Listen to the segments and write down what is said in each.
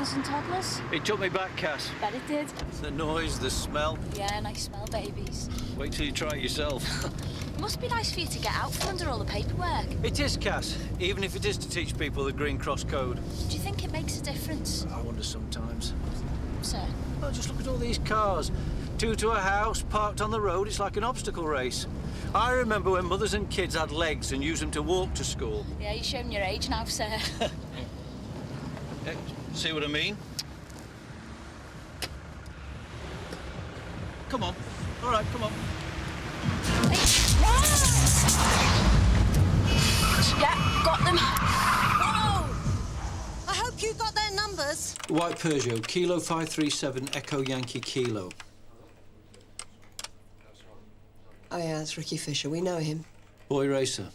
babies and toddlers? It took me back, Cass. Bet it did. The noise, the smell. Yeah, and I smell babies. Wait till you try it yourself. It must be nice for you to get out from under all the paperwork. It is, Cass, even if it is to teach people the Green Cross Code. Do you think it makes a difference? I wonder sometimes. Sir? Well, just look at all these cars. Two to a house, parked on the road. It's like an obstacle race. I remember when mothers and kids had legs and used them to walk to school. Yeah, you're showing your age now, sir. See what I mean? Come on. All right, come on. Yeah, got them. Whoa! I hope you got their numbers. White Peugeot, Kilo 537, Echo Yankee Kilo. Oh, yeah, that's Ricky Fisher. We know him. Boy racer.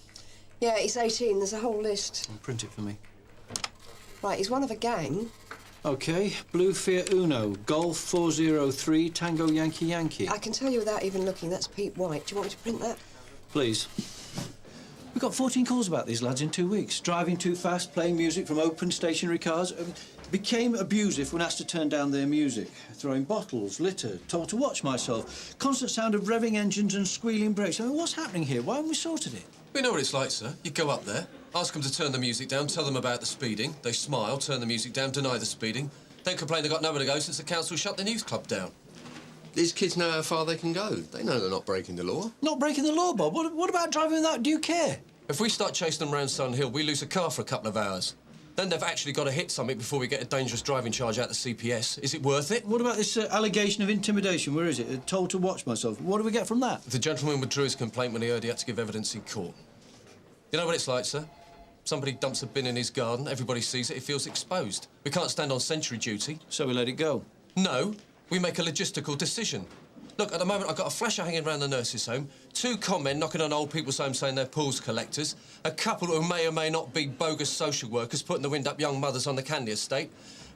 Yeah, he's 18. There's a whole list. Print it for me. Right, he's one of a gang. OK. Blue Fiat Uno, Golf 403, Tango Yankee Yankee. I can tell you without even looking, that's Pete White. Do you want me to print that? Please. We got 14 calls about these lads in 2 weeks. Driving too fast, playing music from open stationary cars. Became abusive when asked to turn down their music. Throwing bottles, litter, told to watch myself. Constant sound of revving engines and squealing brakes. I mean, what's happening here? Why haven't we sorted it? We know what it's like, sir. You go up there, ask them to turn the music down, tell them about the speeding. They smile, turn the music down, deny the speeding. Then complain they've got nowhere to go since the council shut the news club down. These kids know how far they can go. They know they're not breaking the law. Not breaking the law, Bob? What about driving without due care? If we start chasing them round Sun Hill, we lose a car for a couple of hours. Then they've actually got to hit something before we get a dangerous driving charge out the CPS. Is it worth it? What about this allegation of intimidation? Where is it? Told to watch myself. What do we get from that? The gentleman withdrew his complaint when he heard he had to give evidence in court. You know what it's like, sir? Somebody dumps a bin in his garden, everybody sees it, he feels exposed. We can't stand on sentry duty. So we let it go? No, we make a logistical decision. Look, at the moment, I've got a flasher hanging around the nurse's home, 2 con men knocking on old people's homes saying they're pools collectors, a couple who may or may not be bogus social workers putting the wind up young mothers on the candy estate,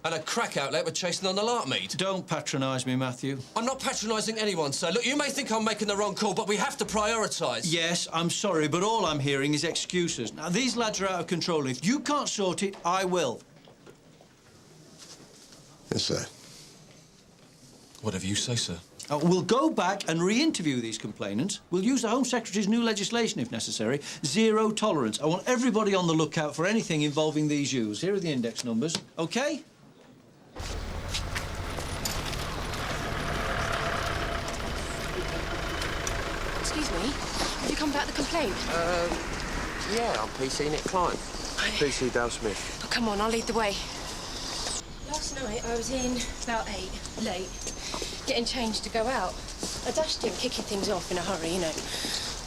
and a crack outlet we're chasing on the Larkmead. Don't patronise me, Matthew. I'm not patronising anyone, sir. Look, you may think I'm making the wrong call, but we have to prioritise. Yes, I'm sorry, but all I'm hearing is excuses. Now, these lads are out of control. If you can't sort it, I will. Yes, sir. Whatever you say, sir. We'll go back and re-interview these complainants. We'll use the Home Secretary's new legislation if necessary. Zero tolerance. I want everybody on the lookout for anything involving these youths. Here are the index numbers, OK? Excuse me, have you come about the complaint? Yeah, I'm PC Nick Klein. PC Dale Smith. Oh, come on, I'll lead the way. Last night I was in about 8, late, getting changed to go out. I dashed in, kicking things off in a hurry, you know.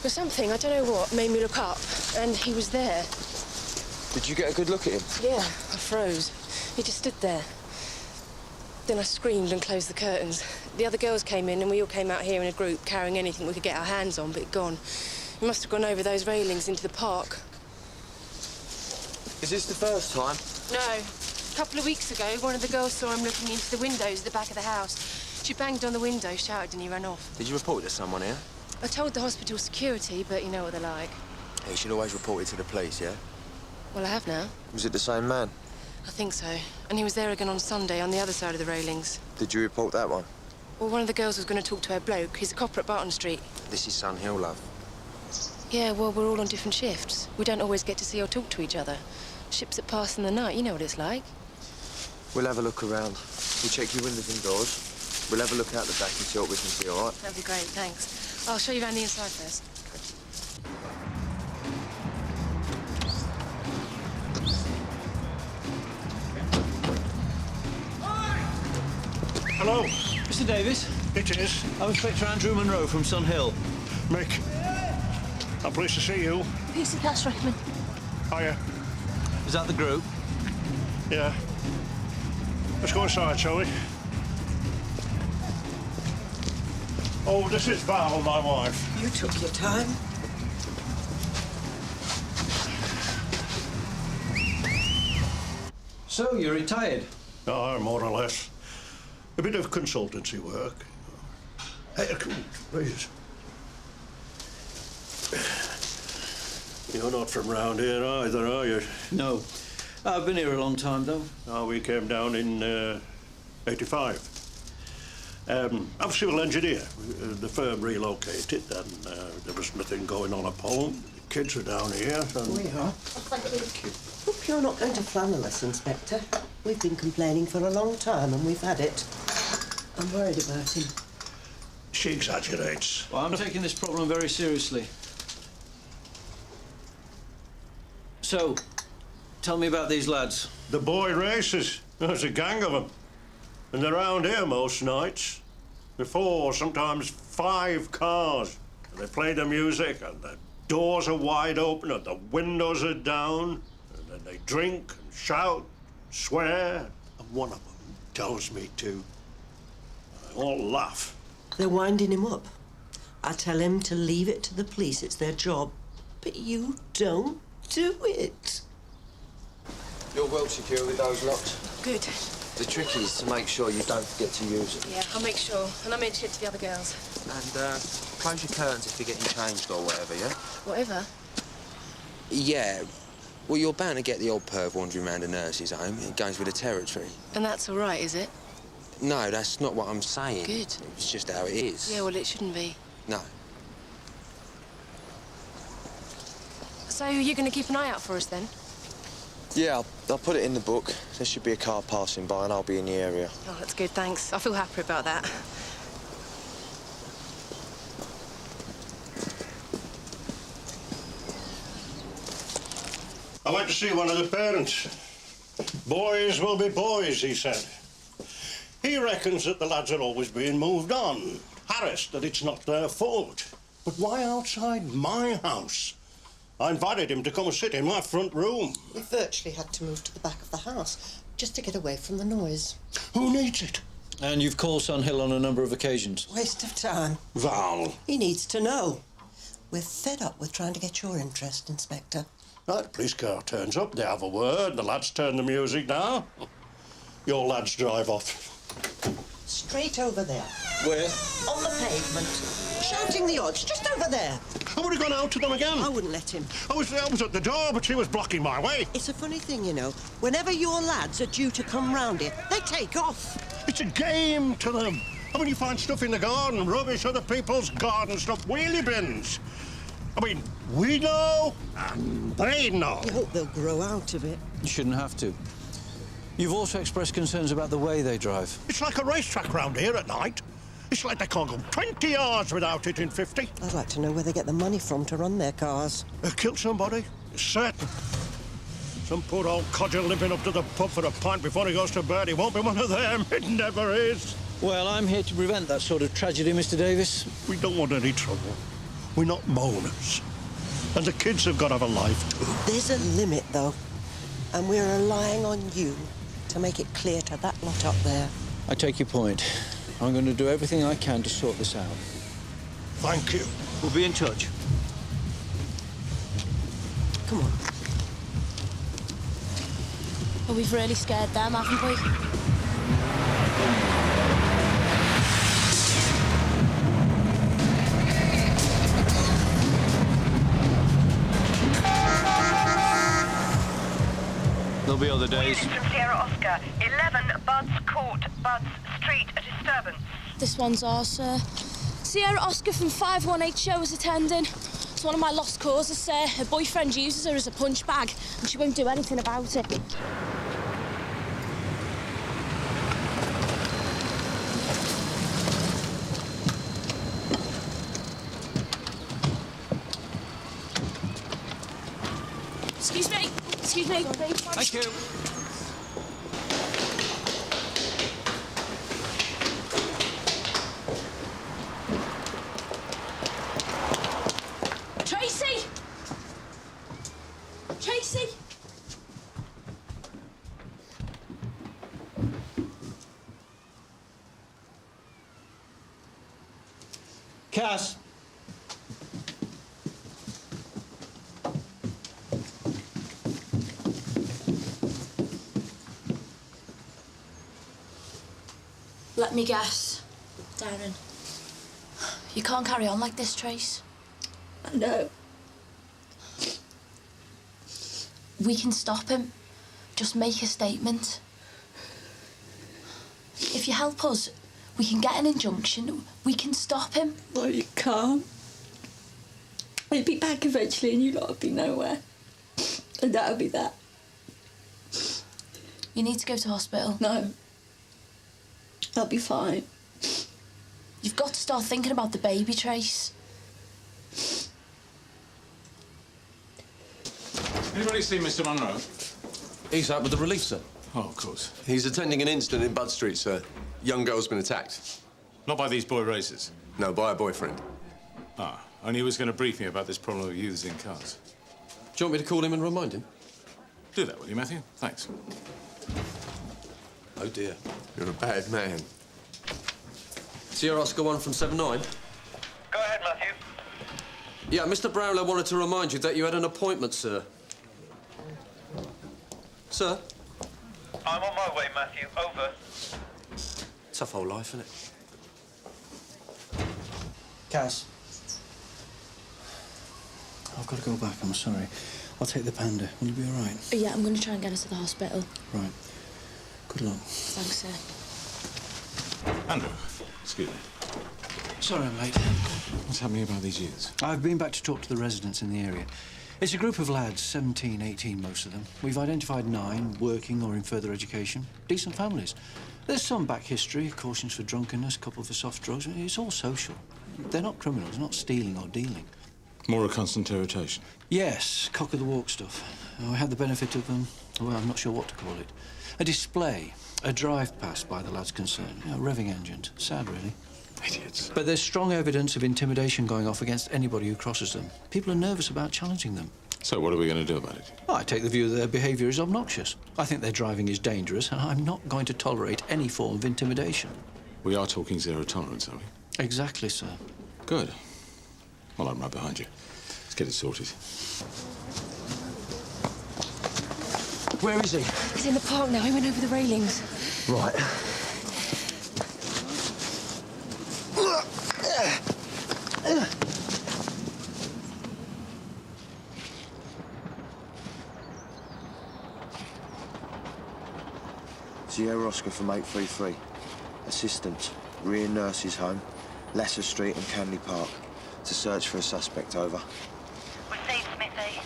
But something, I don't know what, made me look up, and he was there. Did you get a good look at him? Yeah, I froze. He just stood there. Then I screamed and closed the curtains. The other girls came in, and we all came out here in a group, carrying anything we could get our hands on, but gone. He must have gone over those railings into the park. Is this the first time? No. A couple of weeks ago, one of the girls saw him looking into the windows at the back of the house. She banged on the window, shouted, and he ran off. Did you report it to someone here? I told the hospital security, but you know what they're like. You should always report it to the police, yeah? Well, I have now. Was it the same man? I think so. And he was there again on Sunday on the other side of the railings. Did you report that one? Well, one of the girls was going to talk to her bloke. He's a copper at Barton Street. This is Sun Hill, love. Yeah, well, we're all on different shifts. We don't always get to see or talk to each other. Ships that pass in the night, you know what it's like. We'll have a look around. We'll check your windows and doors. We'll have a look out the back and see what we can see, all right? That'd be great, thanks. I'll show you around the inside first. Hello. Mr Davis? It is. I'm Inspector Andrew Monroe from Sun Hill. Mick. I'm pleased to see you. PC Cass recommend. Hiya. Is that the group? Yeah. Let's go inside, shall we? Oh, this is Val, my wife. You took your time. So, you're retired? Oh, more or less. A bit of consultancy work. Hey, come on, please. You're not from round here either, are you? No. I've been here a long time, though. We came down in 85. I'm a civil engineer. The firm relocated, and there was nothing going on at home. The kids are down here, and... We are. Thank you. Hope you're not going to flannel us, Inspector. We've been complaining for a long time, and we've had it. I'm worried about him. She exaggerates. Well, I'm taking this problem very seriously. So, tell me about these lads. The boy races. There's a gang of them. And they're around here most nights. 4, sometimes 5 cars. And they play the music, and the doors are wide open, and the windows are down. And then they drink and shout, swear. And one of them tells me to. They all laugh. They're winding him up. I tell him to leave it to the police. It's their job. But you don't do it. You're well secure with those lots. Good. The trick is to make sure you don't forget to use them. Yeah, I'll make sure. And I mention it to the other girls. And close your curtains if you're getting changed or whatever, yeah? Whatever. Yeah. Well, you're bound to get the old perv wandering around a nurse's home. It goes with the territory. And that's all right, is it? No, that's not what I'm saying. Good. It's just how it is. Yeah, well, it shouldn't be. No. So you're going to keep an eye out for us, then? Yeah, I'll put it in the book. There should be a car passing by and I'll be in the area. Oh, that's good, thanks. I feel happy about that. I went to see one of the parents. Boys will be boys, he said. He reckons that the lads are always being moved on, harassed, that it's not their fault. But why outside my house? I invited him to come and sit in my front room. We virtually had to move to the back of the house just to get away from the noise. Who needs it? And you've called Sun Hill on a number of occasions. Waste of time. Val. He needs to know. We're fed up with trying to get your interest, Inspector. Right, the police car turns up, they have a word, the lads turn the music down. Your lads drive off. Straight over there. Where? On the pavement. Shouting the odds, just over there. I would have gone out to them again. I wouldn't let him. I was at the door, but she was blocking my way. It's a funny thing, you know. Whenever your lads are due to come round here, they take off. It's a game to them. I mean, you find stuff in the garden, rubbish, other people's garden stuff, wheelie bins. I mean, we know, and they know. You hope they'll grow out of it. You shouldn't have to. You've also expressed concerns about the way they drive. It's like a racetrack round here at night. It's like they can't go 20 yards without hitting 50. I'd like to know where they get the money from to run their cars. They killed somebody, it's certain. Some poor old codger limping up to the pub for a pint before he goes to bed. He won't be one of them. It never is. Well, I'm here to prevent that sort of tragedy, Mr. Davis. We don't want any trouble. We're not moaners. And the kids have got to have a life, too. There's a limit, though. And we're relying on you to make it clear to that lot up there. I take your point. I'm going to do everything I can to sort this out. Thank you. We'll be in touch. Come on. Well, we've really scared them, haven't we? There'll be other days. From Sierra Oscar, 11 Buds Court, Buds Street, a disturbance. This one's ours, sir. Sierra Oscar from 518 show is attending. It's one of my lost causes, sir. Her boyfriend uses her as a punch bag, and she won't do anything about it. Excuse me. Excuse me. Thank you. Tracy! Tracy! Cass. Let me guess. Darren. You can't carry on like this, Trace. No. We can stop him. Just make a statement. If you help us, we can get an injunction. We can stop him. No, you can't. He'll be back eventually and you lot will be nowhere. And that'll be that. You need to go to hospital. No. I'll be fine. You've got to start thinking about the baby Trace. Anybody see Mr. Monroe? He's out with the relief, sir. Oh, of course. He's attending an incident in Bud Street, sir. Young girl's been attacked. Not by these boy racers? No, by a boyfriend. Ah, only he was going to brief me about this problem of youths in cars. Do you want me to call him and remind him? Do that, will you, Matthew? Thanks. Oh, dear. You're a bad man. Sierra Oscar 1 from 7-9. Go ahead, Matthew. Yeah, Mr. Brownlow wanted to remind you that you had an appointment, sir. Sir? I'm on my way, Matthew. Over. Tough old life, isn't it? Cass. I've got to go back, I'm sorry. I'll take the Panda. Will you be all right? Yeah, I'm going to try and get us to the hospital. Right. Good luck. Thanks, sir. Andrew, excuse me. Sorry I'm late. What's happening about these youths? I've been back to talk to the residents in the area. It's a group of lads, 17, 18, most of them. We've identified 9, working or in further education. Decent families. There's some back history, cautions for drunkenness, couple for soft drugs. It's all social. They're not criminals, not stealing or dealing. More a constant irritation? Yes, cock-of-the-walk stuff. I had the benefit of, well, I'm not sure what to call it. A display, a drive past by the lads concerned. A revving engine. Sad, really. Idiots. But there's strong evidence of intimidation going off against anybody who crosses them. People are nervous about challenging them. So what are we going to do about it? I take the view that their behaviour is obnoxious. I think their driving is dangerous, and I'm not going to tolerate any form of intimidation. We are talking zero tolerance, are we? Exactly, sir. Good. Well, I'm right behind you. Let's get it sorted. Where is he? He's in the park now. He went over the railings. Right. Sierra Oscar from 833. Assistant, rear nurses home, Lesser Street and Canley Park. To search for a suspect, over. Received, Smithy.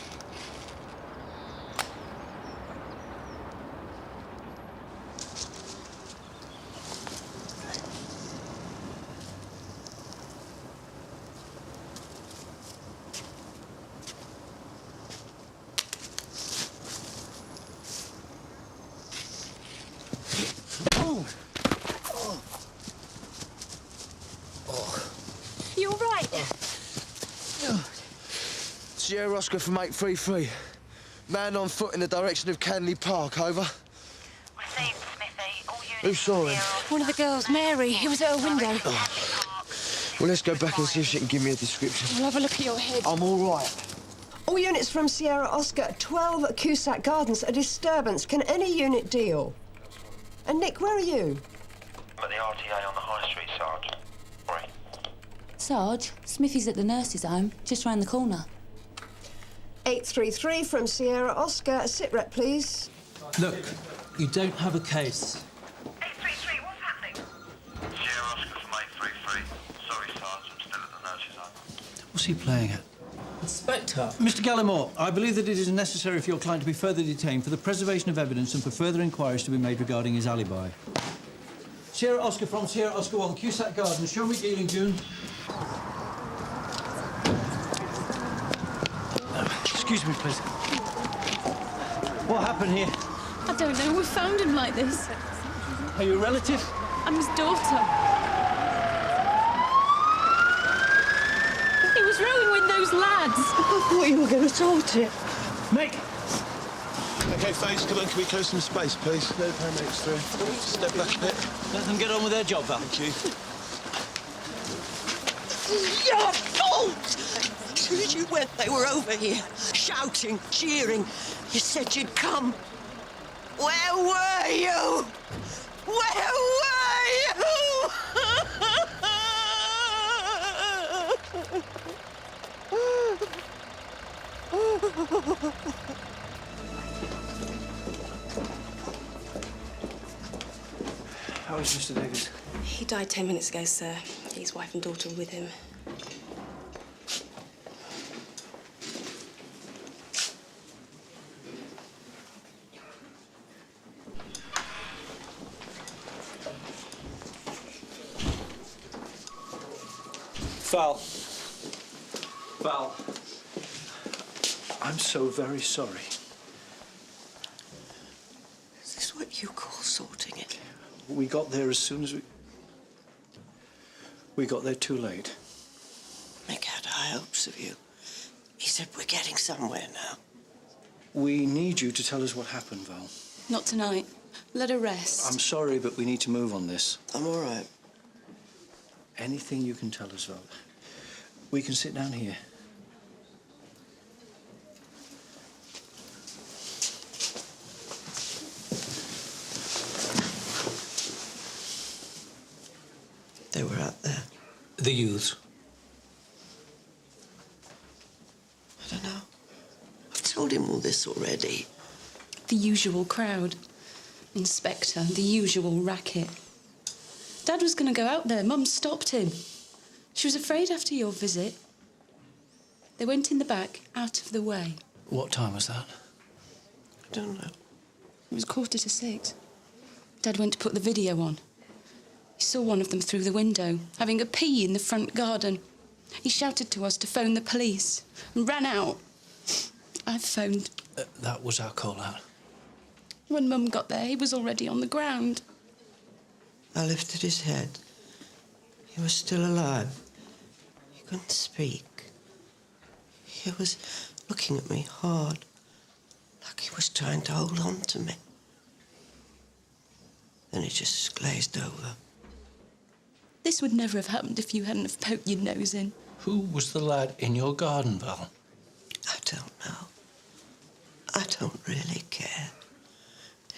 You all right? Sierra Oscar from 833. Man on foot in the direction of Canley Park, over. Received, Smithy. All units. Who saw him? One of the girls, Mary. He was at a window. Well, let's go back and see if she can give me a description. We'll have a look at your head. I'm all right. All units from Sierra Oscar, 12 Cusack Gardens, a disturbance. Can any unit deal? And Nick, where are you? I'm at the RTA on the High Street, Sarge. Right. Sarge, Smithy's at the nurse's home, just round the corner. 833 from Sierra Oscar, a sit rep, please. Look, you don't have a case. 833, what's happening? Sierra Oscar from 833. Sorry, Sarge, I'm still at the nurse's home. What's he playing at? Inspector. Mr. Gallimore, I believe that it is necessary for your client to be further detained for the preservation of evidence and for further inquiries to be made regarding his alibi. Sierra Oscar from Sierra Oscar 1, Cusack Gardens. Show me dealing, June. Excuse me, please. What happened here? I don't know. We found him like this. Are you a relative? I'm his daughter. He was rowing with those lads. I thought you were going to sort it. Mick! OK, thanks. Come on, can we close some space, please? No paramedics through. Step back a bit. Let them get on with their job, Val. Thank you. Your fault! You when they were over here, shouting, cheering. You said you'd come. Where were you? Where were you? How is Mr. Davis? He died 10 minutes ago, sir. His wife and daughter were with him. Val. I'm so very sorry. Is this what you call sorting it? We got there as soon as we got there too late. Mick had high hopes of you. He said we're getting somewhere now. We need you to tell us what happened, Val. Not tonight. Let her rest. I'm sorry, but we need to move on this. I'm all right. Anything you can tell us, Val. We can sit down here. They were out there. The youths. I don't know. I've told him all this already. The usual crowd. Inspector, the usual racket. Dad was going to go out there. Mum stopped him. She was afraid after your visit. They went in the back, out of the way. What time was that? I don't know. It was 6:15. Dad went to put the video on. He saw one of them through the window, having a pee in the front garden. He shouted to us to phone the police and ran out. I phoned. That was our call out. When Mum got there, he was already on the ground. I lifted his head. He was still alive. He couldn't speak. He was looking at me hard, like he was trying to hold on to me. Then it just glazed over. This would never have happened if you hadn't have poked your nose in. Who was the lad in your garden, Val? I don't know. I don't really care.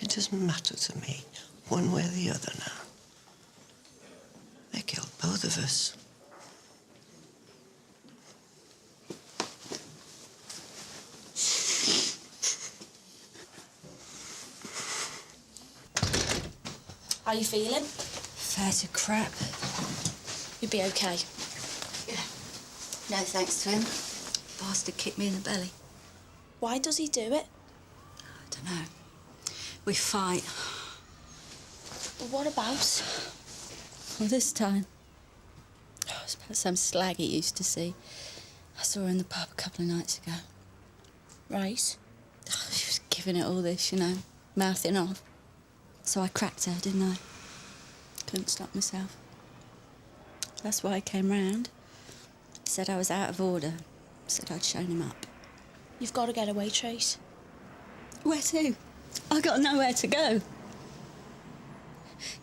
It doesn't matter to me, one way or the other now. They killed both of us. How you feeling? Fair to crap. You'll be okay. No thanks to him. Bastard kicked me in the belly. Why does he do it? I don't know. We fight. Well, what about? Well, this time, it's about some slag he used to see. I saw her in the pub a couple of nights ago. Right. She was giving it all this, you know, mouthing off. So I cracked her, didn't I? Couldn't stop myself. That's why I came round. Said I was out of order. Said I'd shown him up. You've got to get away, Trace. Where to? I got nowhere to go.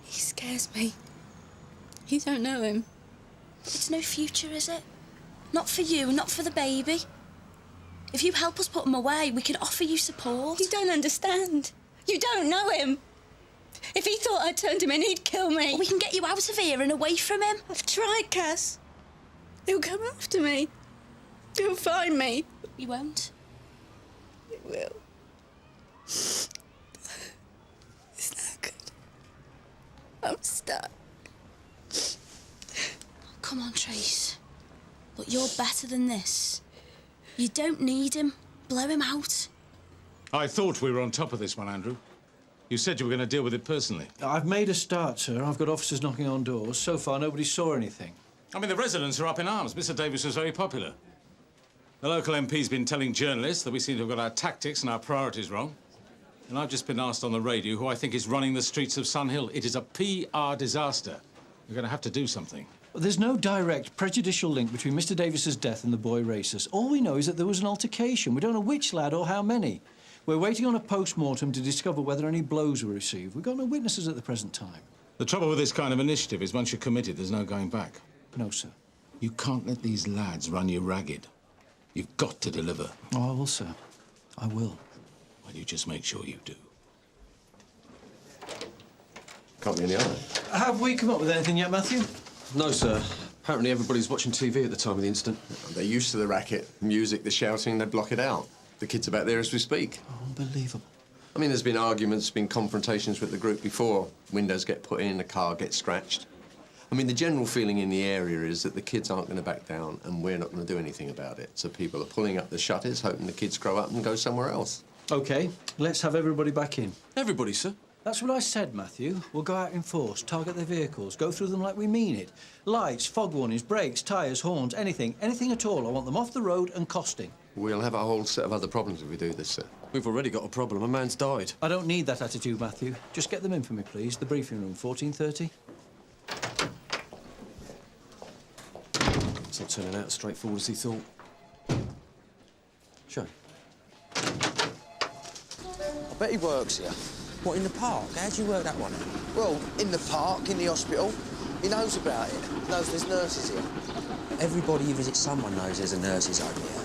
He scares me. You don't know him. It's no future, is it? Not for you, not for the baby. If you help us put him away, we can offer you support. You don't understand. You don't know him. If he thought I turned him in, he'd kill me. Well, we can get you out of here and away from him. I've tried, Cass. He'll come after me. He'll find me. He won't. He will. It's not good. I'm stuck. Come on, Trace. Look, you're better than this. You don't need him. Blow him out. I thought we were on top of this one, Andrew. You said you were going to deal with it personally. I've made a start, sir. I've got officers knocking on doors. So far, nobody saw anything. I mean, the residents are up in arms. Mr. Davis was very popular. The local MP's been telling journalists that we seem to have got our tactics and our priorities wrong. And I've just been asked on the radio who I think is running the streets of Sun Hill. It is a PR disaster. We're going to have to do something. There's no direct prejudicial link between Mr. Davis's death and the boy racers. All we know is that there was an altercation. We don't know which lad or how many. We're waiting on a post-mortem to discover whether any blows were received. We've got no witnesses at the present time. The trouble with this kind of initiative is once you're committed, there's no going back. No, sir. You can't let these lads run you ragged. You've got to deliver. Oh, I will, sir. I will. Well, you just make sure you do. Can't be any other. Have we come up with anything yet, Matthew? No, sir. Apparently everybody's watching TV at the time of the incident. They're used to the racket, music, the shouting, they block it out. The kid's about there as we speak. Oh, unbelievable. I mean, there's been arguments, been confrontations with the group before. Windows get put in, a car gets scratched. I mean, the general feeling in the area is that the kids aren't going to back down and we're not going to do anything about it. So people are pulling up the shutters, hoping the kids grow up and go somewhere else. OK, let's have everybody back in. Everybody, sir? That's what I said, Matthew. We'll go out in force, target their vehicles, go through them like we mean it. Lights, fog warnings, brakes, tyres, horns, anything at all. I want them off the road and costing. We'll have a whole set of other problems if we do this, sir. We've already got a problem. A man's died. I don't need that attitude, Matthew. Just get them in for me, please. The briefing room, 14:30. It's not turning out as straightforward as he thought. Show. I bet he works here. What, in the park? How do you work that one out? Well, in the park, in the hospital. He knows about it. Knows there's nurses here. Everybody who visits someone knows there's a nurse's home here.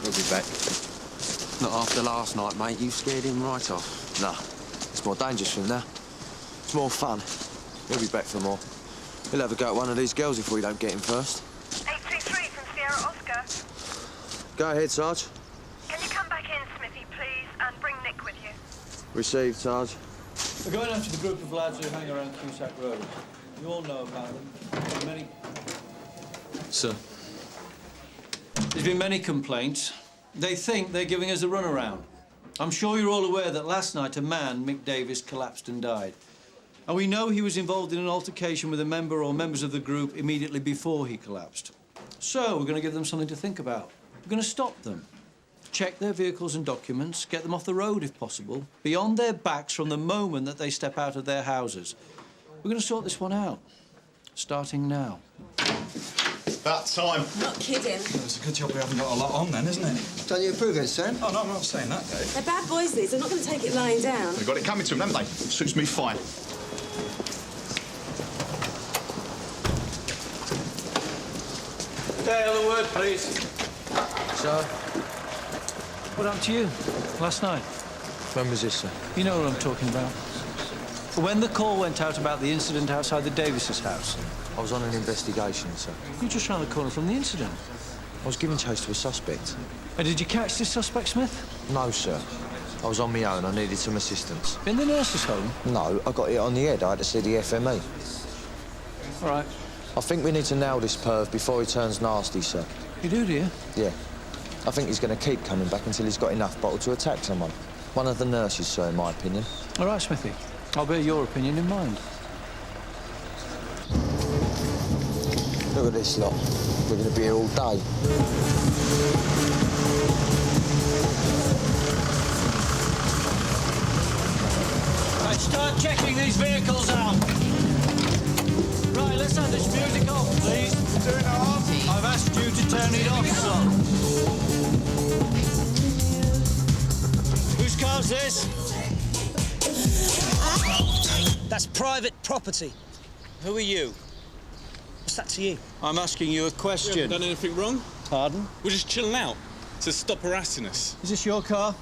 He'll be back. Not after last night, mate. You scared him right off. Nah, it's more dangerous for him now. It's more fun. He'll be back for more. He'll have a go at one of these girls if we don't get him first. 823 from Sierra Oscar. Go ahead, Sarge. Can you come back in, Smithy, please, and bring Nick with you? Received, Sarge. We're going after the group of lads who hang around Cusack Road. You all know about them. Many... Sir? There's been many complaints. They think they're giving us a runaround. I'm sure you're all aware that last night a man, Mick Davis, collapsed and died. And we know he was involved in an altercation with a member or members of the group immediately before he collapsed. So we're going to give them something to think about. We're going to stop them. Check their vehicles and documents, get them off the road if possible, beyond their backs from the moment that they step out of their houses. We're going to sort this one out, starting now. About time. Not kidding. It's a good job we haven't got a lot on then, isn't it? Don't you approve it, Sam? Oh, no, I'm not saying that, Dave. They're bad boys, these. They're not going to take it lying down. They've got it coming to them, haven't they? Suits me fine. Dale, a word, please. Sir? What happened to you last night? When was this, sir? You know what I'm talking about. When the call went out about the incident outside the Davises' house. I was on an investigation, sir. You're just round the corner from the incident. I was giving chase to a suspect. And did you catch this suspect, Smith? No, sir. I was on my own. I needed some assistance. In the nurse's home? No, I got hit on the head. I had to see the FME. All right. I think we need to nail this perv before he turns nasty, sir. You do, you? Yeah. I think he's going to keep coming back until he's got enough bottle to attack someone. One of the nurses, sir, in my opinion. All right, Smithy. I'll bear your opinion in mind. Look at this lot. We're going to be here all day. Right, start checking these vehicles out. Right, let's have this music off, please. Turn it off. I've asked you to turn it off, son. Whose car's this? That's private property. Who are you? What's that to you? I'm asking you a question. We haven't done anything wrong. Pardon? We're just chilling out. So stop harassing us. Is this your car?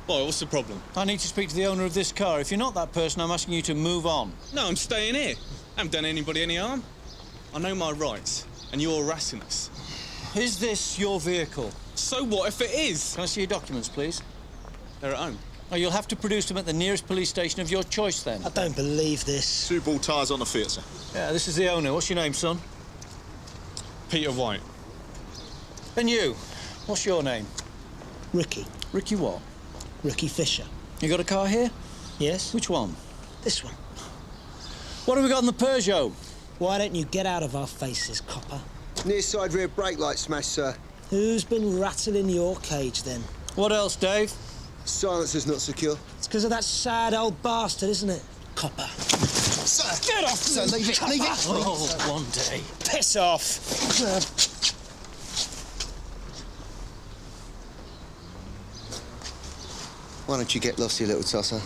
Boy, what's the problem? I need to speak to the owner of this car. If you're not that person, I'm asking you to move on. No, I'm staying here. I haven't done anybody any harm. I know my rights, and you're harassing us. Is this your vehicle? So what if it is? Can I see your documents, please? They're at home. Oh, you'll have to produce them at the nearest police station of your choice, then. I don't believe this. 2 ball tyres on the Fiat, sir. Yeah, this is the owner. What's your name, son? Peter White. And you? What's your name? Ricky. Ricky what? Ricky Fisher. You got a car here? Yes. Which one? This one. What have we got in the Peugeot? Why don't you get out of our faces, copper? Near side rear brake light smash, sir. Who's been rattling your cage, then? What else, Dave? Silencer's not secure. It's because of that sad old bastard, isn't it? Copper. Sir! Get off! Sir, leave it, leave it! Oh, one day. Piss off! Why don't you get lost, you little tosser?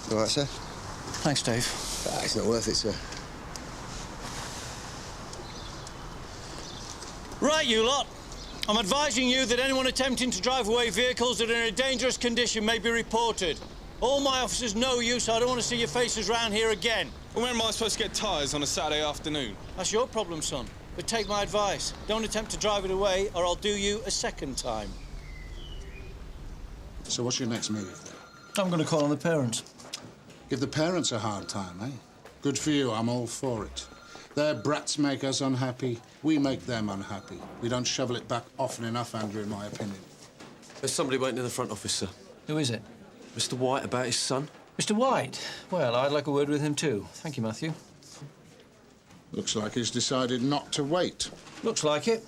You all right, sir? Thanks, Dave. It's not worth it, sir. Right, you lot. I'm advising you that anyone attempting to drive away vehicles that are in a dangerous condition may be reported. All my officers know you, so I don't want to see your faces round here again. Well, when am I supposed to get tyres on a Saturday afternoon? That's your problem, son. But take my advice. Don't attempt to drive it away, or I'll do you a second time. So what's your next move? I'm going to call on the parents. Give the parents a hard time, eh? Good for you, I'm all for it. Their brats make us unhappy, we make them unhappy. We don't shovel it back often enough, Andrew, in my opinion. There's somebody waiting in the front office, sir. Who is it? Mr. White about his son. Mr. White? Well, I'd like a word with him too. Thank you, Matthew. Looks like he's decided not to wait. Looks like it.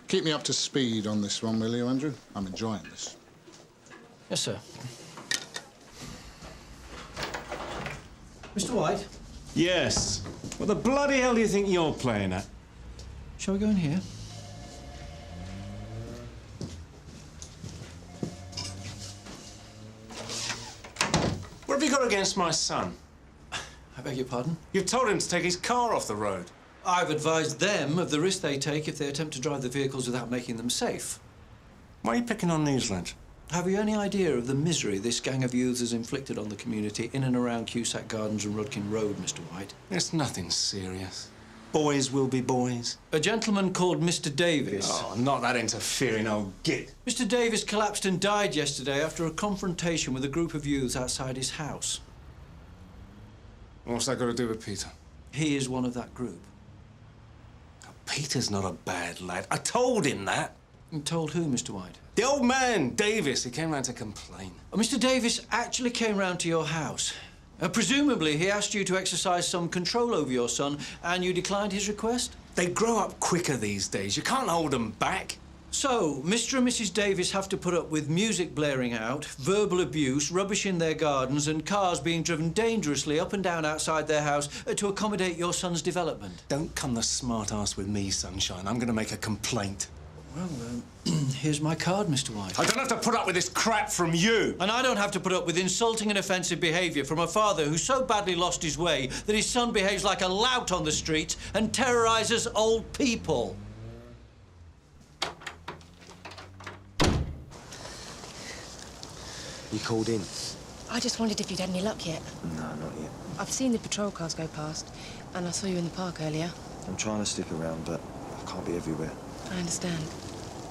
Keep me up to speed on this one, will you, Andrew? I'm enjoying this. Yes, sir. Mr. White? Yes. What the bloody hell do you think you're playing at? Shall we go in here? What have you got against my son? I beg your pardon? You've told him to take his car off the road. I've advised them of the risk they take if they attempt to drive the vehicles without making them safe. Why are you picking on these lads? Have you any idea of the misery this gang of youths has inflicted on the community in and around Cusack Gardens and Rudkin Road, Mr. White? It's nothing serious. Boys will be boys. A gentleman called Mr. Davis. Oh, not that interfering old git. Mr. Davis collapsed and died yesterday after a confrontation with a group of youths outside his house. What's that got to do with Peter? He is one of that group. Peter's not a bad lad. I told him that. You told who, Mr. White? The old man, Davis. He came round to complain. Oh, Mr. Davis actually came round to your house. Presumably, he asked you to exercise some control over your son, and you declined his request? They grow up quicker these days. You can't hold them back. So, Mr. and Mrs. Davis have to put up with music blaring out, verbal abuse, rubbish in their gardens, and cars being driven dangerously up and down outside their house to accommodate your son's development. Don't come the smart-ass with me, Sunshine. I'm going to make a complaint. Well, here's my card, Mr. White. I don't have to put up with this crap from you. And I don't have to put up with insulting and offensive behaviour from a father who so badly lost his way that his son behaves like a lout on the streets and terrorises old people. You called in? I just wondered if you'd had any luck yet. No, not yet. I've seen the patrol cars go past, and I saw you in the park earlier. I'm trying to stick around, but I can't be everywhere. I understand.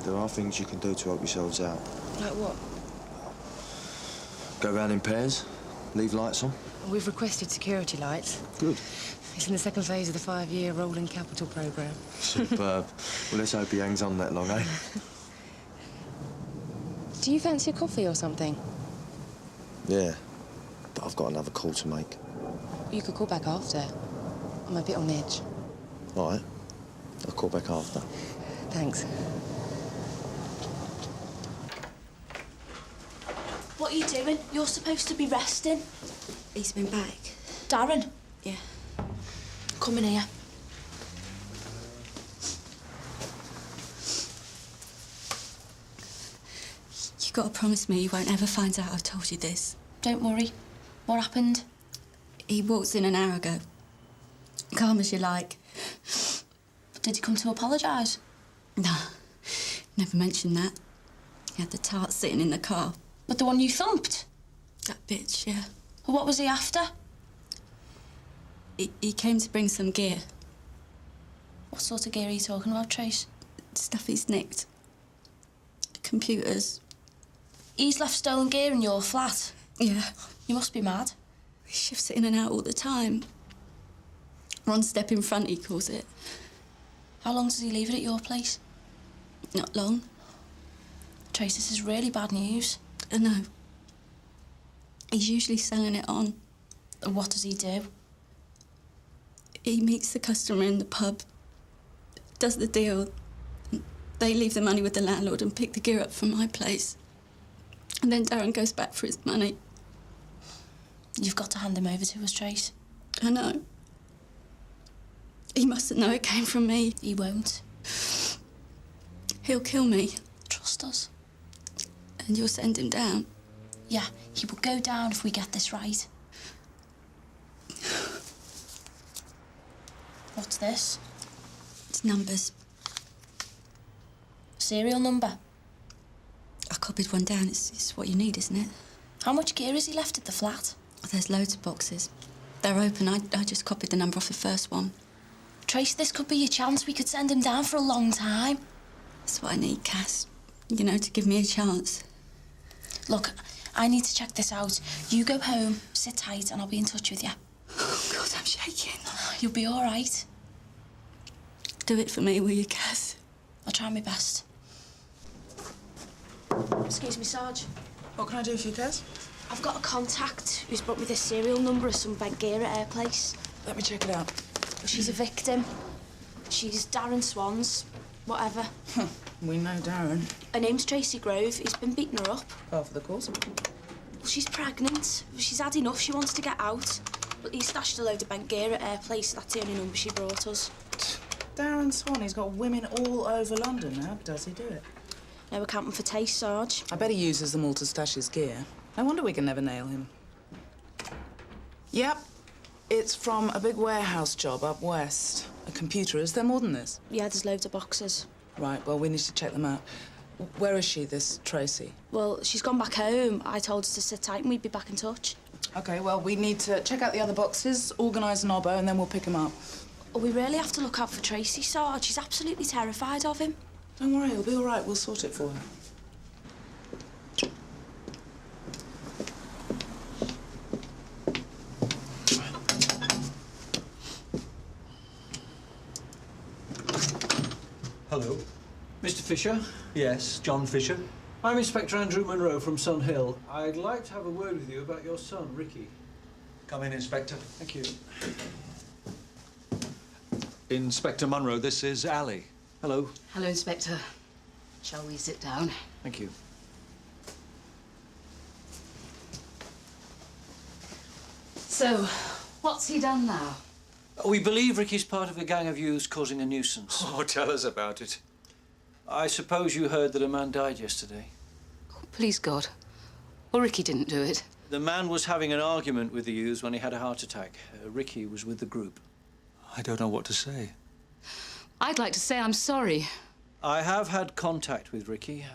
There are things you can do to help yourselves out. Like what? Go round in pairs, leave lights on. We've requested security lights. Good. It's in the second phase of the 5-year rolling capital programme. Superb. Well, let's hope he hangs on that long, eh? Do you fancy a coffee or something? Yeah, but I've got another call to make. You could call back after. I'm a bit on edge. All right. I'll call back after. Thanks. What are you doing? You're supposed to be resting. He's been back. Darren? Yeah. Come in here. You got to promise me you won't ever find out I've told you this. Don't worry. What happened? He walked in an hour ago. Calm as you like. Did he come to apologise? No, never mentioned that. He had the tart sitting in the car. But the one you thumped? That bitch, yeah. Well, what was he after? He came to bring some gear. What sort of gear are you talking about, Trace? Stuff he's nicked. Computers. He's left stolen gear in your flat? Yeah. You must be mad. He shifts it in and out all the time. One step in front, he calls it. How long does he leave it at your place? Not long. Trace, this is really bad news. I know. He's usually selling it on. What does he do? He meets the customer in the pub, does the deal. They leave the money with the landlord and pick the gear up from my place. And then Darren goes back for his money. You've got to hand him over to us, Trace. I know. He mustn't know it came from me. He won't. He'll kill me. Trust us. And you'll send him down. Yeah, he will go down if we get this right. What's this? It's numbers. Serial number? I copied one down. It's what you need, isn't it? How much gear has he left at the flat? There's loads of boxes. They're open. I just copied the number off the first one. Trace, this could be your chance. We could send him down for a long time. That's what I need, Cass. You know, to give me a chance. Look, I need to check this out. You go home, sit tight, and I'll be in touch with you. Oh, God, I'm shaking. You'll be all right. Do it for me, will you, Cass? I'll try my best. Excuse me, Sarge. What can I do for you, Cass? I've got a contact who's brought me the serial number of some bad gear at her place. Let me check it out. She's a victim. She's Darren Swan's, whatever. We know Darren. Her name's Tracy Grove. He's been beating her up. Oh, for the cause? Well, she's pregnant. She's had enough. She wants to get out. But he stashed a load of bank gear at her place. That's the only number she brought us. Darren Swan, he's got women all over London. How does he do it? No accounting for taste, Sarge. I bet he uses them all to stash his gear. No wonder we can never nail him. Yep. It's from a big warehouse job up west. A computer. Is there more than this? Yeah, there's loads of boxes. Right, well, we need to check them out. Where is she, this Tracy? Well, she's gone back home. I told her to sit tight and we'd be back in touch. OK, well, we need to check out the other boxes, organise an obbo, and then we'll pick him up. Oh, we really have to look out for Tracy, Sarge. She's absolutely terrified of him. Don't worry, he'll be all right. We'll sort it for her. Hello. Mr. Fisher? Yes, John Fisher. I'm Inspector Andrew Monroe from Sun Hill. I'd like to have a word with you about your son, Ricky. Come in, Inspector. Thank you. Inspector Monroe, this is Ali. Hello. Hello, Inspector. Shall we sit down? Thank you. So, what's he done now? We believe Ricky's part of a gang of youths causing a nuisance. Oh, tell us about it. I suppose you heard that a man died yesterday. Oh, please, God. Well, Ricky didn't do it. The man was having an argument with the youths when he had a heart attack. Ricky was with the group. I don't know what to say. I'd like to say I'm sorry. I have had contact with Ricky.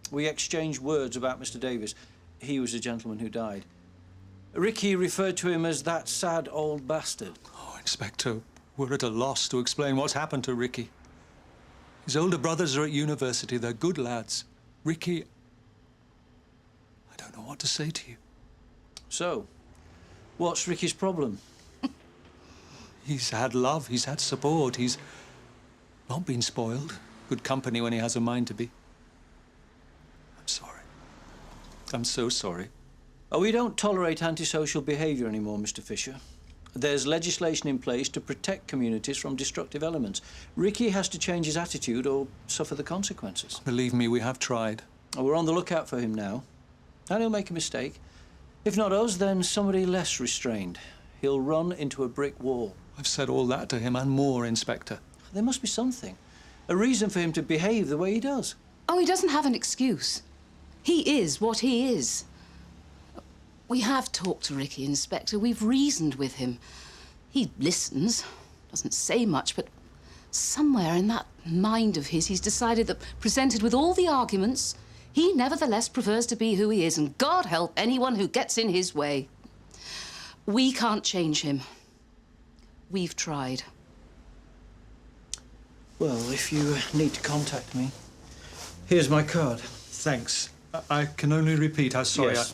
We exchanged words about Mr. Davis. He was the gentleman who died. Ricky referred to him as that sad old bastard. Oh, Inspector, we're at a loss to explain what's happened to Ricky. His older brothers are at university. They're good lads. Ricky... I don't know what to say to you. So, what's Ricky's problem? He's had love, he's had support, he's not been spoiled. Good company when he has a mind to be. I'm sorry. I'm so sorry. Oh, we don't tolerate antisocial behaviour anymore, Mr. Fisher. There's legislation in place to protect communities from destructive elements. Ricky has to change his attitude or suffer the consequences. Believe me, we have tried. We're on the lookout for him now. And he'll make a mistake. If not us, then somebody less restrained. He'll run into a brick wall. I've said all that to him and more, Inspector. There must be something. A reason for him to behave the way he does. Oh, he doesn't have an excuse. He is what he is. We have talked to Ricky, Inspector. We've reasoned with him. He listens, doesn't say much, but somewhere in that mind of his, he's decided that, presented with all the arguments, he nevertheless prefers to be who he is, and God help anyone who gets in his way. We can't change him. We've tried. Well, if you need to contact me, here's my card. Thanks. I can only repeat how sorry Yes.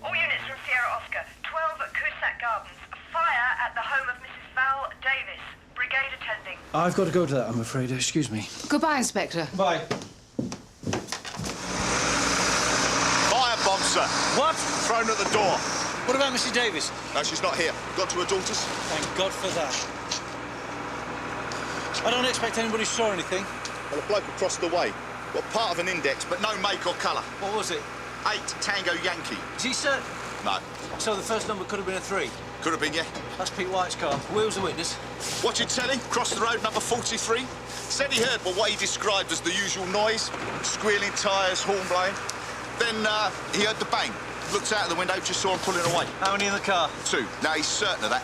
All units from Sierra Oscar, 12 at Cusack Gardens. A fire at the home of Mrs. Val Davis. Brigade attending. I've got to go to that, I'm afraid. Excuse me. Goodbye, Inspector. Bye. Firebomb, sir. What? Thrown at the door. What about Mrs. Davis? No, she's not here. Got to her daughter's. Thank God for that. I don't expect anybody saw anything. Well, a bloke across the way. Got part of an index, but no make or colour. What was it? 8 Tango Yankee. Is he certain? No. So the first number could have been a 3? Could have been, yeah. That's Pete White's car. Where's the witness? Watching telly, crossed the road, number 43. Said he heard what he described as the usual noise. Squealing tyres, horn blowing. Then he heard the bang. Looked out of the window, just saw him pulling away. How many in the car? 2. Now, he's certain of that.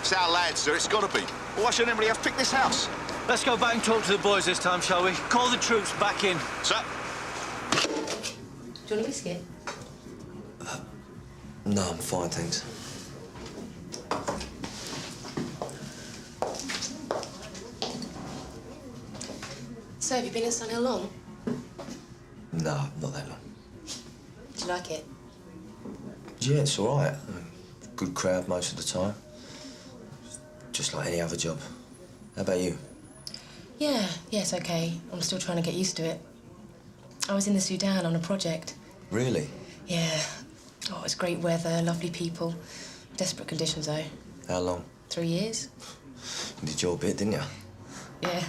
It's our lad, sir. It's got to be. Well, why should anybody else pick this house? Let's go back and talk to the boys this time, shall we? Call the troops back in. Sir? Do you want a biscuit? No, I'm fine, thanks. So, have you been in Sunhill long? No, not that long. Do you like it? Yeah, it's all right. Good crowd most of the time. Just like any other job. How about you? Yeah, it's okay. I'm still trying to get used to it. I was in the Sudan on a project. Really? Yeah. Oh, it's great weather, lovely people. Desperate conditions, though. How long? 3 years. You did your bit, didn't you? Yeah.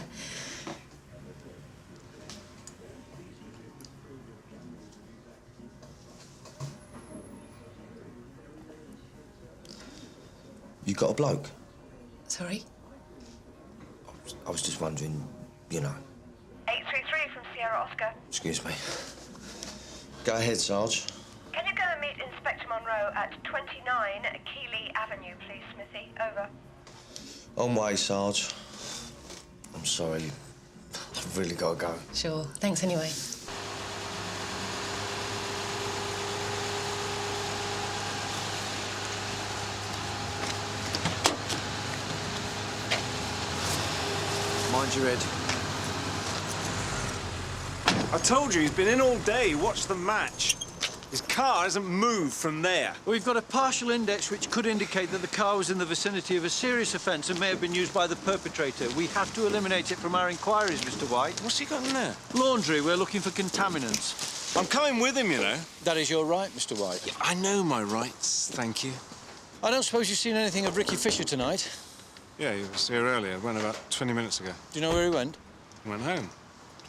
You got a bloke? Sorry? I was just wondering, you know. 833 from Sierra Oscar. Excuse me. Go ahead, Sarge. Can you go and meet Inspector Monroe at 29 Keeley Avenue, please, Smithy? Over. On way, Sarge. I'm sorry. I've really got to go. Sure. Thanks anyway. Mind your head. I told you, he's been in all day. He watched the match. His car hasn't moved from there. We've got a partial index which could indicate that the car was in the vicinity of a serious offence and may have been used by the perpetrator. We have to eliminate it from our inquiries, Mr. White. What's he got in there? Laundry. We're looking for contaminants. I'm coming with him, you know. That is your right, Mr. White. Yeah, I know my rights, thank you. I don't suppose you've seen anything of Ricky Fisher tonight? Yeah, he was here earlier. Went about 20 minutes ago. Do you know where he went? He went home.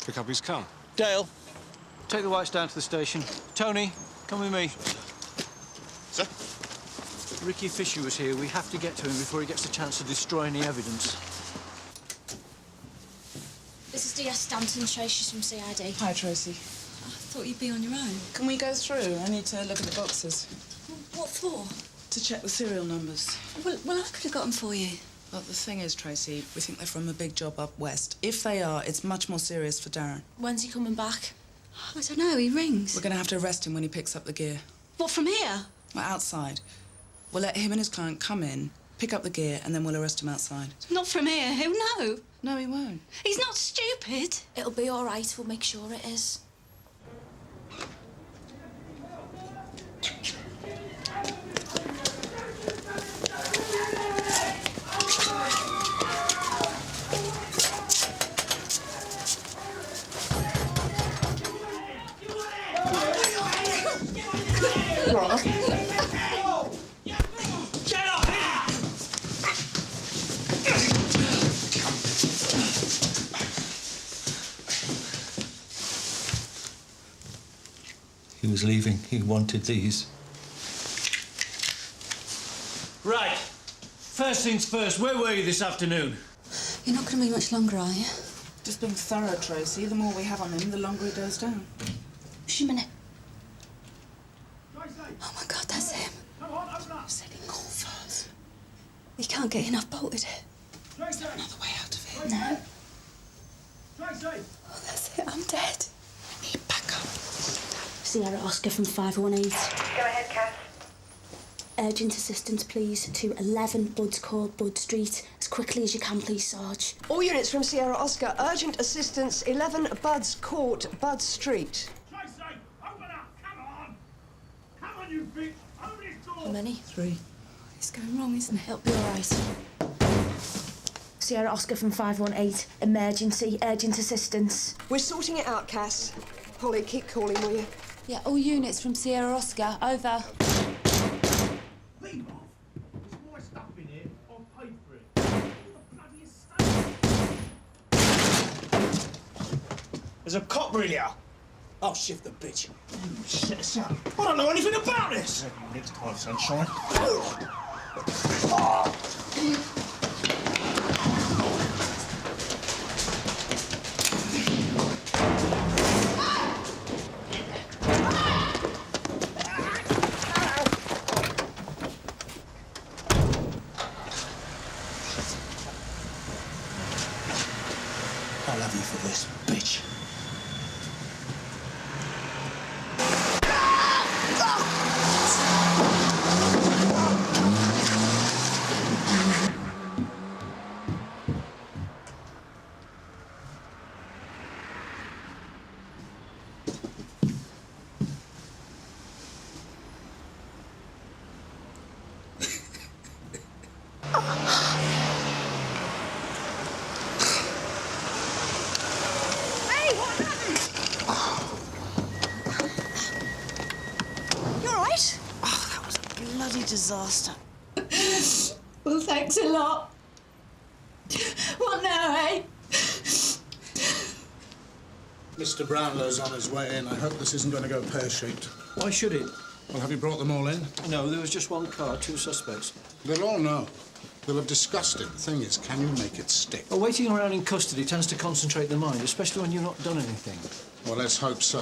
Pick up his car. Dale, take the Whites down to the station. Tony, come with me. Sir? Ricky Fisher was here. We have to get to him before he gets a chance to destroy any evidence. This is DS Stanton, Tracy's from CID. Hi, Tracy. I thought you'd be on your own. Can we go through? I need to look at the boxes. What for? To check the serial numbers. Well, I could have got them for you. Well, the thing is, Tracy, we think they're from a big job up west. If they are, it's much more serious for Darren. When's he coming back? I don't know, he rings. We're going to have to arrest him when he picks up the gear. What, from here? We're outside. We'll let him and his client come in, pick up the gear, and then we'll arrest him outside. Not from here, he'll know. No, he won't. He's not stupid. It'll be all right. We'll make sure it is. He was leaving. He wanted these. Right. First things first, where were you this afternoon? You're not going to be much longer, are you? Just being thorough, Tracy. The more we have on him, the longer he goes down. Just a minute. Oh, my God, that's him. Said he called first. He can't get enough bolted. Is there another way out of it? No. Oh, that's it. I'm dead. I need backup. Sierra Oscar from 518. Go ahead, Cath. Urgent assistance, please, to 11 Buds Court, Bud Street. As quickly as you can, please, Sarge. All units from Sierra Oscar, urgent assistance, 11 Buds Court, Bud Street. How many? 3. It's going wrong, isn't it? It'll be all right. Sierra Oscar from 518. Emergency, urgent assistance. We're sorting it out, Cass. Holly, keep calling, will you? Yeah, all units from Sierra Oscar, over. Leave off. There's more stuff in here. I'll pay for it. The bloody estate. There's a copper in here. I'll shift the bitch. Shut us up. I don't know anything about this. Next time, sunshine. I love you for this, bitch. right? Oh, that was a bloody disaster. Well, thanks a lot. What now, eh? Mr. Brownlow's on his way in. I hope this isn't going to go pear-shaped. Why should it? Well, have you brought them all in? No, there was just one car, 2 suspects. They'll all know. They'll have discussed it. The thing is, can you make it stick? Well, waiting around in custody tends to concentrate the mind, especially when you've not done anything. Well, let's hope so.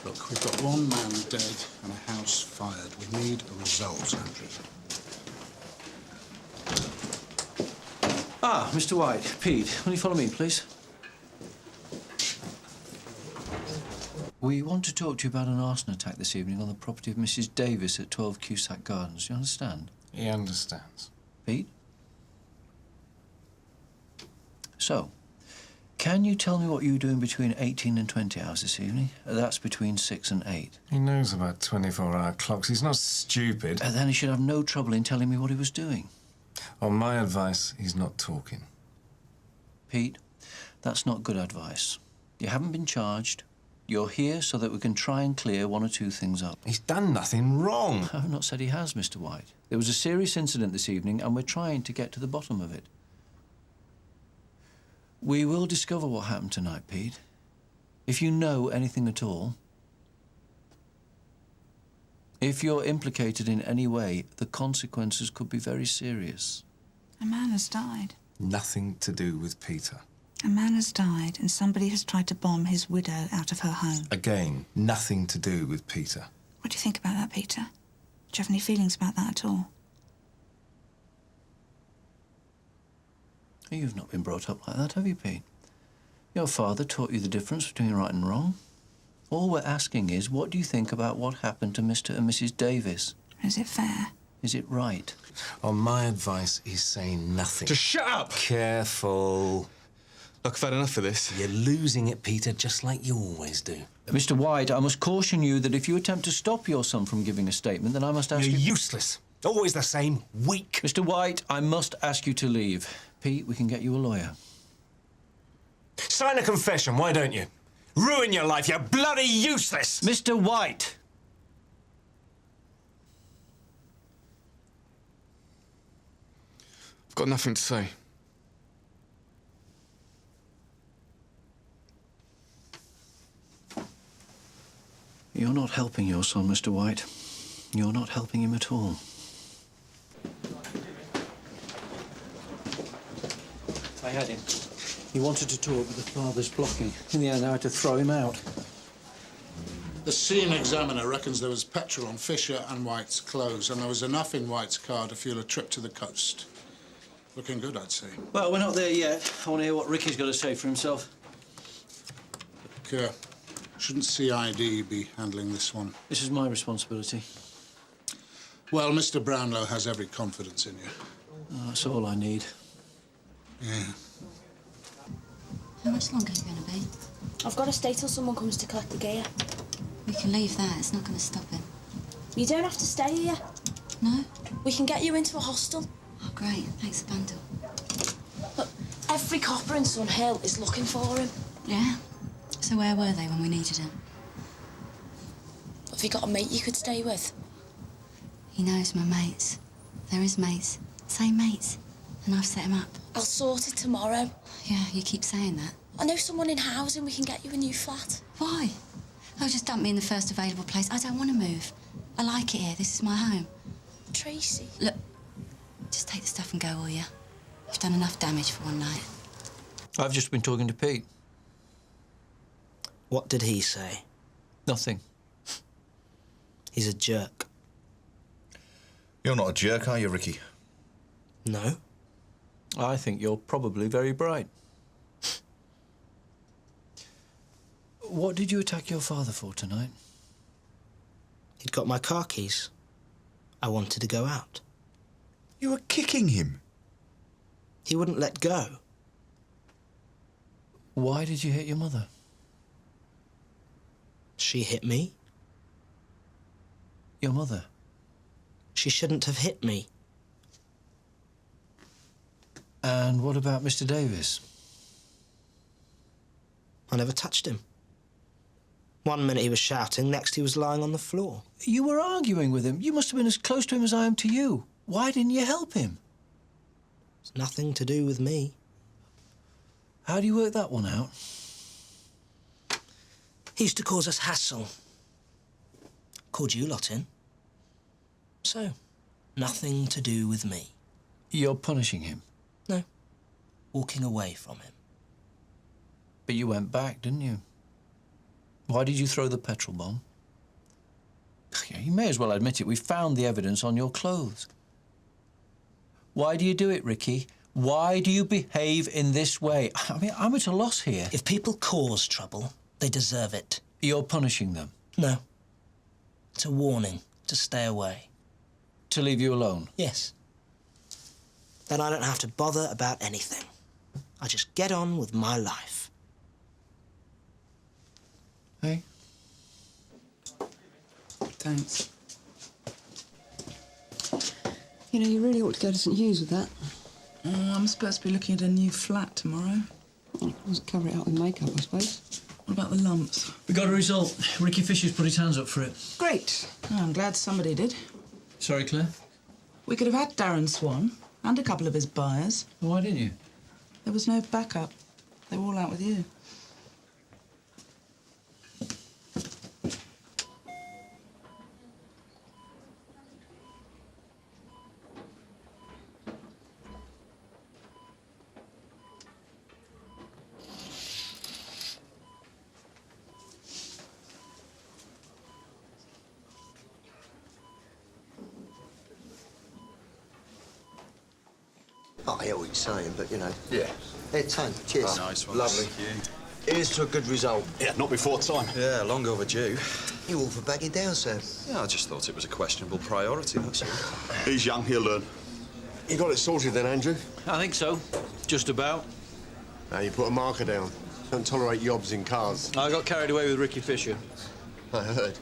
Look, we've got one man dead and a house fired. We need a result, Andrew. Ah, Mr. White. Pete, will you follow me, please? We want to talk to you about an arson attack this evening on the property of Mrs. Davis at 12 Cusack Gardens. Do you understand? He understands. Pete? So, can you tell me what you were doing between 18 and 20 hours this evening? That's between 6 and 8. He knows about 24-hour clocks. He's not stupid. And then he should have no trouble in telling me what he was doing. On my advice, he's not talking. Pete, that's not good advice. You haven't been charged. You're here so that we can try and clear 1 or 2 things up. He's done nothing wrong. I've not said he has, Mr. White. There was a serious incident this evening, and we're trying to get to the bottom of it. We will discover what happened tonight, Pete. If you know anything at all. If you're implicated in any way, the consequences could be very serious. A man has died. Nothing to do with Peter. A man has died and somebody has tried to bomb his widow out of her home. Again, nothing to do with Peter. What do you think about that, Peter? Do you have any feelings about that at all? You've not been brought up like that, have you, Pete? Your father taught you the difference between right and wrong. All we're asking is, what do you think about what happened to Mr. and Mrs. Davis? Is it fair? Is it right? On my advice, he's saying nothing. Just shut up! Careful. Look, I've had enough of this. You're losing it, Peter, just like you always do. Mr. White, I must caution you that if you attempt to stop your son from giving a statement, then I must ask you... You're useless. Always the same. Weak. Mr. White, I must ask you to leave. Pete, we can get you a lawyer. Sign a confession, why don't you? Ruin your life, you're bloody useless! Mr. White! I've got nothing to say. You're not helping your son, Mr. White. You're not helping him at all. I had him. He wanted to talk, but the father's blocking. In the end, I had to throw him out. The scene examiner reckons there was petrol on Fisher and White's clothes, and there was enough in White's car to fuel a trip to the coast. Looking good, I'd say. Well, we're not there yet. I want to hear what Ricky's got to say for himself. Look, shouldn't CID be handling this one? This is my responsibility. Well, Mr. Brownlow has every confidence in you. Oh, that's all I need. Yeah. How much longer are you going to be? I've got to stay till someone comes to collect the gear. We can leave that. It's not going to stop him. You don't have to stay here. No? We can get you into a hostel. Oh, great. Thanks a bundle. Look, every copper in Sun Hill is looking for him. Yeah? So where were they when we needed him? Have you got a mate you could stay with? He knows my mates. They're his mates. Same mates. And I've set him up. I'll sort it tomorrow. Yeah, you keep saying that. I know someone in housing. We can get you a new flat. Why? Oh, just dump me in the first available place. I don't want to move. I like it here. This is my home. Tracy. Look, just take the stuff and go, will you? You've done enough damage for one night. I've just been talking to Pete. What did he say? Nothing. He's a jerk. You're not a jerk, are you, Ricky? No. I think you're probably very bright. What did you attack your father for tonight? He'd got my car keys. I wanted to go out. You were kicking him. He wouldn't let go. Why did you hit your mother? She hit me. Your mother? She shouldn't have hit me. And what about Mr. Davis? I never touched him. One minute he was shouting, next he was lying on the floor. You were arguing with him. You must have been as close to him as I am to you. Why didn't you help him? It's nothing to do with me. How do you work that one out? He used to cause us hassle. Called you lot in. So, nothing to do with me. You're punishing him? No. Walking away from him. But you went back, didn't you? Why did you throw the petrol bomb? You may as well admit it. We found the evidence on your clothes. Why do you do it, Ricky? Why do you behave in this way? I mean, I'm at a loss here. If people cause trouble, they deserve it. You're punishing them? No. It's a warning to stay away. To leave you alone? Yes. Then I don't have to bother about anything. I just get on with my life. Hey? Thanks. You know, you really ought to go to St Hugh's with that. Oh, I'm supposed to be looking at a new flat tomorrow. Well, let's cover it up with makeup, I suppose. What about the lumps? We got a result. Ricky Fisher's put his hands up for it. Great. Oh, I'm glad somebody did. Sorry, Claire? We could have had Darren Swan and a couple of his buyers. Why didn't you? There was no backup. They were all out with you. I hear what you're saying, but, you know... Yeah. Here, Tone, cheers. Oh, nice one. Lovely. Here's to a good result. Yeah, not before time. Yeah, long overdue. You all for backing down, sir? Yeah, I just thought it was a questionable priority, that's all. He's young, he'll learn. You got it sorted then, Andrew? I think so. Just about. Now you put a marker down. Don't tolerate yobs in cars. I got carried away with Ricky Fisher. I heard.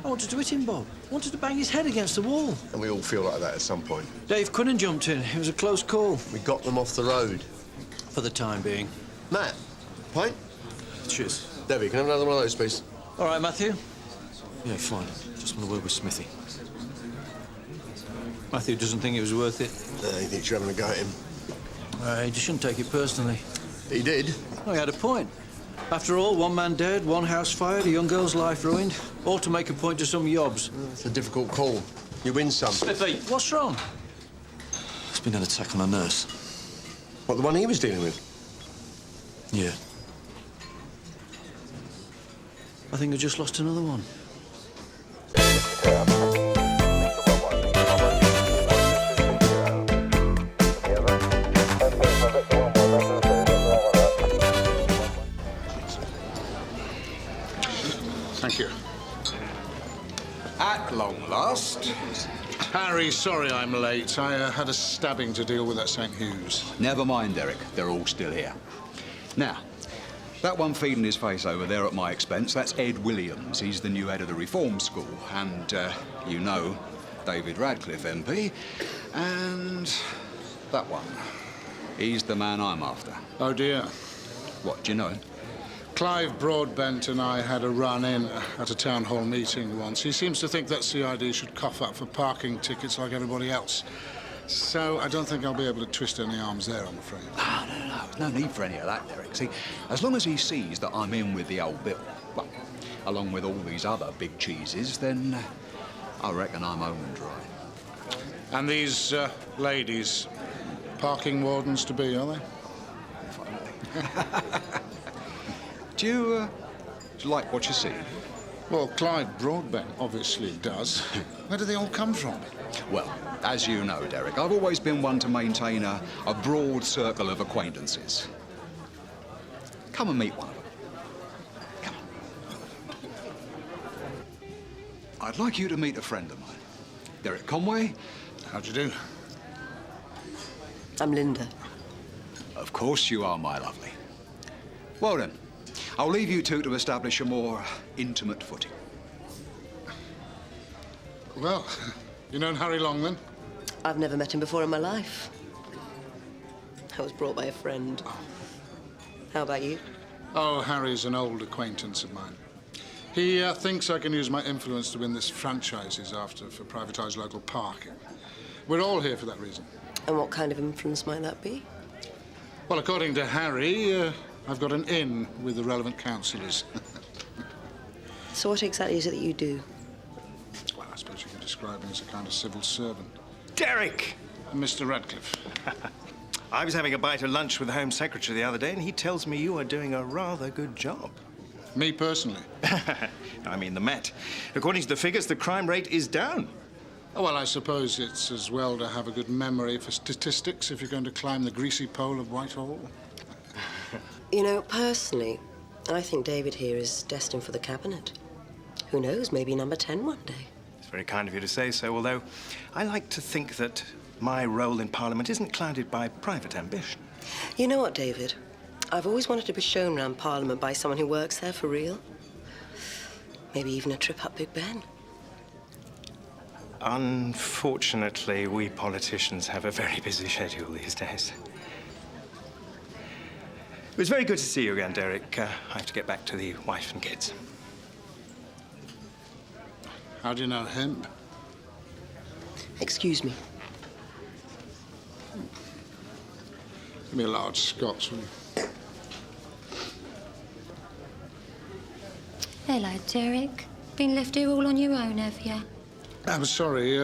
I wanted to hit him, Bob. I wanted to bang his head against the wall. And we all feel like that at some point. Dave Quinnan jumped in. It was a close call. We got them off the road. For the time being. Matt, pint? Cheers. Debbie, can I have another one of those, please? All right, Matthew. Yeah, fine. Just want to word with Smithy. Matthew doesn't think it was worth it. He thinks you're having a go at him. He just shouldn't take it personally. He did. Well, he had a point. After all, one man dead, one house fired, a young girl's life ruined. All to make a point to some yobs. It's a difficult call. You win some. Smithy, what's wrong? There's been an attack on a nurse. What, the one he was dealing with? Yeah. I think I just lost another one. Thank you. At long last. Harry, sorry I'm late. I had a stabbing to deal with at St Hugh's. Never mind, Eric. They're all still here. Now, that one feeding his face over there at my expense, that's Ed Williams. He's the new head of the Reform School. And, you know, David Radcliffe, MP. And that one. He's the man I'm after. Oh, dear. What, do you know him? Clive Broadbent and I had a run-in at a town hall meeting once. He seems to think that CID should cough up for parking tickets like everybody else. So I don't think I'll be able to twist any arms there, I'm afraid. No. There's no need for any of that, Derek. See, as long as he sees that I'm in with the old bill, well, along with all these other big cheeses, then I reckon I'm home and dry. And these ladies, parking wardens to be, are they? Do you like what you see? Well, Clyde Broadbent obviously does. Where do they all come from? Well, as you know, Derek, I've always been one to maintain a broad circle of acquaintances. Come and meet one of them. Come on. I'd like you to meet a friend of mine. Derek Conway. How'd you do? I'm Linda. Of course you are, my lovely. Well then, I'll leave you two to establish a more intimate footing. Well, you known Harry long, then? I've never met him before in my life. I was brought by a friend. How about you? Oh, Harry's an old acquaintance of mine. He thinks I can use my influence to win this franchise he's after for privatised local parking. We're all here for that reason. And what kind of influence might that be? Well, according to Harry, I've got an in with the relevant councillors. So what exactly is it that you do? Well, I suppose you could describe me as a kind of civil servant. Derek! Mr. Radcliffe. I was having a bite of lunch with the Home Secretary the other day, and he tells me you are doing a rather good job. Me personally? I mean the Met. According to the figures, the crime rate is down. Oh, well, I suppose it's as well to have a good memory for statistics if you're going to climb the greasy pole of Whitehall. You know, personally, I think David here is destined for the cabinet. Who knows, maybe number 10 one day. It's very kind of you to say so, although I like to think that my role in Parliament isn't clouded by private ambition. You know what, David? I've always wanted to be shown around Parliament by someone who works there for real. Maybe even a trip up Big Ben. Unfortunately, we politicians have a very busy schedule these days. It was very good to see you again, Derek. I have to get back to the wife and kids. How do you know him? Excuse me. Give me a large Scotch, will you? Hello, Derek. Been left here all on your own, have you? I'm sorry,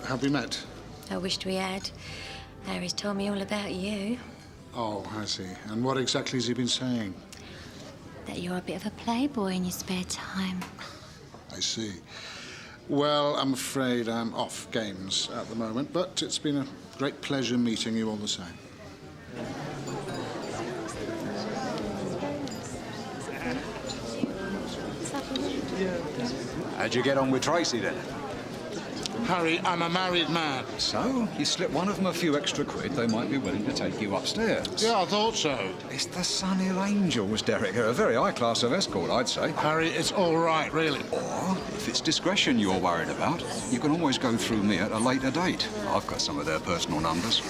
have we met? I wished we had. Harry's told me all about you. Oh, I see. And what exactly has he been saying? That you're a bit of a playboy in your spare time. I see. Well, I'm afraid I'm off games at the moment, but it's been a great pleasure meeting you all the same. How'd you get on with Tracy, then? Harry, I'm a married man. So, you slip one of them a few extra quid, they might be willing to take you upstairs. Yeah, I thought so. It's the Sunhill Angels, Derek. They're a very high class of escort, I'd say. Harry, it's all right, really. Or, if it's discretion you're worried about, you can always go through me at a later date. I've got some of their personal numbers.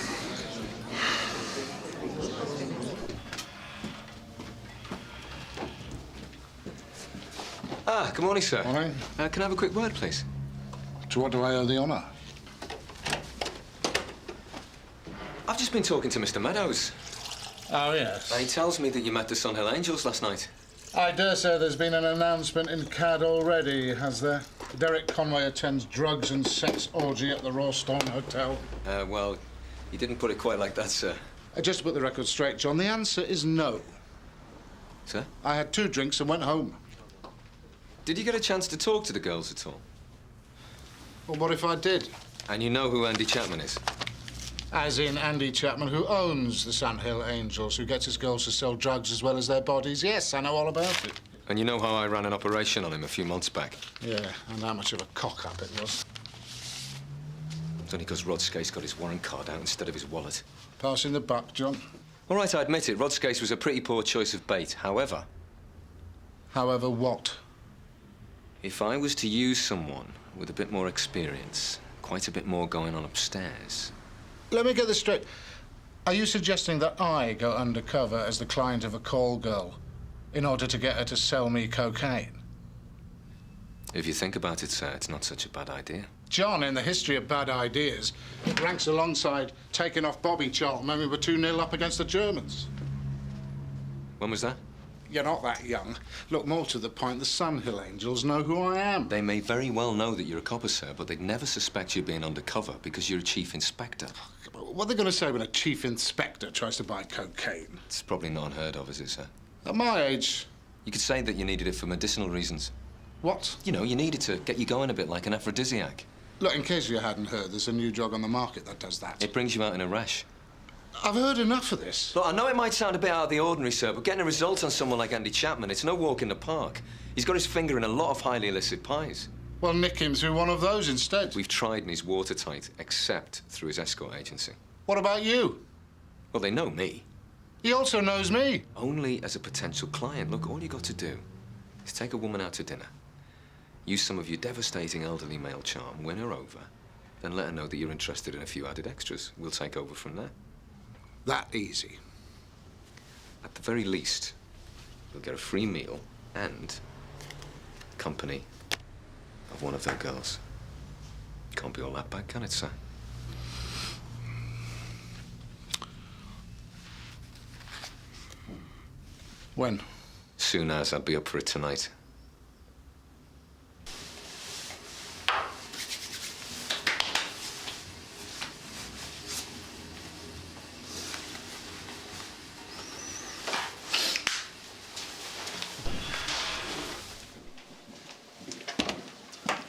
Ah, good morning, sir. Morning. Can I have a quick word, please? To what do I owe the honour? I've just been talking to Mr. Meadows. Oh, yes. And he tells me that you met the Sunhill Angels last night. I dare say there's been an announcement in CAD already, has there? Derek Conway attends drugs and sex orgy at the Rawton Hotel. Well, you didn't put it quite like that, sir. Just to put the record straight, John, the answer is no. Sir? I had 2 drinks and went home. Did you get a chance to talk to the girls at all? Well, what if I did? And you know who Andy Chapman is? As in Andy Chapman, who owns the Sunhill Angels, who gets his girls to sell drugs as well as their bodies. Yes, I know all about it. And you know how I ran an operation on him a few months back? Yeah, and how much of a cock-up it was. It's only because Rod Skase got his warrant card out instead of his wallet. Passing the buck, John. All right, I admit it. Rod Skase was a pretty poor choice of bait. However... However what? If I was to use someone with a bit more experience, quite a bit more going on upstairs... Let me get this straight. Are you suggesting that I go undercover as the client of a call girl in order to get her to sell me cocaine? If you think about it, sir, it's not such a bad idea. John, in the history of bad ideas, it ranks alongside taking off Bobby Charlton when we were 2-0 up against the Germans. When was that? You're not that young. Look, more to the point, the Sunhill Angels know who I am. They may very well know that you're a copper, sir, but they'd never suspect you being undercover because you're a chief inspector. What are they going to say when a chief inspector tries to buy cocaine? It's probably not unheard of, is it, sir? At my age... You could say that you needed it for medicinal reasons. What? You know, you need it to get you going a bit like an aphrodisiac. Look, in case you hadn't heard, there's a new drug on the market that does that. It brings you out in a rash. I've heard enough of this. Look, I know it might sound a bit out of the ordinary, sir, but getting a result on someone like Andy Chapman, it's no walk in the park. He's got his finger in a lot of highly illicit pies. Well, nick him through one of those instead. We've tried and he's watertight, except through his escort agency. What about you? Well, they know me. He also knows me. Only as a potential client. Look, all you got to do is take a woman out to dinner, use some of your devastating elderly male charm, win her over, then let her know that you're interested in a few added extras. We'll take over from there. That easy? At the very least, you'll get a free meal and company of one of their girls. Can't be all that bad, can it, sir? When? Soon as. I'll be up for it tonight.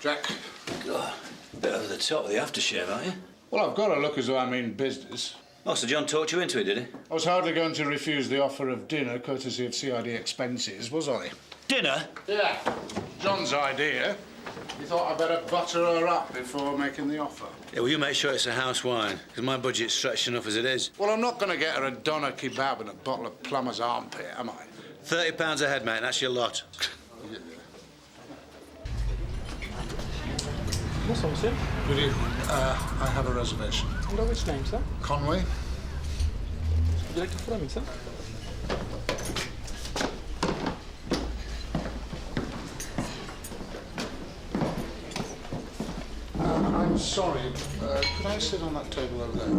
Jack. God, a bit over the top of the aftershave, aren't you? Well, I've got to look as though I mean business. Oh, so John talked you into it, did he? I was hardly going to refuse the offer of dinner courtesy of CID expenses, was I? Dinner? Yeah. John's idea. He thought I'd better butter her up before making the offer. Yeah, well, you make sure it's a house wine, because my budget's stretched enough as it is. Well, I'm not going to get her a doner kebab and a bottle of plumber's armpit, am I? £30 a head, mate, that's your lot. What's wrong, sir? Good evening. I have a reservation. Under which name, sir? Conway. Would you like to follow me, sir? I'm sorry. Could I sit on that table over there?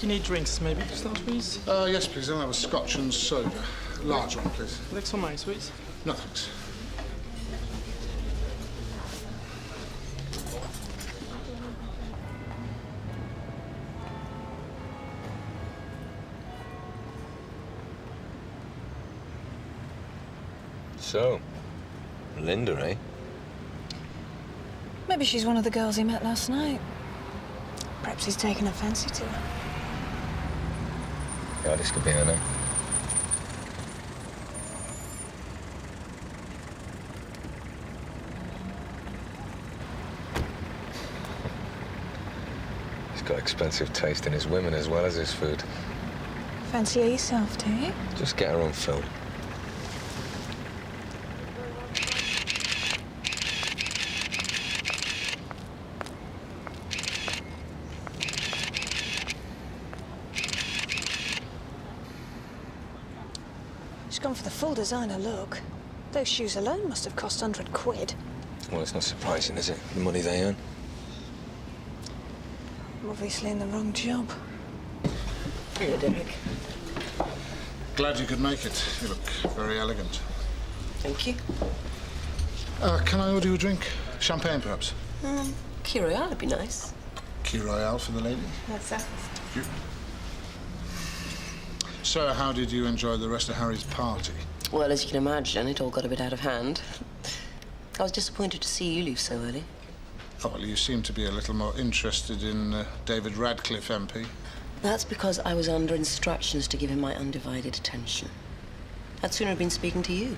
You need drinks, maybe, to start with? Yes, please. I'll have a scotch and soda. Large one, please. Like some ice, please? No, thanks. So, Linda, eh? Maybe she's one of the girls he met last night. Perhaps he's taken a fancy to her. Yeah, this could be her name. He's got expensive taste in his women as well as his food. Fancy her yourself, do you? Just get her on film. Gone for the full designer look. Those shoes alone must have cost £100. Well, it's not surprising, is it? The money they earn. I'm obviously in the wrong job. Here, Derek. Glad you could make it. You look very elegant. Thank you. Can I order you a drink? Champagne, perhaps? Key Royale would be nice. Key Royale for the lady? That's that. Thank you. So, how did you enjoy the rest of Harry's party? Well, as you can imagine, it all got a bit out of hand. I was disappointed to see you leave so early. Oh, well, you seem to be a little more interested in David Radcliffe, MP. That's because I was under instructions to give him my undivided attention. I'd sooner have been speaking to you.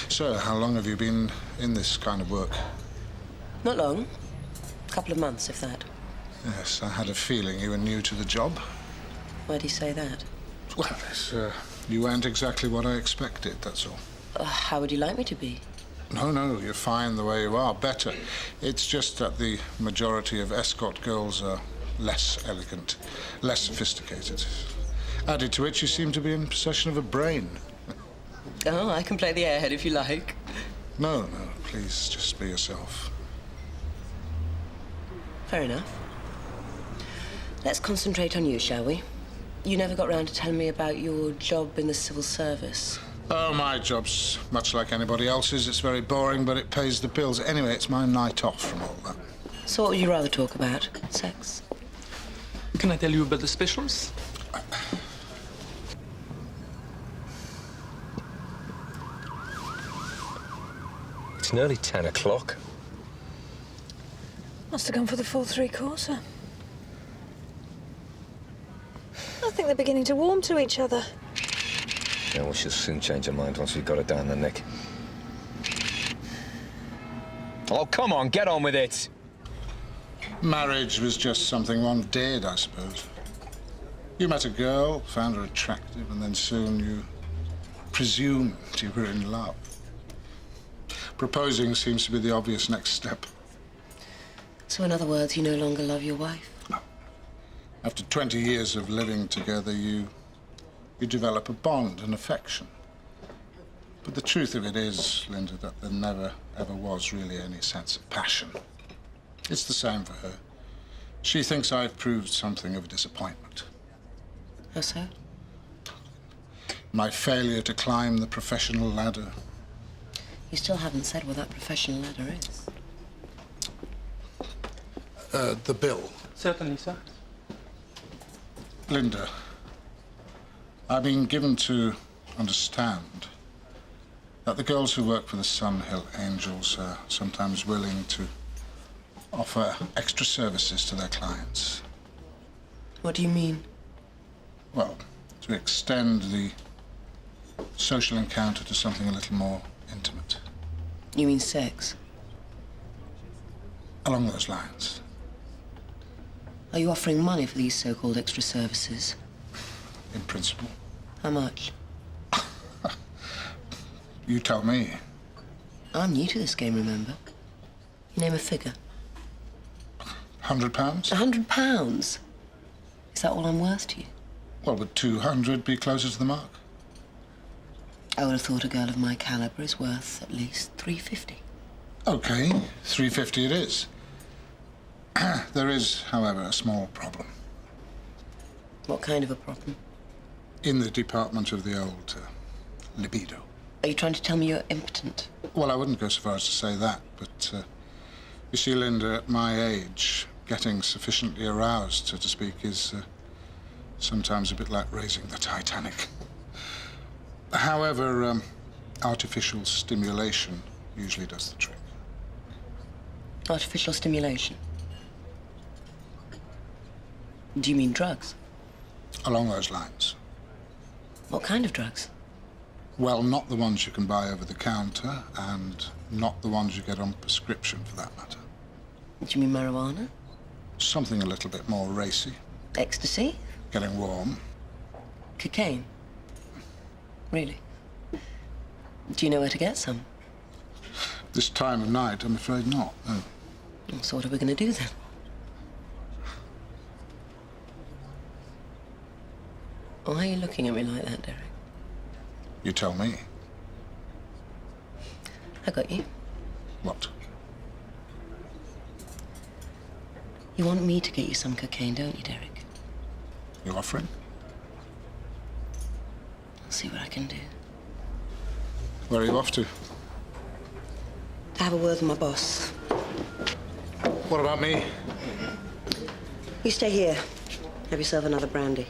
So, how long have you been in this kind of work? Not long. A couple of months, if that. Yes, I had a feeling you were new to the job. Why do you say that? Well, you weren't exactly what I expected, that's all. How would you like me to be? No, you're fine the way you are. Better. It's just that the majority of escort girls are less elegant, less sophisticated. Added to it, you seem to be in possession of a brain. Oh, I can play the airhead if you like. No, please, just be yourself. Fair enough. Let's concentrate on you, shall we? You never got round to telling me about your job in the civil service. Oh, my job's much like anybody else's. It's very boring, but it pays the bills. Anyway, it's my night off from all that. So what would you rather talk about? Sex? Can I tell you about the specials? It's nearly 10 o'clock. Must have gone for the full three-courser. I think they're beginning to warm to each other. Yeah, well, she'll soon change her mind once we've got her down the neck. Oh, come on, get on with it. Marriage was just something one did, I suppose. You met a girl, found her attractive, and then soon you presumed you were in love. Proposing seems to be the obvious next step. So in other words, you no longer love your wife? After 20 years of living together, you develop a bond, an affection. But the truth of it is, Linda, that there never, ever was really any sense of passion. It's the same for her. She thinks I've proved something of a disappointment. How so? My failure to climb the professional ladder. You still haven't said what that professional ladder is. The bill. Certainly, sir. Linda, I've been given to understand that the girls who work for the Sun Hill Angels are sometimes willing to offer extra services to their clients. What do you mean? Well, to extend the social encounter to something a little more intimate. You mean sex? Along those lines. Are you offering money for these so-called extra services? In principle. How much? You tell me. I'm new to this game, remember? You name a figure. £100? £100? Is that all I'm worth to you? Well, would 200 be closer to the mark? I would have thought a girl of my caliber is worth at least $350. Okay, $350 it is. There is, however, a small problem. What kind of a problem? In the department of the old libido. Are you trying to tell me you're impotent? Well, I wouldn't go so far as to say that, but you see, Linda, at my age, getting sufficiently aroused, so to speak, is sometimes a bit like raising the Titanic. However, artificial stimulation usually does the trick. Artificial stimulation? Do you mean drugs? Along those lines. What kind of drugs? Well, not the ones you can buy over the counter, and not the ones you get on prescription, for that matter. Do you mean marijuana? Something a little bit more racy. Ecstasy? Getting warm. Cocaine? Really? Do you know where to get some? This time of night, I'm afraid not, no. So what are we going to do then? Why are you looking at me like that, Derek? You tell me. I got you. What? You want me to get you some cocaine, don't you, Derek? You offering? I'll see what I can do. Where are you off to? To have a word with my boss. What about me? You stay here. Have yourself another brandy.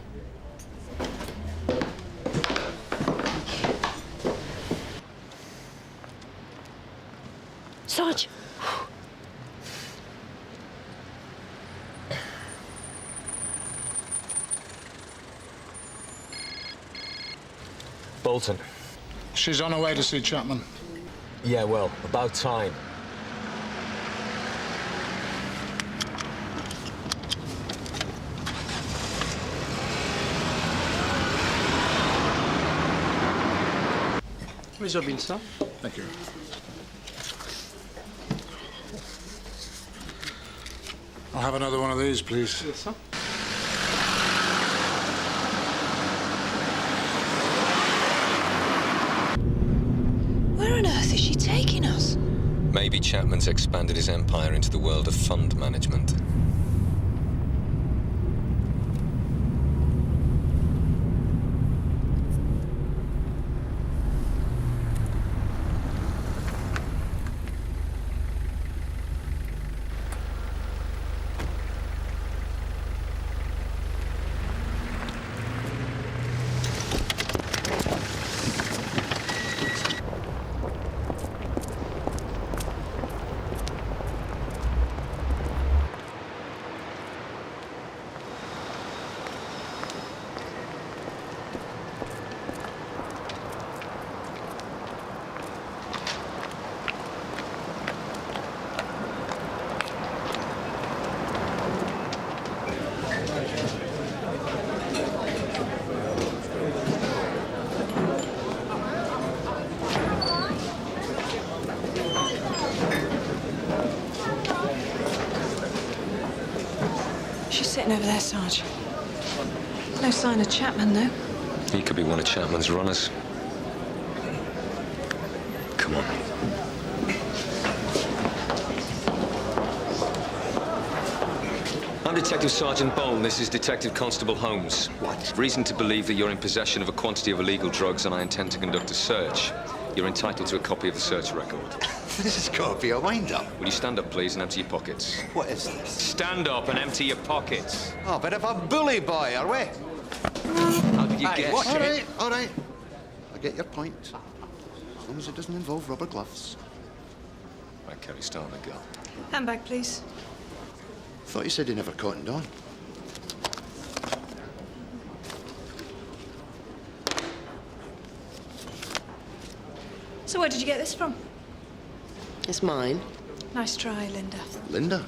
Sarge! Bolton. She's on her way to see Chapman. Yeah, well, about time. Where's your bill, sir? Thank you. I'll have another one of these, please. Yes, sir. Where on earth is she taking us? Maybe Chapman's expanded his empire into the world of fund management. happening over there, Sarge? No sign of Chapman, though. He could be one of Chapman's runners. Come on. I'm Detective Sergeant Bowen. This is Detective Constable Holmes. What? Reason to believe that you're in possession of a quantity of illegal drugs and I intend to conduct a search. You're entitled to a copy of the search record. This has got to be a wind-up. Will you stand up, please, and empty your pockets? What is this? Stand up and empty your pockets. Oh, bit of a bully boy, are we? How did you guess? Watch it. All right. I get your point. As long as it doesn't involve rubber gloves. Right, Kerry, start on the girl. Handbag, please. Thought you said you never cottoned on. So where did you get this from? It's mine. Nice try, Linda. Linda?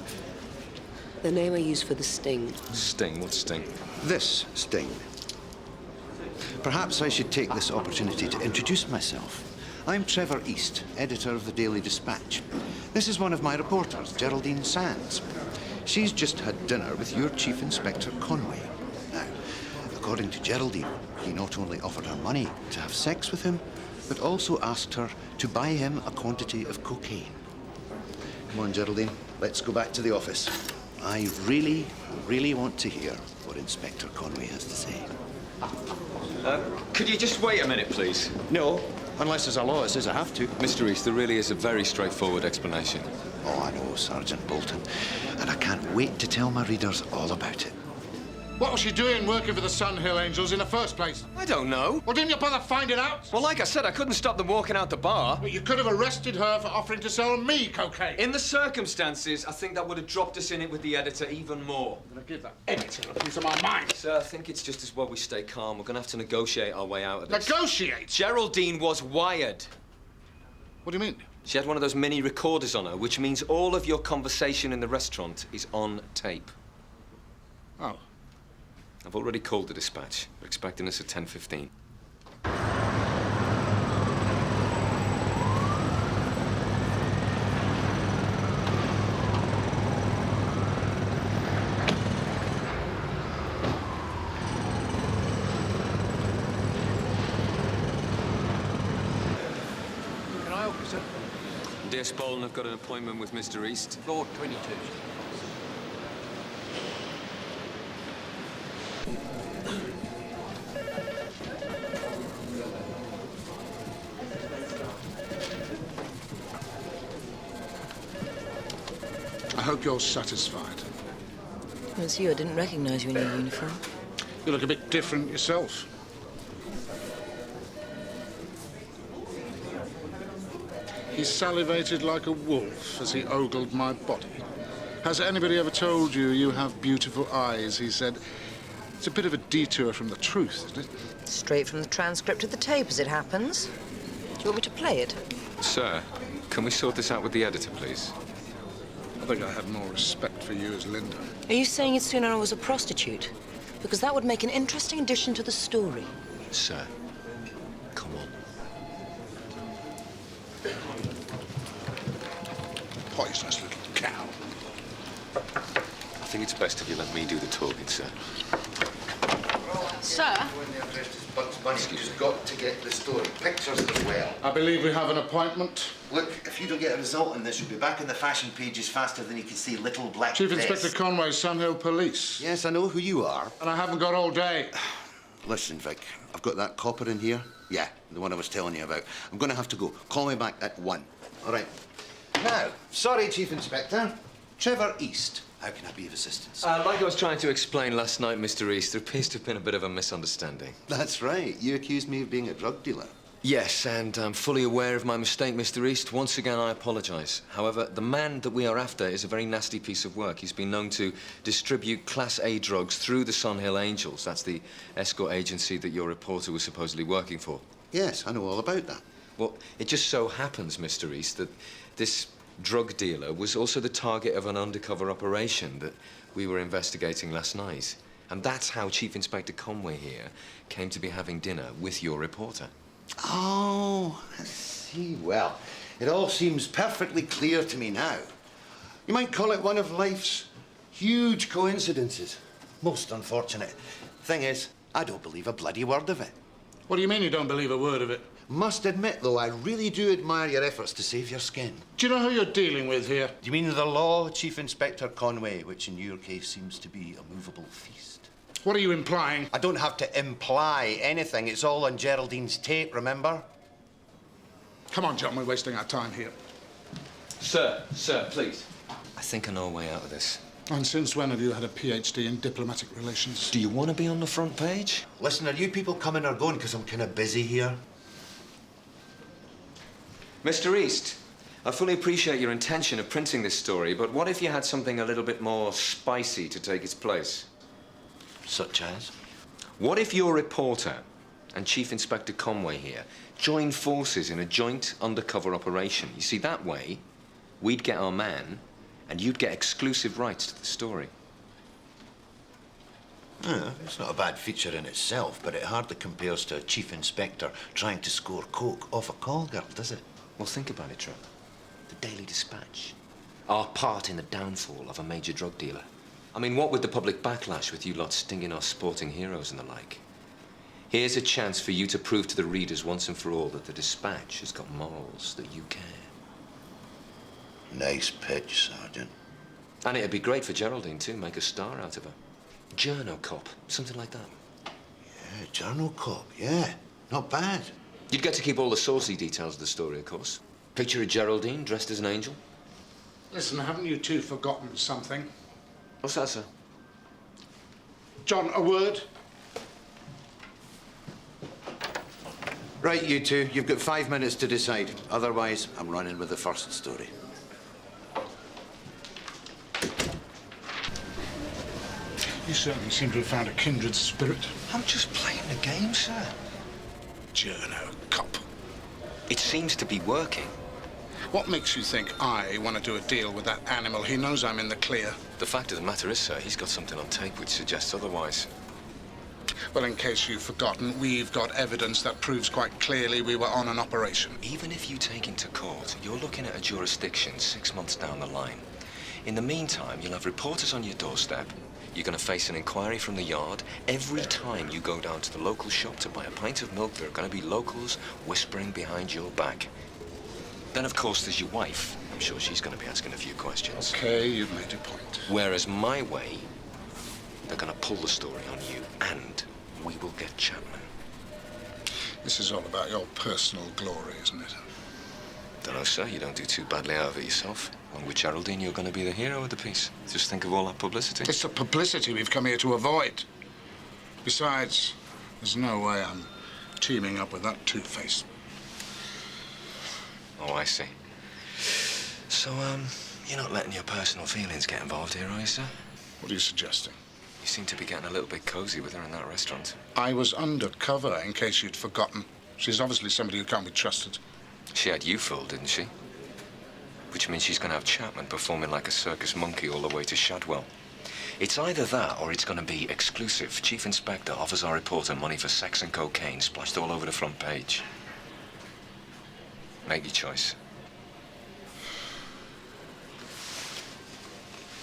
The name I use for the sting. Sting? What sting? This sting. Perhaps I should take this opportunity to introduce myself. I'm Trevor East, editor of the Daily Dispatch. This is one of my reporters, Geraldine Sands. She's just had dinner with your Chief Inspector Conway. Now, according to Geraldine, he not only offered her money to have sex with him, but also asked her to buy him a quantity of cocaine. Come on, Geraldine, let's go back to the office. I really, really want to hear what Inspector Conway has to say. Could you just wait a minute, please? No, unless there's a law that says I have to. Mr. East, there really is a very straightforward explanation. Oh, I know, Sergeant Bolton. And I can't wait to tell my readers all about it. What was she doing working for the Sun Hill Angels in the first place? I don't know. Well, didn't you bother finding out? Well, like I said, I couldn't stop them walking out the bar. Well, you could have arrested her for offering to sell me cocaine. In the circumstances, I think that would have dropped us in it with the editor even more. I'm gonna give that editor a piece of my mind. Sir, I think it's just as well we stay calm. We're gonna have to negotiate our way out of this. Negotiate? Geraldine was wired. What do you mean? She had one of those mini recorders on her, which means all of your conversation in the restaurant is on tape. Oh. I've already called the dispatch. They're expecting us at 10:15. Can I help you, sir? Dear Spaulding, I've got an appointment with Mr. East. Floor 22. I hope you're satisfied. Well, it's you. I didn't recognize you in your uniform. You look a bit different yourself. He salivated like a wolf as he ogled my body. Has anybody ever told you you have beautiful eyes, he said. It's a bit of a detour from the truth, isn't it? Straight from the transcript of the tape, as it happens. Do you want me to play it? Sir, can we sort this out with the editor, please? I think I had more respect for you as Linda. Are you saying you'd sooner I was a prostitute? Because that would make an interesting addition to the story. Sir, come on. Poisonous little cow. I think it's best if you let me do the talking, sir. Sir? You've got to get the story. Pictures as well. I believe we have an appointment. Look, if you don't get a result on this, you'll be back in the fashion pages faster than you can see little black Chief dress. Inspector Conway, Sun Hill Police. Yes, I know who you are. And I haven't got all day. Listen, Vic, I've got that copper in here. Yeah, the one I was telling you about. I'm going to have to go. Call me back at 1. All right. Now, sorry, Chief Inspector. Trevor East. How can I be of assistance? Like I was trying to explain last night, Mr. East, there appears to have been a bit of a misunderstanding. That's right. You accused me of being a drug dealer. Yes, and I'm fully aware of my mistake, Mr. East. Once again, I apologise. However, the man that we are after is a very nasty piece of work. He's been known to distribute Class A drugs through the Sun Hill Angels. That's the escort agency that your reporter was supposedly working for. Yes, I know all about that. Well, it just so happens, Mr. East, that this drug dealer was also the target of an undercover operation that we were investigating last night. And that's how Chief Inspector Conway here came to be having dinner with your reporter. Oh, I see. Well, it all seems perfectly clear to me now. You might call it one of life's huge coincidences. Most unfortunate. Thing is, I don't believe a bloody word of it. What do you mean you don't believe a word of it? Must admit, though, I really do admire your efforts to save your skin. Do you know who you're dealing with here? Do you mean the law, Chief Inspector Conway, which in your case seems to be a movable feast? What are you implying? I don't have to imply anything. It's all on Geraldine's tape, remember? Come on, John, we're wasting our time here. Sir, please. I think I know a way out of this. And since when have you had a PhD in diplomatic relations? Do you want to be on the front page? Listen, are you people coming or going? Because I'm kind of busy here. Mr. East, I fully appreciate your intention of printing this story, but what if you had something a little bit more spicy to take its place? Such as? What if your reporter and Chief Inspector Conway here joined forces in a joint undercover operation? You see, that way, we'd get our man, and you'd get exclusive rights to the story. It's not a bad feature in itself, but it hardly compares to a Chief Inspector trying to score coke off a call girl, does it? Well, think about it, Trevor. The Daily Dispatch. Our part in the downfall of a major drug dealer. I mean, what with the public backlash with you lot stinging our sporting heroes and the like? Here's a chance for you to prove to the readers once and for all that the Dispatch has got morals, that you care. Nice pitch, Sergeant. And it'd be great for Geraldine, too, make a star out of her. Journo cop, something like that. Yeah, journal cop, yeah. Not bad. You'd get to keep all the saucy details of the story, of course. Picture of Geraldine dressed as an angel. Listen, haven't you two forgotten something? What's that, sir? John, a word? Right, you two, you've got 5 minutes to decide. Otherwise, I'm running with the first story. You certainly seem to have found a kindred spirit. I'm just playing the game, sir. Journo cop. It seems to be working. What makes you think I want to do a deal with that animal? He knows I'm in the clear. The fact of the matter is, sir, he's got something on tape which suggests otherwise. Well, in case you've forgotten, we've got evidence that proves quite clearly we were on an operation. Even if you take him to court, you're looking at a jurisdiction 6 months down the line. In the meantime, you'll have reporters on your doorstep. You're going to face an inquiry from the yard. Every time you go down to the local shop to buy a pint of milk, there are going to be locals whispering behind your back. Then, of course, there's your wife. I'm sure she's going to be asking a few questions. Okay, you've made your point. Whereas my way, they're going to pull the story on you, and we will get Chapman. This is all about your personal glory, isn't it? Don't know, sir. You don't do too badly out of it yourself. Along with Geraldine, you're going to be the hero of the piece. Just think of all that publicity. It's the publicity we've come here to avoid. Besides, there's no way I'm teaming up with that two-face. Oh, I see. So, you're not letting your personal feelings get involved here, are you, sir? What are you suggesting? You seem to be getting a little bit cozy with her in that restaurant. I was undercover, in case you'd forgotten. She's obviously somebody who can't be trusted. She had you fooled, didn't she? Which means she's going to have Chapman performing like a circus monkey all the way to Shadwell. It's either that or it's going to be exclusive. Chief Inspector offers our reporter money for sex and cocaine splashed all over the front page. Make your choice.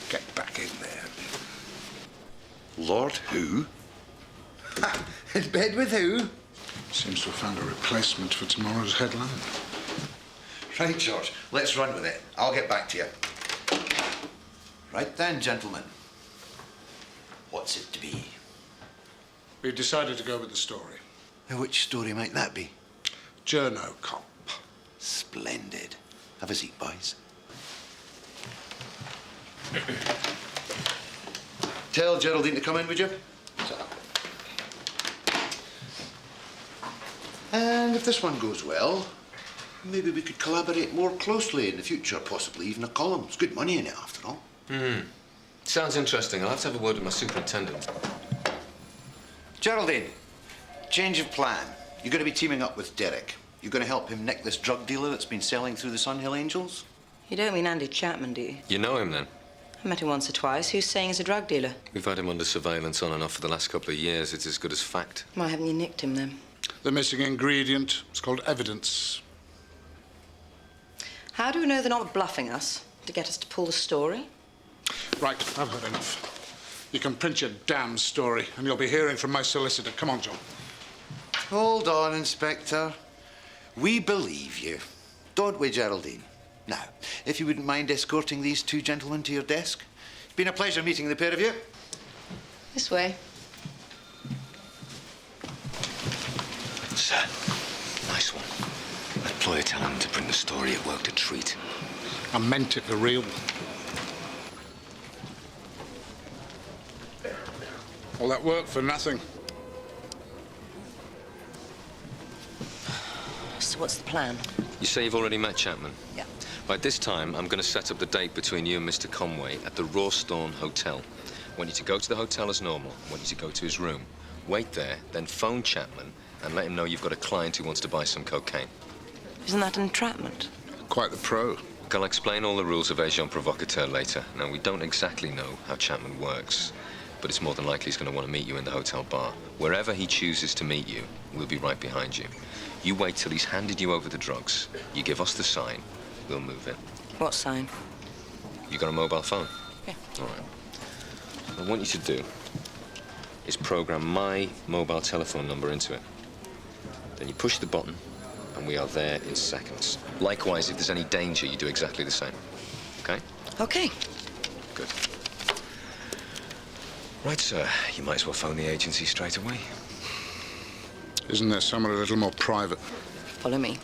Get back in there. Lord who? In bed with who? Seems to have found a replacement for tomorrow's headline. Right, George, let's run with it. I'll get back to you. Right then, gentlemen. What's it to be? We've decided to go with the story. Now, which story might that be? Journo cop. Splendid. Have a seat, boys. Tell Geraldine to come in, would you? And if this one goes well, maybe we could collaborate more closely in the future, possibly even a column. It's good money in it, after all. Sounds interesting. I'll have to have a word with my superintendent. Geraldine, change of plan. You're going to be teaming up with Derek. You're going to help him nick this drug dealer that's been selling through the Sunhill Angels? You don't mean Andy Chapman, do you? You know him, then? I met him once or twice. Who's saying he's a drug dealer? We've had him under surveillance on and off for the last couple of years. It's as good as fact. Why haven't you nicked him, then? The missing ingredient. It's called evidence. How do we know they're not bluffing us to get us to pull the story? Right, I've had enough. You can print your damn story, and you'll be hearing from my solicitor. Come on, John. Hold on, Inspector. We believe you. Don't we, Geraldine? Now, if you wouldn't mind escorting these two gentlemen to your desk. It's been a pleasure meeting the pair of you. This way. Sir, nice one. That employer telling him to print the story, it worked a treat. I meant it for real. All that work for nothing. So what's the plan? You say you've already met Chapman? Yeah. Right, this time, I'm going to set up the date between you and Mr. Conway at the Rawton Hotel. I want you to go to the hotel as normal. I want you to go to his room. Wait there, then phone Chapman and let him know you've got a client who wants to buy some cocaine. Isn't that an entrapment? Quite the pro. I'll explain all the rules of agent provocateur later. Now, we don't exactly know how Chapman works, but it's more than likely he's going to want to meet you in the hotel bar. Wherever he chooses to meet you, we'll be right behind you. You wait till he's handed you over the drugs. You give us the sign. We'll move in. What sign? You got a mobile phone? Yeah. All right. What I want you to do is program my mobile telephone number into it. Then you push the button, and we are there in seconds. Likewise, if there's any danger, you do exactly the same. Okay? Okay. Good. Right, sir. You might as well phone the agency straight away. Isn't there somewhere a little more private? Follow me.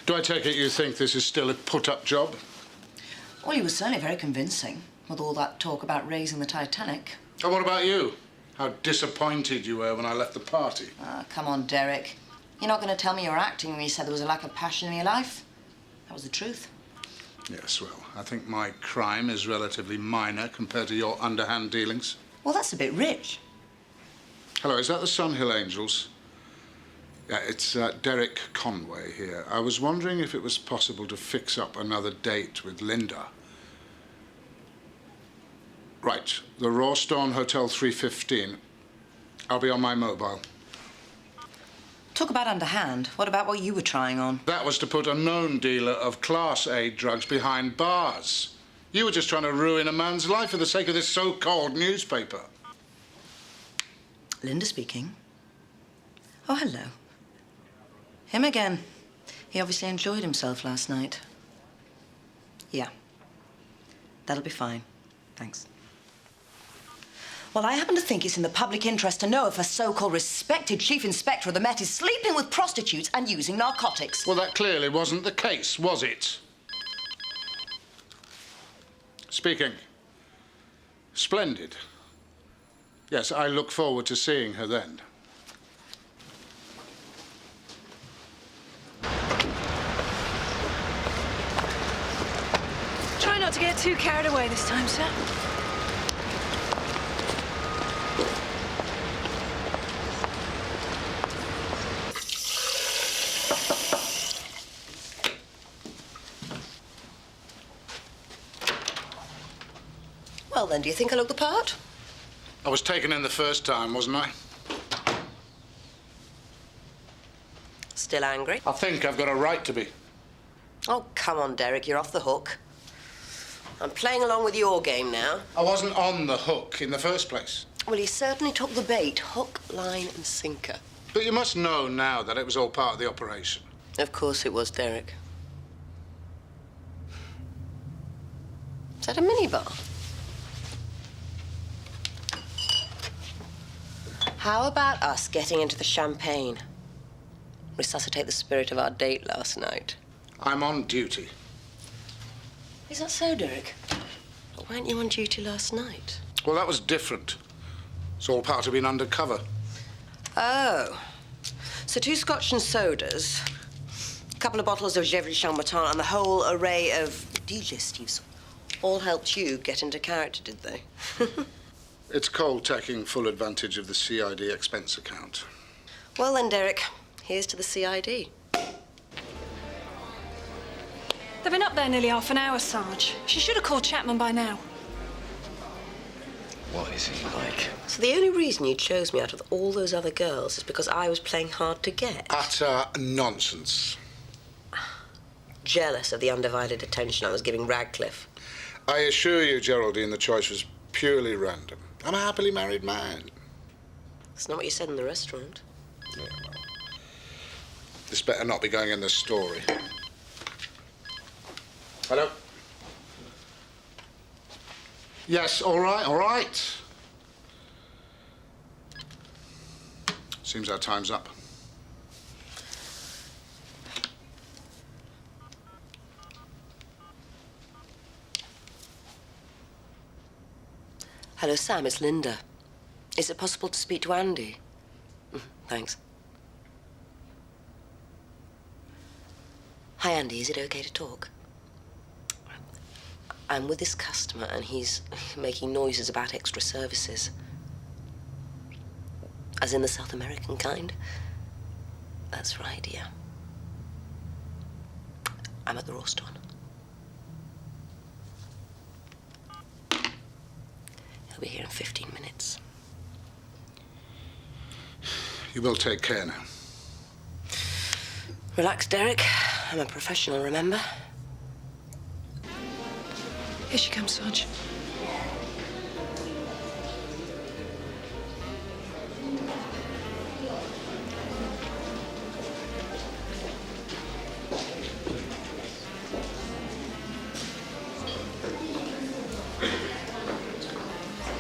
Do I take it you think this is still a put-up job? Well, he was certainly very convincing, with all that talk about raising the Titanic. And what about you? How disappointed you were when I left the party. Ah, come on, Derek. You're not going to tell me you're acting when you said there was a lack of passion in your life? That was the truth. Yes, well, I think my crime is relatively minor compared to your underhand dealings. Well, that's a bit rich. Hello, is that the Sun Hill Angels? Yeah, it's Derek Conway here. I was wondering if it was possible to fix up another date with Linda. Right, the Rawton Hotel 315. I'll be on my mobile. Talk about underhand. What about what you were trying on? That was to put a known dealer of Class A drugs behind bars. You were just trying to ruin a man's life for the sake of this so-called newspaper. Linda speaking. Oh, hello. Him again. He obviously enjoyed himself last night. Yeah. That'll be fine. Thanks. Well, I happen to think it's in the public interest to know if a so-called respected chief inspector of the Met is sleeping with prostitutes and using narcotics. Well, that clearly wasn't the case, was it? Speaking. Splendid. Yes, I look forward to seeing her then. Try not to get too carried away this time, sir. Well, then, do you think I look the part? I was taken in the first time, wasn't I? Still angry? I think I've got a right to be. Oh, come on, Derek, you're off the hook. I'm playing along with your game now. I wasn't on the hook in the first place. Well, he certainly took the bait. Hook, line and sinker. But you must know now that it was all part of the operation. Of course it was, Derek. Is that a minibar? How about us getting into the champagne? Resuscitate the spirit of our date last night. I'm on duty. Is that so, Derek? But weren't you on duty last night? Well, that was different. It's all part of being undercover. Oh. So 2 Scotch and sodas, a couple of bottles of Geoghan Chambertin, and the whole array of digestives all helped you get into character, did they? It's Cole taking full advantage of the CID expense account. Well then, Derek, here's to the CID. They've been up there nearly half an hour, Sarge. She should have called Chapman by now. What is he like? So the only reason you chose me out of all those other girls is because I was playing hard to get? Utter nonsense. Jealous of the undivided attention I was giving Radcliffe. I assure you, Geraldine, the choice was purely random. I'm a happily married man. That's not what you said in the restaurant. Yeah, well, this better not be going in the story. Hello? Yes, all right, all right. Seems our time's up. Hello, Sam, it's Linda. Is it possible to speak to Andy? Thanks. Hi, Andy, is it okay to talk? I'm with this customer and he's making noises about extra services. As in the South American kind? That's right, yeah. I'm at the Rawton. He'll be here in 15 minutes. You will take care now. Relax, Derek. I'm a professional, remember? Here she comes, Sarge.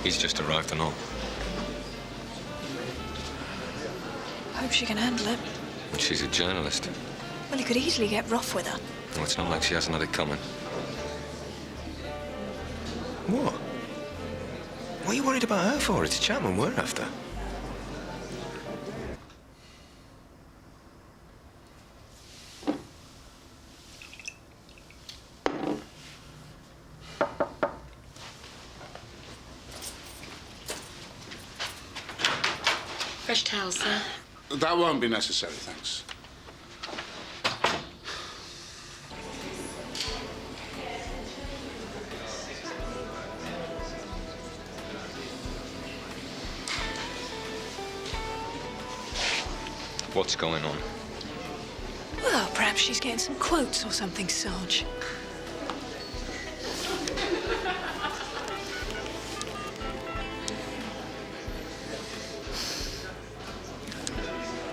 He's just arrived and all. Hope she can handle it. She's a journalist. Well, he could easily get rough with her. Well, it's not like she hasn't had it coming. What? What are you worried about her for? It's Chapman we're after. Fresh towels, sir. That won't be necessary, thanks. What's going on? Well, perhaps she's getting some quotes or something, Sarge.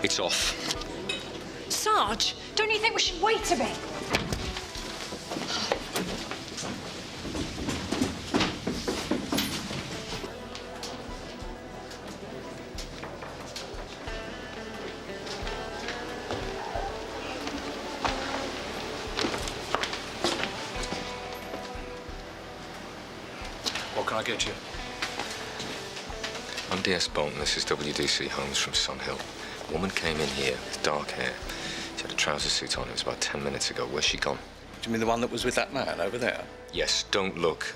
It's off. Sarge, don't you think we should wait a bit? What can I get you? I'm DS Bolton. This is WDC Holmes from Sun Hill. A woman came in here with dark hair. She had a trouser suit on. It was about 10 minutes ago. Where's she gone? Do you mean the one that was with that man over there? Yes, don't look.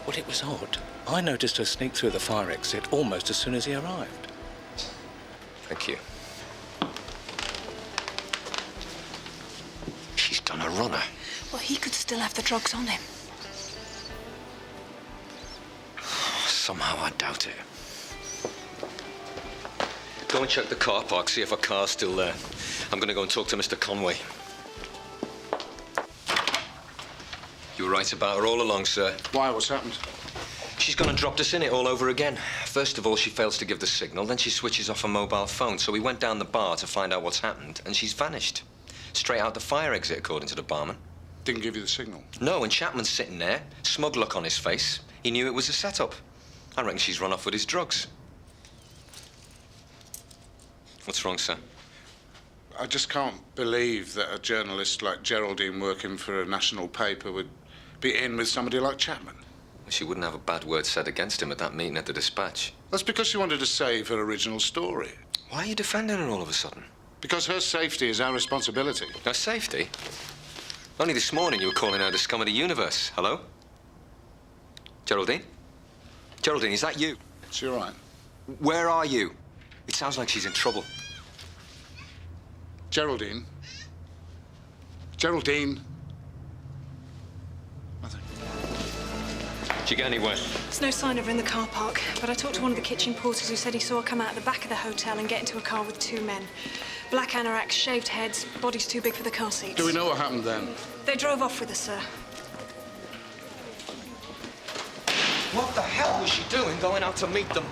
Well, it was odd. I noticed her sneak through the fire exit almost as soon as he arrived. Thank you. She's done a runner. Well, he could still have the drugs on him. Somehow I doubt it. Go and check the car park, see if her car's still there. I'm going to go and talk to Mr. Conway. You were right about her all along, sir. Why? What's happened? She's gone and dropped us in it all over again. First of all, she fails to give the signal, then she switches off her mobile phone. So we went down the bar to find out what's happened, and she's vanished. Straight out the fire exit, according to the barman. Didn't give you the signal? No, and Chapman's sitting there, smug look on his face. He knew it was a setup. I reckon she's run off with his drugs. What's wrong, sir? I just can't believe that a journalist like Geraldine working for a national paper would be in with somebody like Chapman. She wouldn't have a bad word said against him at that meeting at the Dispatch. That's because she wanted to save her original story. Why are you defending her all of a sudden? Because her safety is our responsibility. Her safety? Only this morning you were calling her the scum of the universe. Hello? Geraldine? Geraldine, is that you? Is she all right? Where are you? It sounds like she's in trouble. Geraldine? Geraldine? you get anywhere? There's no sign of her in the car park, but I talked to one of the kitchen porters who said he saw her come out of the back of the hotel and get into a car with 2 men. Black anoraks, shaved heads, bodies too big for the car seats. Do we know what happened then? They drove off with her, sir. What the hell was she doing going out to meet them?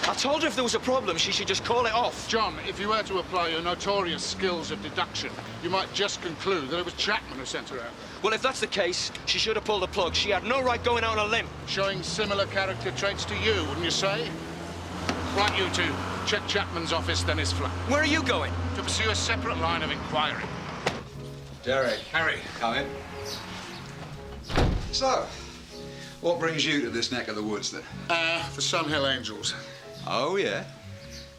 I told her if there was a problem, she should just call it off. John, if you were to apply your notorious skills of deduction, you might just conclude that it was Chapman who sent her out. Well, if that's the case, she should have pulled the plug. She had no right going out on a limb. Showing similar character traits to you, wouldn't you say? Right, you two. Check Chapman's office, then his flat. Where are you going? To pursue a separate line of inquiry. Derek. Harry. Come in. So, what brings you to this neck of the woods, then? The Sun Hill Angels. Oh, yeah?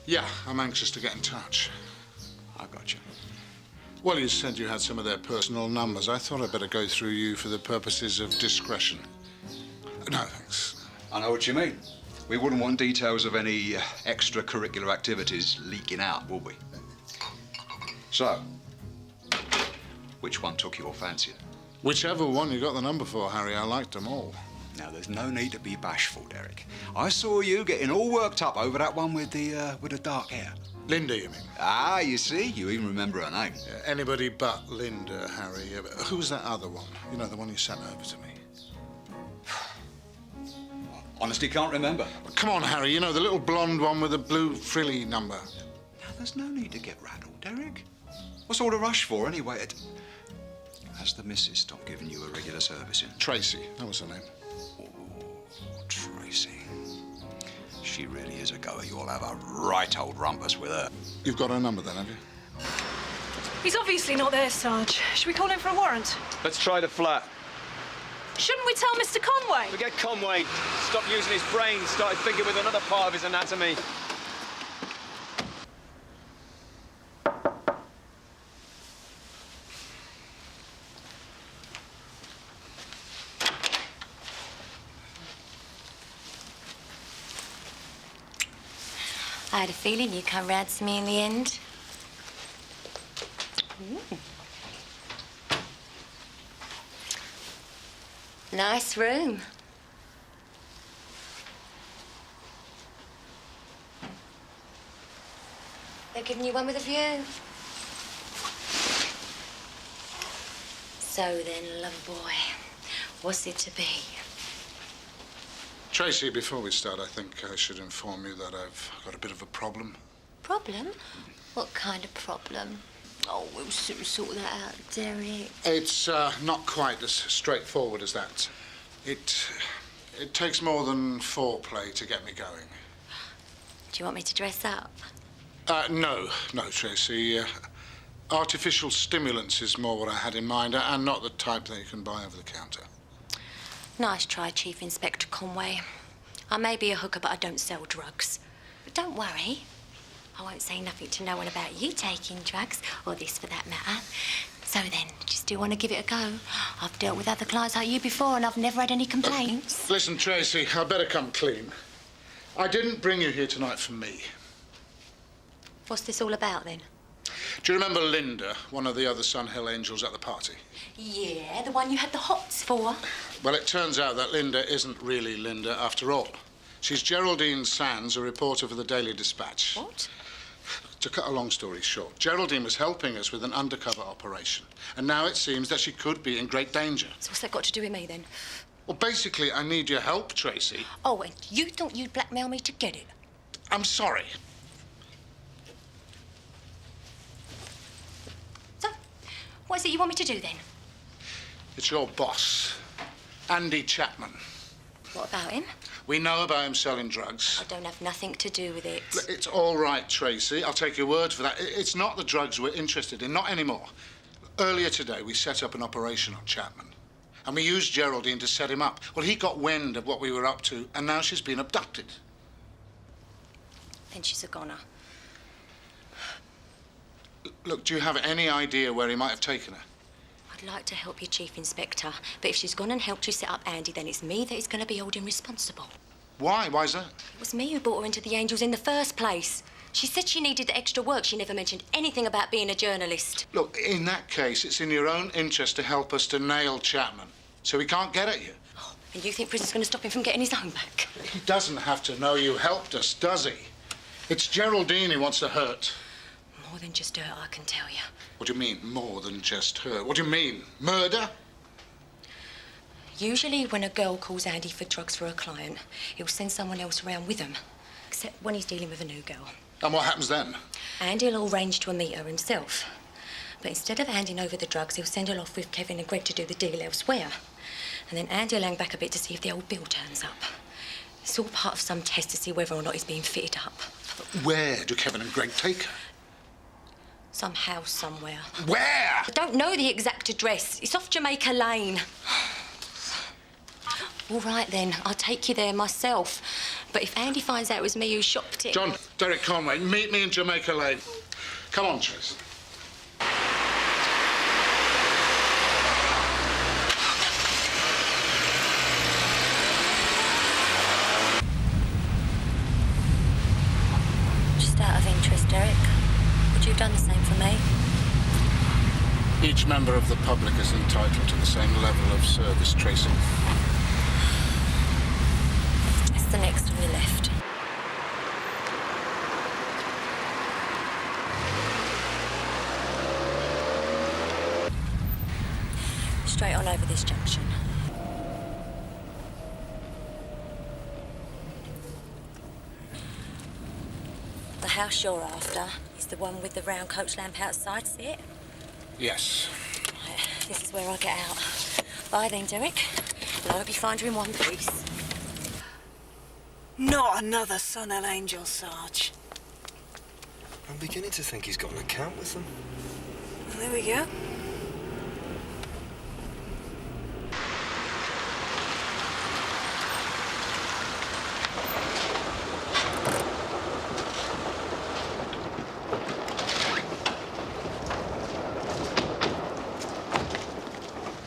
Yeah, I'm anxious to get in touch. I got you. Well, you said you had some of their personal numbers. I thought I'd better go through you for the purposes of discretion. No, thanks. I know what you mean. We wouldn't want details of any extracurricular activities leaking out, would we? So, which one took your fancy? Whichever one you got the number for, Harry. I liked them all. Now, there's no need to be bashful, Derek. I saw you getting all worked up over that one with the dark hair. Linda, you mean? Ah, you see? You even remember her name. Anybody but Linda, Harry. Who's that other one? You know, the one you sent over to me. Honestly, can't remember. Come on, Harry. You know, the little blonde one with the blue frilly number. Now, there's no need to get rattled, Derek. What's all the rush for, anyway? Has the missus stopped giving you a regular servicing? Tracy, that was her name. Oh, Tracy. She really is a goer. You'll have a right old rumpus with her. You've got her number then, have you? He's obviously not there, Sarge. Should we call in for a warrant? Let's try the flat. Shouldn't we tell Mr. Conway? Forget Conway. Stopped using his brain, started thinking with another part of his anatomy. I had a feeling you'd come round to me in the end. Ooh. Nice room. They're giving you one with a view. So then, love boy, what's it to be? Tracy, before we start, I think I should inform you that I've got a bit of a problem. Problem? What kind of problem? Oh, we'll soon sort that out, Derek. It's not quite as straightforward as that. It takes more than foreplay to get me going. Do you want me to dress up? No, Tracy. Artificial stimulants is more what I had in mind, and not the type that you can buy over the counter. Nice try, Chief Inspector Conway. I may be a hooker, but I don't sell drugs. But don't worry. I won't say nothing to no one about you taking drugs, or this for that matter. So then, do you still want to give it a go? I've dealt with other clients like you before, and I've never had any complaints. Listen, Tracy, I better come clean. I didn't bring you here tonight for me. What's this all about, then? Do you remember Linda, one of the other Sun Hill Angels at the party? Yeah, the one you had the hots for. Well, it turns out that Linda isn't really Linda after all. She's Geraldine Sands, a reporter for the Daily Dispatch. What? To cut a long story short, Geraldine was helping us with an undercover operation, and now it seems that she could be in great danger. So what's that got to do with me, then? Well, basically, I need your help, Tracy. Oh, and you thought you'd blackmail me to get it? I'm sorry. What is it you want me to do, then? It's your boss, Andy Chapman. What about him? We know about him selling drugs. I don't have nothing to do with it. Look, it's all right, Tracy. I'll take your word for that. It's not the drugs we're interested in, not anymore. Earlier today, we set up an operation on Chapman, and we used Geraldine to set him up. Well, he got wind of what we were up to, and now she's been abducted. Then she's a goner. Look, do you have any idea where he might have taken her? I'd like to help you, Chief Inspector, but if she's gone and helped you set up Andy, then it's me that is going to be holding responsible. Why? Why's that? It was me who brought her into the Angels in the first place. She said she needed the extra work. She never mentioned anything about being a journalist. Look, in that case, it's in your own interest to help us to nail Chapman, so we can't get at you. Oh, And you think prison's going to stop him from getting his own back? He doesn't have to know you helped us, does he? It's Geraldine he wants to hurt. More than just hurt, I can tell you. What do you mean, more than just hurt? What do you mean, murder? Usually when a girl calls Andy for drugs for a client, he'll send someone else around with him. Except when he's dealing with a new girl. And what happens then? Andy'll arrange to meet her himself. But instead of handing over the drugs, he'll send her off with Kevin and Greg to do the deal elsewhere. And then Andy'll hang back a bit to see if the old bill turns up. It's all part of some test to see whether or not he's being fitted up. Where do Kevin and Greg take her? Some house somewhere. Where? I don't know the exact address. It's off Jamaica Lane. All right, then. I'll take you there myself. But if Andy finds out it was me who shopped it... John, Derek Conway, meet me in Jamaica Lane. Come on, Chase. Just out of interest, Derek, would you have done the same for me? Each member of the public is entitled to the same level of service, Tracy. It's the next on your left. Straight on over this junction. The house you're after is the one with the round coach lamp outside, see it? Yes. Right, this is where I get out. Bye then, Derek. And I hope you find her in one piece. Not another Sun-El Angel, Sarge. I'm beginning to think he's got an account with them. Well, there we go.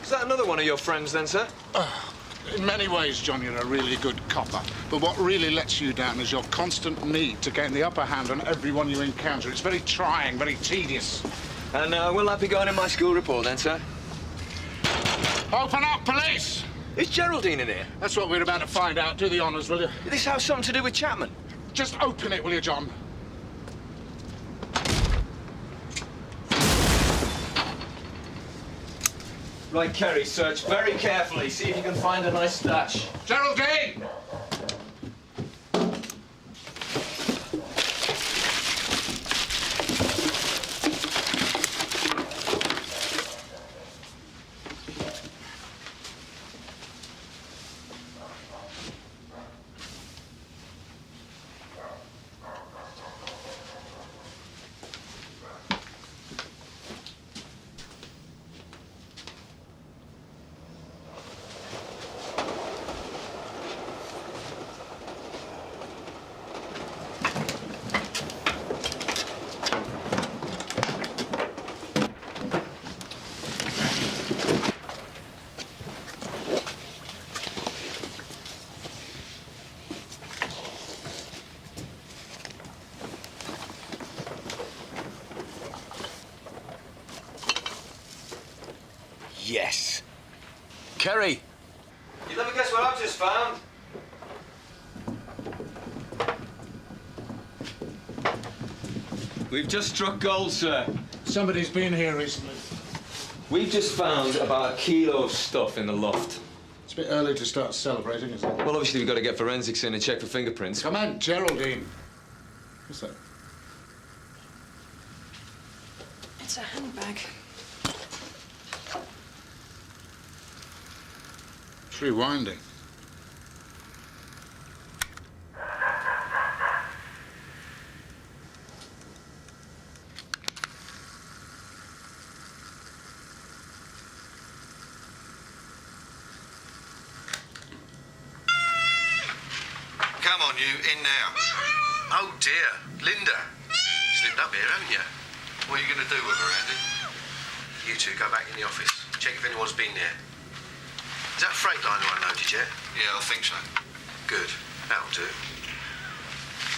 Is that another one of your friends then, sir? In many ways, John, you're a really good copper. But what really lets you down is your constant need to gain the upper hand on everyone you encounter. It's very trying, very tedious. And will that be going in my school report then, sir? Open up, police! Is Geraldine in here? That's what we're about to find out. Do the honours, will you? Did this have something to do with Chapman? Just open it, will you, John? Right, Kerry, search very carefully. See if you can find a nice stash. Geraldine! Yes. Kerry! You'll never guess what I've just found. We've just struck gold, sir. Somebody's been here recently. We've just found about 1 kilo of stuff in the loft. It's a bit early to start celebrating, isn't it? Well, obviously, we've got to get forensics in and check for fingerprints. Come on, Geraldine. What's that? It's a handbag. It's rewinding. Come on, you, in now. Oh, dear. Linda. Slipped up here, haven't you? What are you going to do with her, Andy? You two go back in the office. Check if anyone's been there. Is that freight liner unloaded yet? Yeah, I think so. Good. That'll do.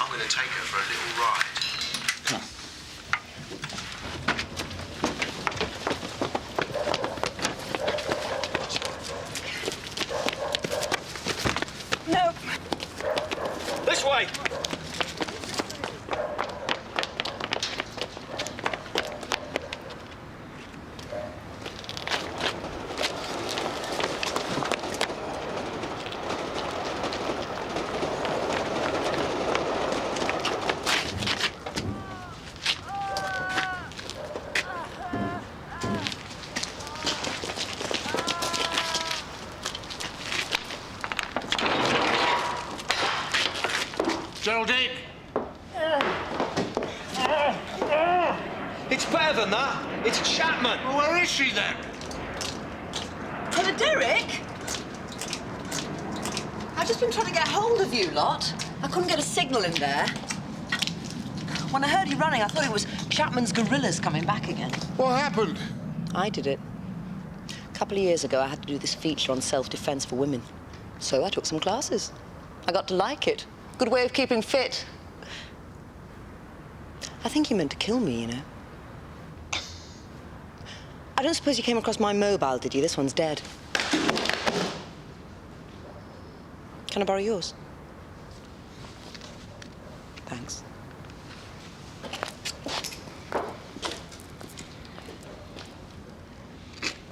I'm going to take her for a little ride. Come. Geraldine? It's better than that. It's Chapman. Well, where is she then? Brother Derek? I've just been trying to get hold of you lot. I couldn't get a signal in there. When I heard you running, I thought it was Chapman's gorillas coming back again. What happened? I did it. A couple of years ago, I had to do this feature on self-defense for women. So I took some classes. I got to like it. Good way of keeping fit. I think you meant to kill me, you know. I don't suppose you came across my mobile, did you? This one's dead. Can I borrow yours? Thanks.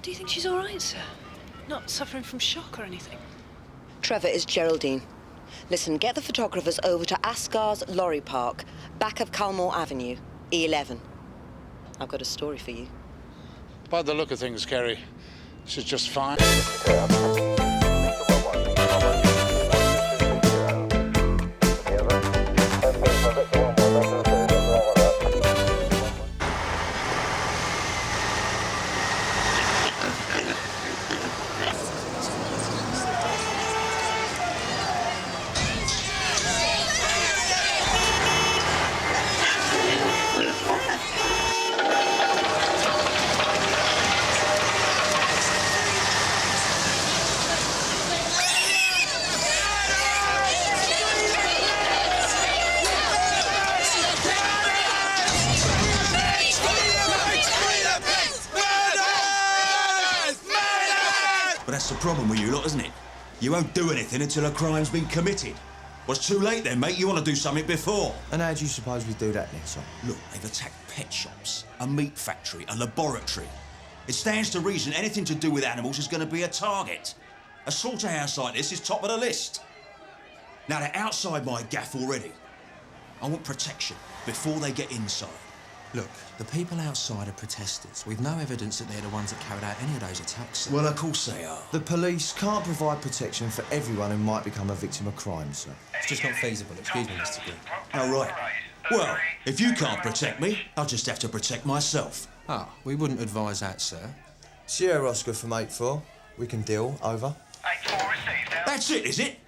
Do you think she's all right, sir? Not suffering from shock or anything? Trevor is Geraldine. Listen, get the photographers over to Asgar's Lorry Park, back of Culmore Avenue, E11. I've got a story for you. By the look of things, Kerry, this is just fine. That's the problem with you lot, isn't it? You won't do anything until a crime's been committed. Well, it's too late then, mate. You want to do something before. And how do you suppose we do that then, son? Look, they've attacked pet shops, a meat factory, a laboratory. It stands to reason anything to do with animals is going to be a target. A slaughterhouse like this is top of the list. Now, they're outside my gaff already. I want protection before they get inside. Look, the people outside are protesters. We've no evidence that they're the ones that carried out any of those attacks, sir. Well, of course they are. The police can't provide protection for everyone who might become a victim of crime, sir. It's just not feasible. Excuse me, Mr. Green. Oh, right. Well, if you can't protect me, I'll just have to protect myself. Ah, we wouldn't advise that, sir. Sierra Oscar from 8-4. We can deal. Over. 8-4 received. That's it, is it?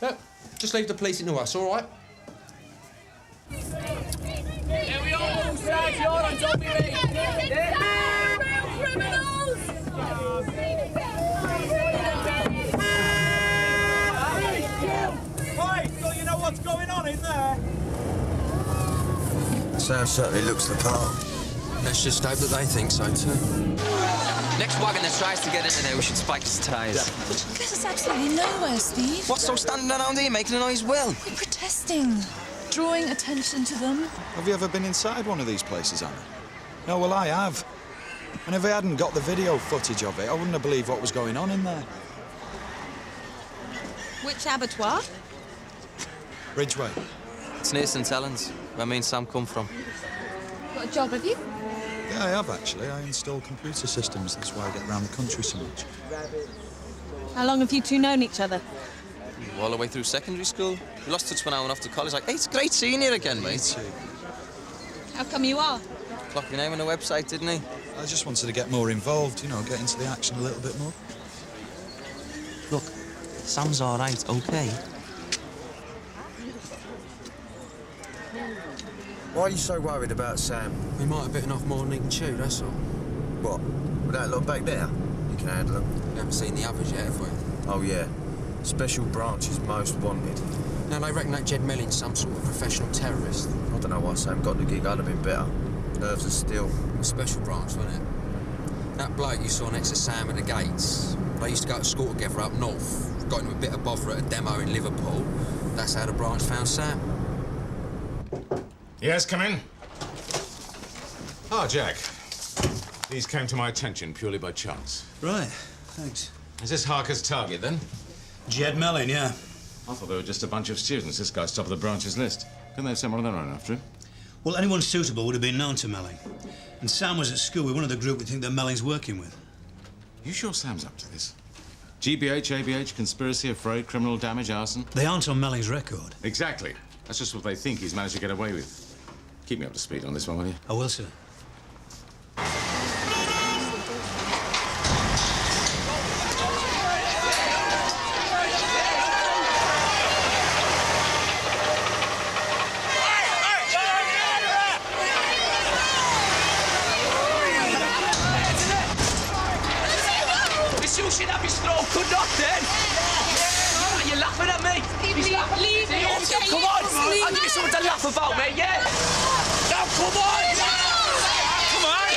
Yep. Just leave the police into us, all right? Here we are, all sides, you're on top of me. Real criminals! Right, so you know what's going on in there? Sam certainly looks the part. Let's just hope that they think so, too. Next wagon that tries to get into there, we should spike his tyres. But you get us absolutely nowhere, Steve. What's so standing around here making a noise, Will? We're protesting. Drawing attention to them. Have you ever been inside one of these places, Anna? No, well, I have. And if I hadn't got the video footage of it, I wouldn't have believed what was going on in there. Which abattoir? Ridgeway. It's near St Helens, where me and Sam come from. What job have you? Yeah, I have, actually. I install computer systems. That's why I get around the country so much. How long have you two known each other? All the way through secondary school. We lost touch when I went off to college. Like, hey, it's great seeing you again, mate. Me too. How come you are? Clocked your name on the website, didn't he? I just wanted to get more involved, you know, get into the action a little bit more. Look, Sam's all right, OK? Why are you so worried about Sam? We might have bitten off more than he can chew, that's all. What? With that lot back there? You can handle them. We haven't seen the others yet, have we? Oh, yeah. Special branch is most wanted. Now, they reckon that Jed Mellon's some sort of professional terrorist. I don't know why Sam got the gig. I'd have been better. Nerves are still. A special branch, wasn't it? That bloke you saw next to Sam at the gates, they used to go to school together up north. Got into a bit of bother at a demo in Liverpool. That's how the branch found Sam. Yes, come in. Ah, Jack. These came to my attention purely by chance. Right, thanks. Is this Harker's target, then? Jed Mellon, yeah. I thought they were just a bunch of students. This guy's top of the branch's list. Couldn't they have sent one of their own after him? Well, anyone suitable would have been known to Melling. And Sam was at school with one of the group we think that Melling's working with. You sure Sam's up to this? GBH, ABH, conspiracy, affray, criminal damage, arson? They aren't on Melling's record. Exactly. That's just what they think he's managed to get away with. Keep me up to speed on this one, will you? I will, sir. Should have his throat cut off then. You're laughing at me. He's laughing. Leave me. Come on. I'll give you something to laugh about, mate, yeah? Now, come on. Come on.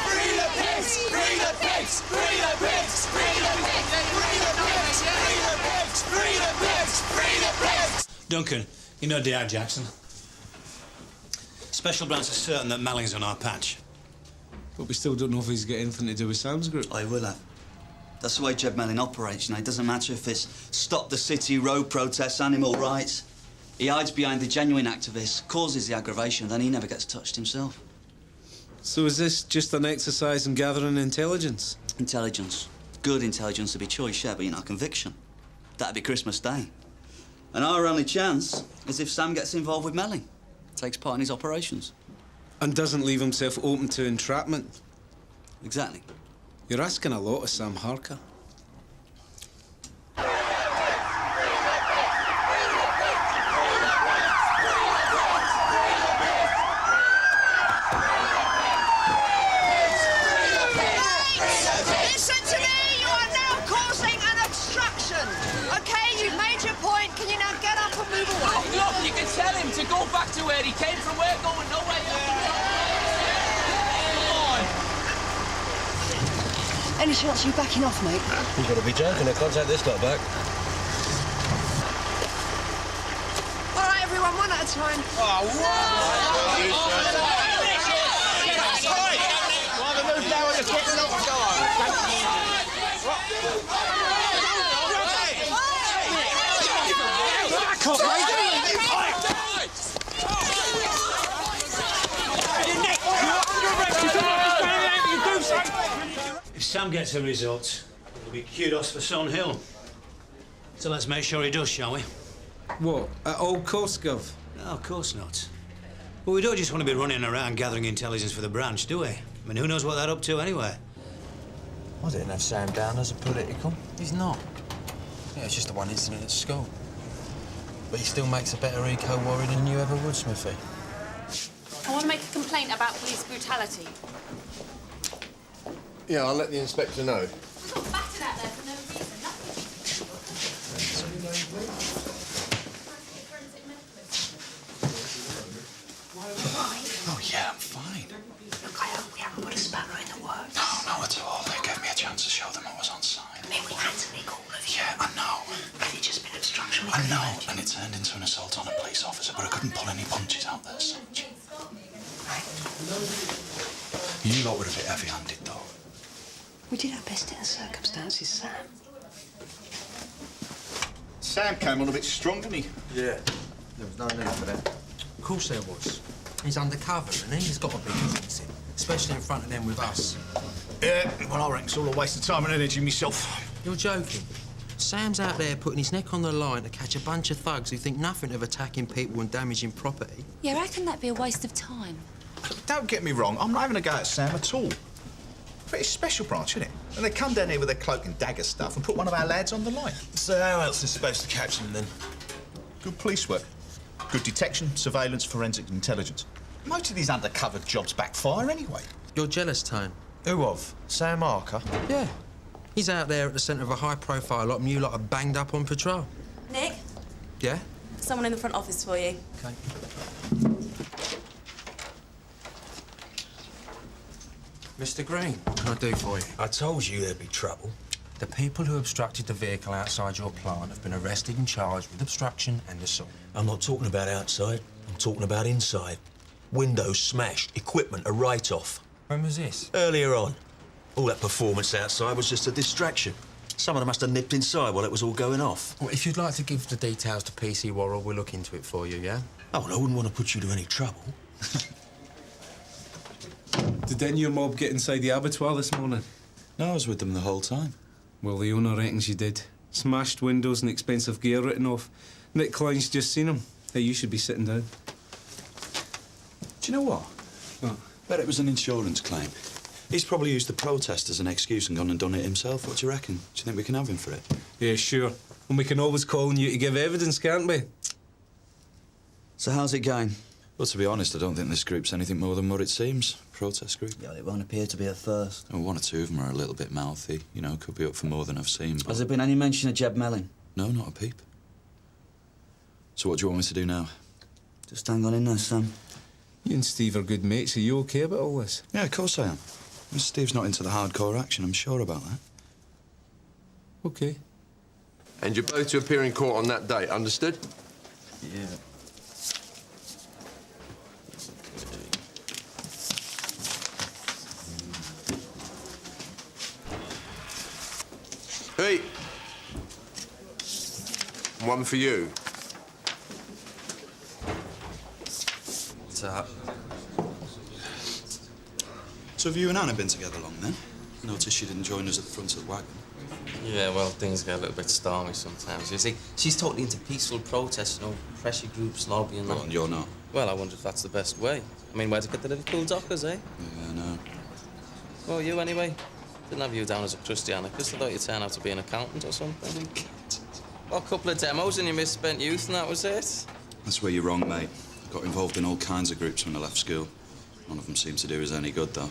Free the pigs. Free the pigs. Free the pigs. Free the pigs. Free the pigs. Free the pigs. Free the pigs. Duncan, you know D.I. Jackson. Special branch is certain that Malling's on our patch. But we still don't know if he's got anything to do with Sam's group. I will have. That's the way Jeb Melling operates, you know. It doesn't matter if it's stop the city, road protests, animal rights. He hides behind the genuine activists, causes the aggravation, then he never gets touched himself. So is this just an exercise in gathering intelligence? Intelligence. Good intelligence to be choice, yeah, but you know, conviction. That'd be Christmas Day. And our only chance is if Sam gets involved with Melling, takes part in his operations. And doesn't leave himself open to entrapment. Exactly. You're asking a lot of Sam Harker. Listen to me! You are now causing an obstruction. OK, you've made your point. Can you now get up and move away? Oh, look, you can tell him to go back to where he came from. We're going nowhere. Any chance you backing off, mate? You've got to be joking. I can't take this lot back. All right, everyone, one at a time. Oh, If Sam gets the results, it'll be kudos for Son Hill. So let's make sure he does, shall we? What, at Old Coast, Gov? No, of course not. But we don't just want to be running around gathering intelligence for the branch, do we? I mean, who knows what they're up to anyway? I didn't have Sam down as a political. He's not. Yeah, it's just the one incident at school. But he still makes a better eco-warrior than you ever would, Smithy. I want to make a complaint about police brutality. Yeah, I'll let the inspector know. I got battered out there for no reason, nothing. Oh, yeah, I'm fine. Look, I hope we haven't put a spanner in the works. No, not at all. They gave me a chance to show them what was on site. I mean, we had to make all of you. Yeah, I know. Had it just been obstruction, we I could know, have and it turned into an assault on a police officer, but I couldn't pull any punches out there, so... You lot were a bit heavy-handed, though. We did our best in the circumstances, Sam. Sam came on a bit strong, didn't he? Yeah. There was no need for that. Of course there was. He's undercover, and he's got to be defensive, especially in front of them with us. Yeah, well, I reckon it's all a waste of time and energy myself. You're joking. Sam's out there putting his neck on the line to catch a bunch of thugs who think nothing of attacking people and damaging property. Yeah, I reckon that'd be a waste of time. Don't get me wrong, I'm not having a go at Sam at all. Pretty special branch, isn't it? And they come down here with their cloak and dagger stuff and put one of our lads on the line. So how else is supposed to catch them, then? Good police work. Good detection, surveillance, forensic intelligence. Most of these undercover jobs backfire anyway. You're jealous, Tone. Who of? Sam Harker? Yeah. He's out there at the centre of a high-profile lot, and you lot are banged up on patrol. Nick, Yeah? someone in the front office for you. OK. Mr. Green, what can I do for you? I told you there'd be trouble. The people who obstructed the vehicle outside your plant have been arrested and charged with obstruction and assault. I'm not talking about outside. I'm talking about inside. Windows smashed, equipment a write-off. When was this? Earlier on. All that performance outside was just a distraction. Someone must have nipped inside while it was all going off. Well, if you'd like to give the details to PC Worrell, we'll look into it for you, yeah? Oh, well, I wouldn't want to put you to any trouble. Did any of your mob get inside the abattoir this morning? No, I was with them the whole time. Well, the owner reckons you did. Smashed windows and expensive gear written off. Nick Klein's just seen him. Hey, you should be sitting down. Do you know what? What? Bet it was an insurance claim. He's probably used the protest as an excuse and gone and done it himself. What do you reckon? Do you think we can have him for it? Yeah, sure. And we can always call on you to give evidence, can't we? So how's it going? Well, to be honest, I don't think this group's anything more than what it seems. Protest group. Yeah, it won't appear to be at first. Oh, one or two of them are a little bit mouthy. You know, could be up for more than I've seen. But... Has there been any mention of Jeb Melling? No, not a peep. So what do you want me to do now? Just hang on in there, Sam. You and Steve are good mates. Are you okay about all this? Yeah, of course I am. Steve's not into the hardcore action, I'm sure about that. Okay. And you're both to appear in court on that date, understood? Yeah. Hey! One for you. What's that? So have you and Anna been together long, then? Noticed she didn't join us at the front of the wagon. Yeah, well, things get a little bit stormy sometimes. You see, she's totally into peaceful protests, pressure groups, lobbying. Well, and you're not. Well, I wonder if that's the best way. I mean, where to get the Liverpool dockers, eh? Yeah, I know. Well, you anyway? Didn't have you down as a crusty anarchist. I thought you'd turn out to be an accountant or something. Well, a couple of demos in your misspent youth and that was it. That's where you're wrong, mate. I got involved in all kinds of groups when I left school. None of them seemed to do us any good, though.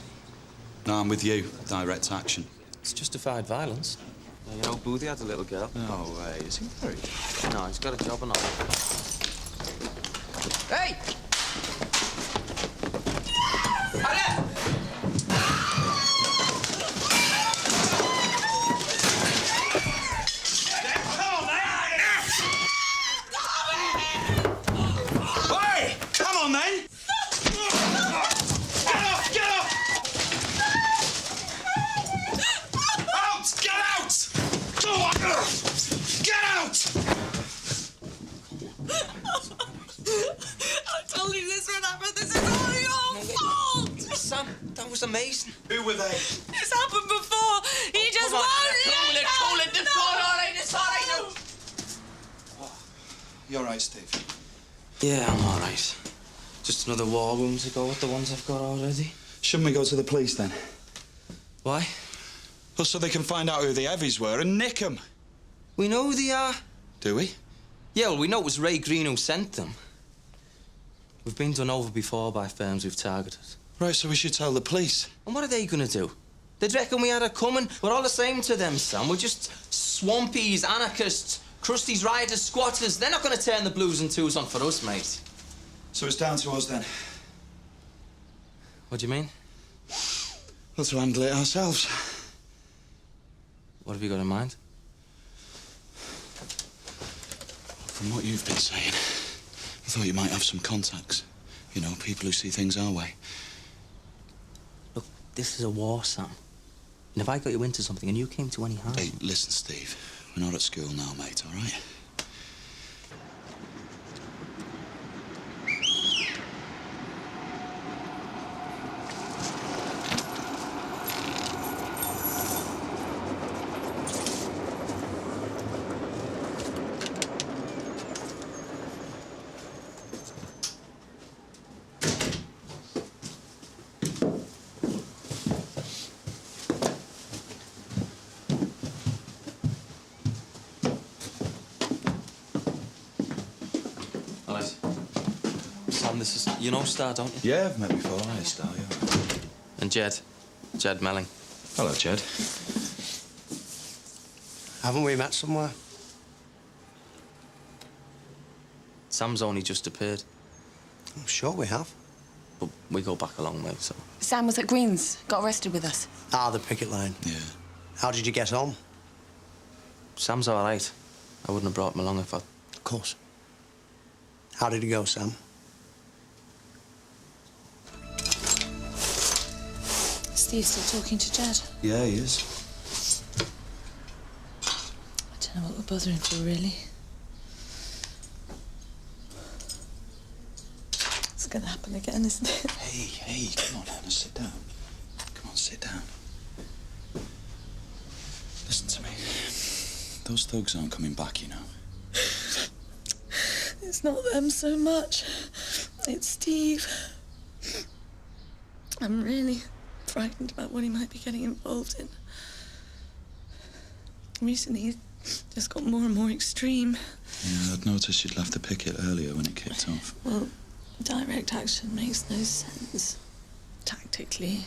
No, I'm with you. Direct action. It's justified violence. You know, Boothie had a little girl. No way. Is he married? No, he's got a job and all. Hey! Hurry! Come on, then! Get off! Get off! Out! Get out! Go on! Get out! I told you this would happen. This is all your fault! Sam, that was amazing. Who were they? It's happened before. He just won't let go. Cool it. It's all right. No. You all right, Steve? Yeah, I'm all right. Just another war wound to go with the ones I've got already. Shouldn't we go to the police, then? Why? Well, so they can find out who the heavies were and nick them. We know who they are. Do we? Yeah, well, we know it was Ray Green who sent them. We've been done over before by firms we've targeted. Right, so we should tell the police. And what are they gonna do? They'd reckon we had it coming. We're all the same to them, Sam. We're just swampies, anarchists, crusties, rioters, squatters. They're not gonna turn the blues and twos on for us, mate. So it's down to us, then? What do you mean? Well, to handle it ourselves. What have you got in mind? From what you've been saying, I thought you might have some contacts. You know, people who see things our way. Look, this is a war, Sam. And if I got you into something and you came to any harm... Hey, listen, Steve. We're not at school now, mate, all right? Sam, this is... You know Star, don't you? Yeah, I've met before. Hi, Star, yeah. And Jed. Jed Melling. Hello, Jed. Haven't we met somewhere? Sam's only just appeared. I'm sure we have. But we go back a long way, so... Sam was at Green's, got arrested with us. Ah, the picket line. Yeah. How did you get on? Sam's all right. I wouldn't have brought him along if I... Of course. How did it go, Sam? Steve's still talking to Jed. Yeah, he is. I don't know what we're bothering for, really. It's going to happen again, isn't it? Hey, come on, Hannah, sit down. Come on, sit down. Listen to me. Those thugs aren't coming back, you know. It's not them so much. It's Steve. I'm really frightened about what he might be getting involved in. Recently, he's just got more and more extreme. Yeah, I'd noticed you'd left the picket earlier when it kicked off. Well, direct action makes no sense. Tactically,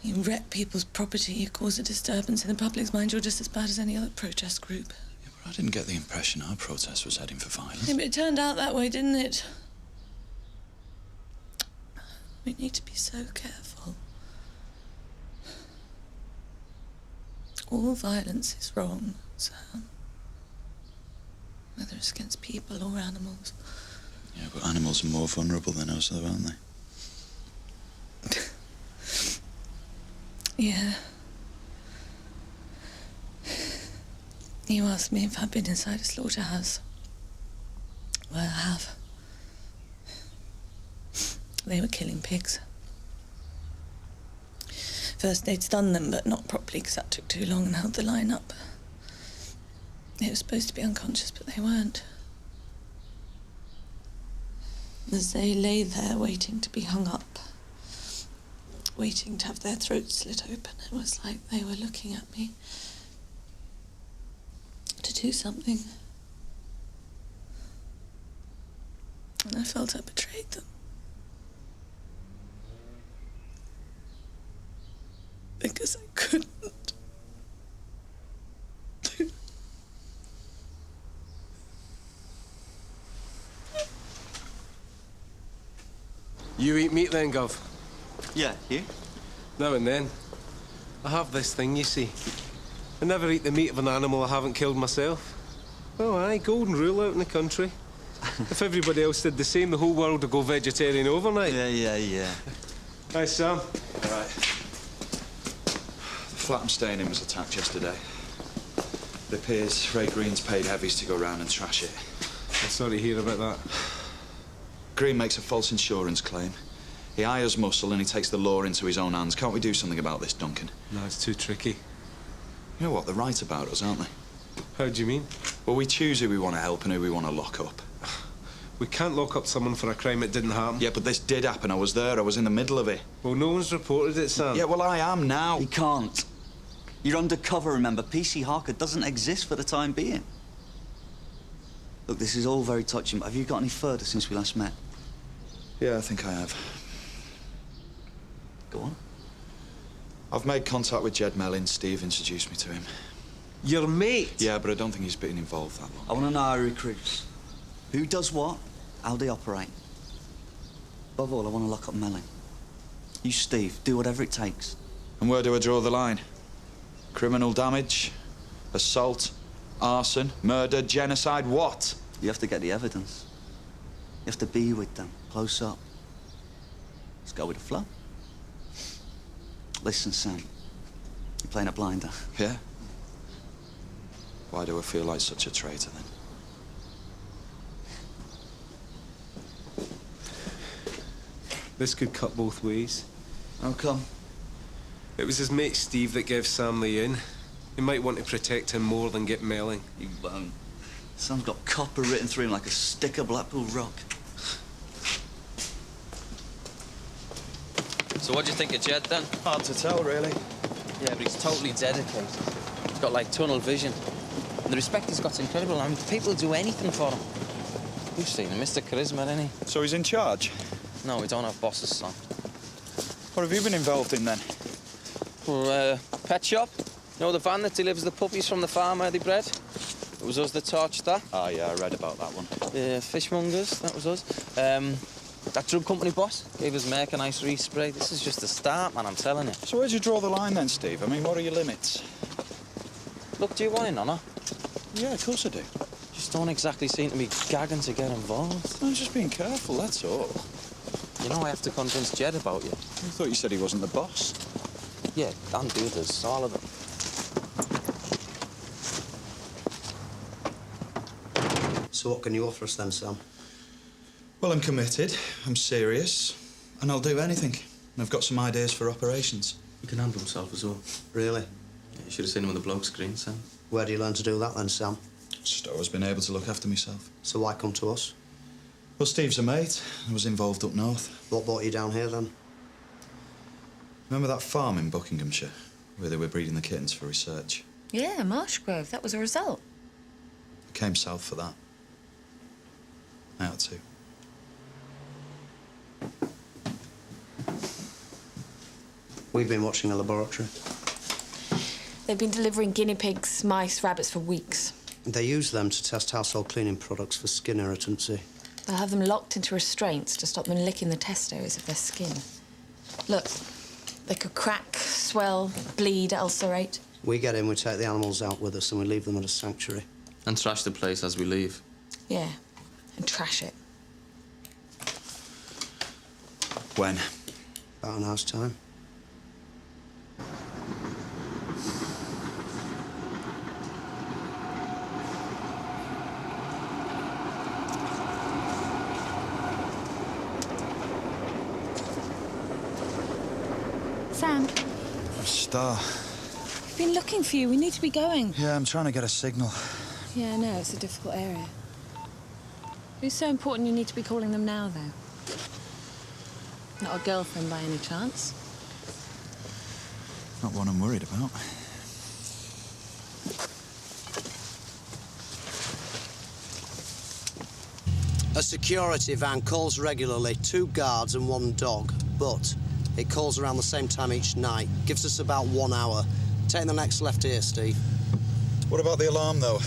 you wreck people's property, you cause a disturbance in the public's mind, you're just as bad as any other protest group. Yeah, but I didn't get the impression our protest was heading for violence. Yeah, but it turned out that way, didn't it? We need to be so careful. All violence is wrong, Sam. Whether it's against people or animals. Yeah, but animals are more vulnerable than us, though, aren't they? Yeah. You asked me if I've been inside a slaughterhouse. Well, I have. They were killing pigs. First they'd stunned them, but not properly because that took too long and held the line up. They were supposed to be unconscious, but they weren't. As they lay there waiting to be hung up, waiting to have their throats slit open, it was like they were looking at me to do something. And I felt I betrayed them. Because I couldn't. You eat meat then, Gov? Yeah, you? Now and then. I have this thing, you see. I never eat the meat of an animal I haven't killed myself. Oh, aye, golden rule out in the country. If everybody else did the same, the whole world would go vegetarian overnight. Yeah. Hi, Sam. All right. The flat I'm staying in was attacked yesterday. It appears Ray Green's paid heavies to go round and trash it. I'm sorry to hear about that. Green makes a false insurance claim. He hires muscle and he takes the law into his own hands. Can't we do something about this, Duncan? No, it's too tricky. You know what? They're right about us, aren't they? How do you mean? Well, we choose who we want to help and who we want to lock up. We can't lock up someone for a crime that didn't happen. Yeah, but this did happen. I was there. I was in the middle of it. Well, no one's reported it, Sam. Yeah, well, I am now. You can't. You're undercover, remember. PC Harker doesn't exist for the time being. Look, this is all very touching, but have you got any further since we last met? Yeah, I think I have. Go on. I've made contact with Jed Mellin. Steve introduced me to him. Your mate? Yeah, but I don't think he's been involved that long. I want to know how he recruits. Who does what? How they operate. Above all, I want to lock up Mellin. You, Steve, do whatever it takes. And where do I draw the line? Criminal damage? Assault? Arson? Murder? Genocide? What? You have to get the evidence. You have to be with them, close up. Let's go with the flow. Listen, Sam. You're playing a blinder. Yeah? Why do I feel like such a traitor, then? This could cut both ways. How come? It was his mate Steve that gave Sam the in. He might want to protect him more than get Melling. He won't. Sam's got copper written through him like a stick of Blackpool rock. So what do you think of Jed, then? Hard to tell, really. Yeah, but he's totally dedicated. He's got, like, tunnel vision. And the respect he's got's incredible. I mean, people do anything for him. You've seen him, Mr. Charisma, isn't he? So he's in charge? No, we don't have bosses, son. What have you been involved in, then? Well, pet shop. You know the van that delivers the puppies from the farm where they bred? It was us that torched that. Oh, yeah, I read about that one. Fishmongers, that was us. That drug company boss gave us Merc a nice respray. This is just the start, man, I'm telling you. So where'd you draw the line, then, Steve? I mean, what are your limits? Look, do you want in on her? Yeah, of course I do. Just don't exactly seem to be gagging to get involved. I'm just being careful, that's all. You know I have to convince Jed about you. I thought you said he wasn't the boss. Yeah, and the others, all of them. So what can you offer us then, Sam? Well, I'm committed, I'm serious, and I'll do anything. And I've got some ideas for operations. He can handle himself as well. Really? Yeah, you should have seen him on the bloke screen, Sam. Where do you learn to do that then, Sam? Just always been able to look after myself. So why come to us? Well, Steve's a mate. I was involved up north. What brought you down here then? Remember that farm in Buckinghamshire where they were breeding the kittens for research? Yeah, Marshgrove. That was a result. I came south for that. I had to. We've been watching the laboratory. They've been delivering guinea pigs, mice, rabbits for weeks. They use them to test household cleaning products for skin irritancy. They'll have them locked into restraints to stop them licking the test areas of their skin. Look, they could crack, swell, bleed, ulcerate. We get in, we take the animals out with us, and we leave them at a sanctuary. And trash the place as we leave. Yeah, and trash it. When? About an hour's time. Sam, Star. I've been looking for you. We need to be going. Yeah, I'm trying to get a signal. Yeah, I know. It's a difficult area. Who's so important you need to be calling them now, though? Not a girlfriend by any chance? Not one I'm worried about. A security van calls regularly, 2 guards and 1 dog, but it calls around the same time each night. Gives us about 1 hour. Take the next left here, Steve. What about the alarm, though?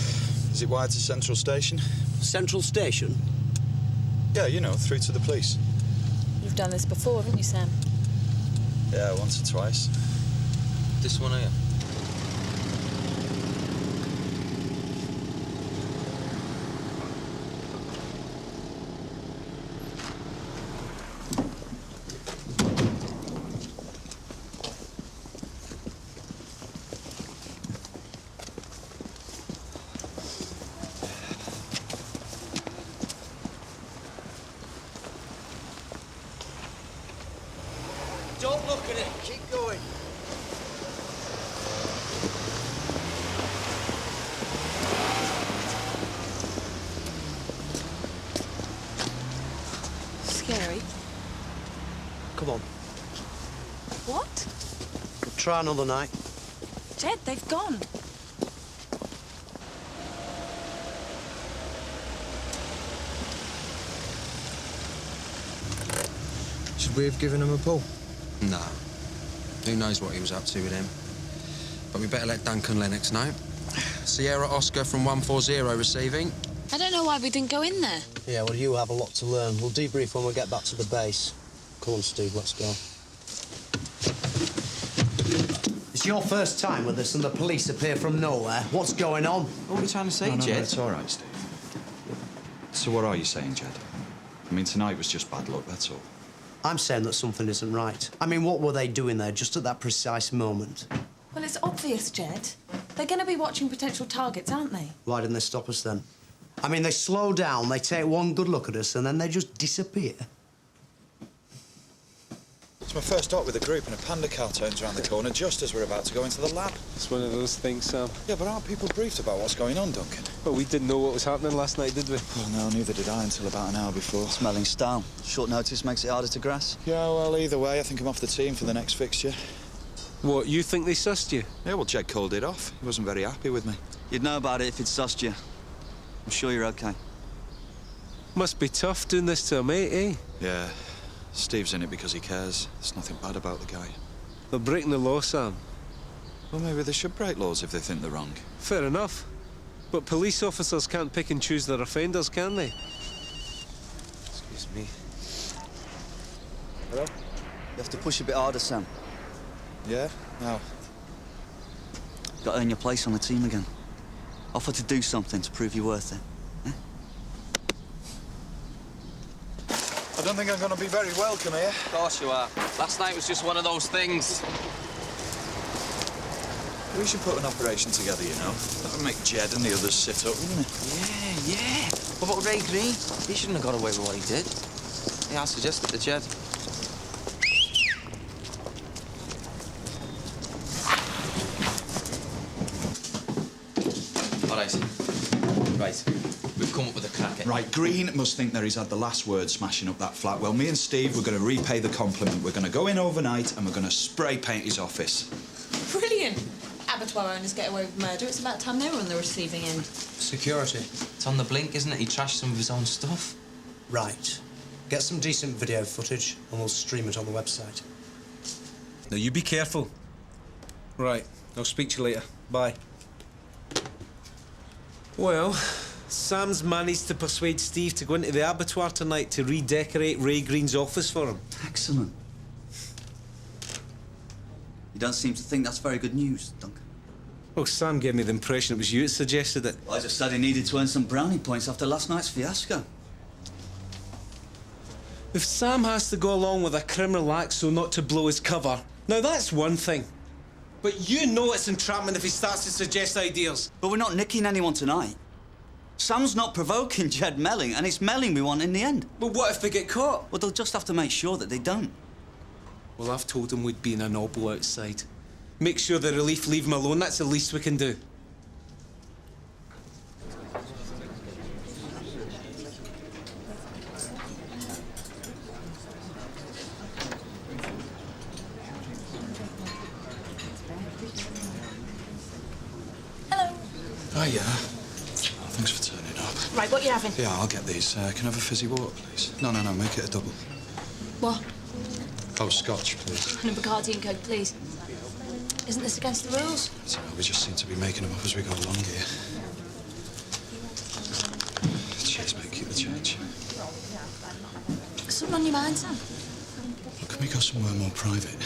Is it wired to Central Station? Central Station? Yeah, you know, through to the police. You've done this before, haven't you, Sam? Yeah, once or twice. This one here. Don't look at it. Keep going. Scary. Come on. What? We'll try another night. Jed, they've gone. Should we have given him a pull? No. Who knows what he was up to with him. But we better let Duncan Lennox know. Sierra Oscar from 140 receiving. I don't know why we didn't go in there. Yeah, well, you have a lot to learn. We'll debrief when we get back to the base. Come on, Steve, let's go. It's your first time with us and the police appear from nowhere. What's going on? What are you trying to say, No, Jed? it's all right, Steve. So what are you saying, Jed? I mean, tonight was just bad luck, that's all. I'm saying that something isn't right. I mean, what were they doing there just at that precise moment? Well, it's obvious, Jed. They're going to be watching potential targets, aren't they? Why didn't they stop us then? I mean, they slow down, they take one good look at us, and then they just disappear. It's my first stop with the group, and a panda car turns around the corner just as we're about to go into the lab. It's one of those things, Sam. Yeah, but aren't people briefed about what's going on, Duncan? But we didn't know what was happening last night, did we? Well, no, neither did I until about an hour before. Smelling stale. Short notice makes it harder to grasp. Yeah, well, either way, I think I'm off the team for the next fixture. What, you think they sussed you? Yeah, well, Jed called it off. He wasn't very happy with me. You'd know about it if he'd sussed you. I'm sure you're okay. Must be tough doing this to a mate, eh? Yeah. Steve's in it because he cares. There's nothing bad about the guy. They're breaking the law, Sam. Well, maybe they should break laws if they think they're wrong. Fair enough. But police officers can't pick and choose their offenders, can they? Excuse me. Hello? You have to push a bit harder, Sam. Yeah? How? Got to earn your place on the team again. Offer to do something to prove you're worth it. I don't think I'm going to be very welcome here. Of course you are. Last night was just one of those things. We should put an operation together, you know. That would make Jed and the others sit up, wouldn't it? Yeah. What about Gregory? He shouldn't have got away with what he did. Yeah, I suggested to Jed. Right, Green must think that he's had the last word smashing up that flat. Well, me and Steve, we're going to repay the compliment. We're going to go in overnight and we're going to spray paint his office. Brilliant. Abattoir owners get away with murder. It's about time they were on the receiving end. Security. It's on the blink, isn't it? He trashed some of his own stuff. Right. Get some decent video footage and we'll stream it on the website. Now, you be careful. Right, I'll speak to you later. Bye. Well, Sam's managed to persuade Steve to go into the abattoir tonight to redecorate Ray Green's office for him. Excellent. You don't seem to think that's very good news, Duncan. Well, Sam gave me the impression it was you that suggested it. Well, I just said he needed to earn some brownie points after last night's fiasco. If Sam has to go along with a criminal act so not to blow his cover, now that's one thing. But you know it's entrapment if he starts to suggest ideas. But we're not nicking anyone tonight. Sam's not provoking Jed Melling, and it's Melling we want in the end. But what if they get caught? Well, they'll just have to make sure that they don't. Well, I've told him we'd be in an obble outside. Make sure the relief leave him alone. That's the least we can do. Oh, yeah. Thanks for turning up. Right, what you having? Yeah, I'll get these. Can I have a fizzy water, please? No, make it a double. What? Oh, scotch, please. And a Bacardi and Coke, please. Isn't this against the rules? So we just seem to be making them up as we go along here. Cheers, mate. Keep the change. Something on your mind, Sam? Well, can we go somewhere more private?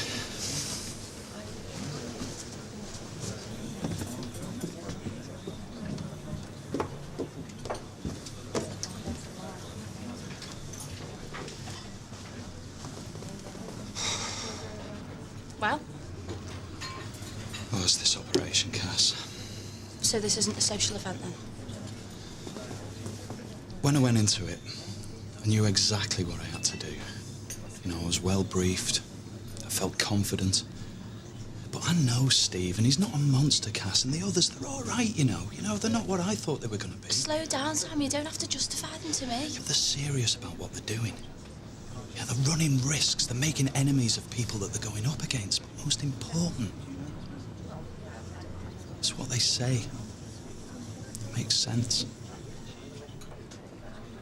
Well? Oh, it's this operation, Cass. So this isn't a social event, then? When I went into it, I knew exactly what I had to do. You know, I was well briefed. I felt confident. But I know Steve, and he's not a monster, Cass, and the others, they're all right, you know. They're not what I thought they were going to be. Slow down, Sam. You don't have to justify them to me. Yeah, they're serious about what they're doing. Yeah, they're running risks. They're making enemies of people that they're going up against. But most important, it's what they say. It makes sense.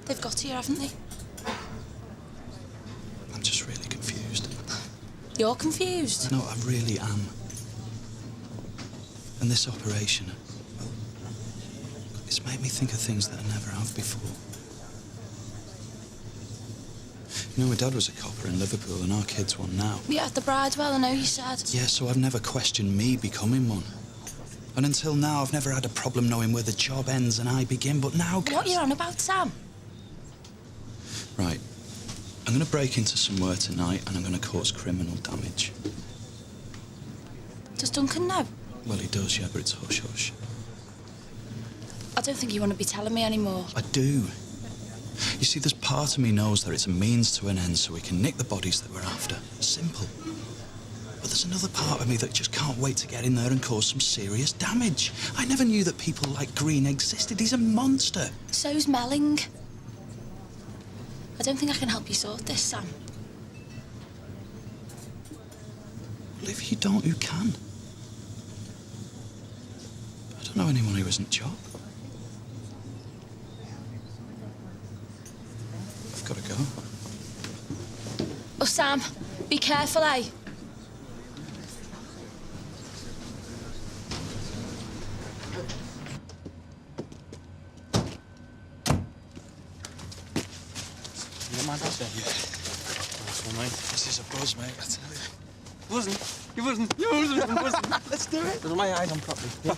They've got here, haven't they? I'm just really confused. You're confused? No, I really am. And this operation, it's made me think of things that I never have before. You know, my dad was a copper in Liverpool and our kid's one now. Yeah, at the Bridewell, I know you said. Yeah, so I've never questioned me becoming one. And until now, I've never had a problem knowing where the job ends and I begin, but now... What are you on about, Sam? Right. I'm going to break into somewhere tonight and I'm going to cause criminal damage. Does Duncan know? Well, he does, yeah, but it's hush-hush. I don't think you want to be telling me anymore. I do. You see, there's part of me knows that it's a means to an end so we can nick the bodies that we're after. Simple. But there's another part of me that just can't wait to get in there and cause some serious damage. I never knew that people like Green existed. He's a monster. So's Melling. I don't think I can help you sort this, Sam. Well, if you don't, who can? I don't know anyone who isn't Job. I've got to go. Oh, Sam, be careful, eh? You got my dad there? Yeah. Nice one, mate. This is a buzz, mate, I tell you. You wasn't. Let's do it. With my eyes on properly. Yeah.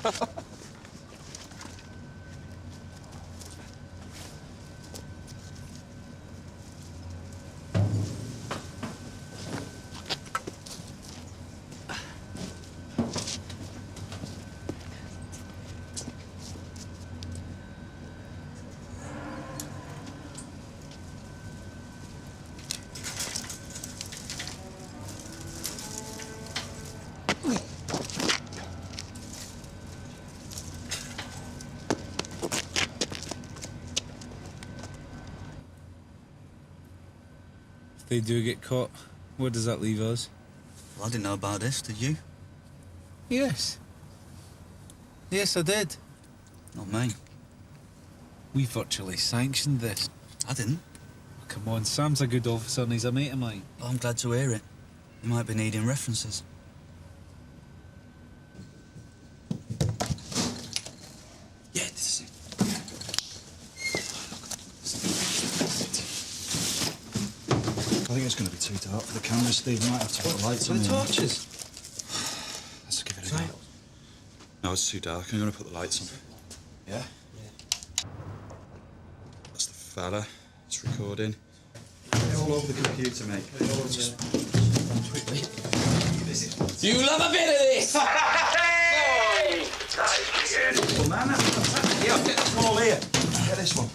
If they do get caught, where does that leave us? Well, I didn't know about this, did you? Yes. Yes, I did. Not me. We virtually sanctioned this. I didn't. Oh, come on, Sam's a good officer and he's a mate of mine. Well, I'm glad to hear it. You might be needing references. Yeah, this is it. I think it's going to be too dark for the camera, Steve. You might have to put the lights on. The torches. Let's give it a go. No, it's too dark. I'm going to put the lights on. Yeah? That's the fella. It's recording. They're all over the computer, mate. Just quickly. You love a bit of this! Hey! Well, man, that's fantastic. Yeah, I'll get this one all here. Get this one.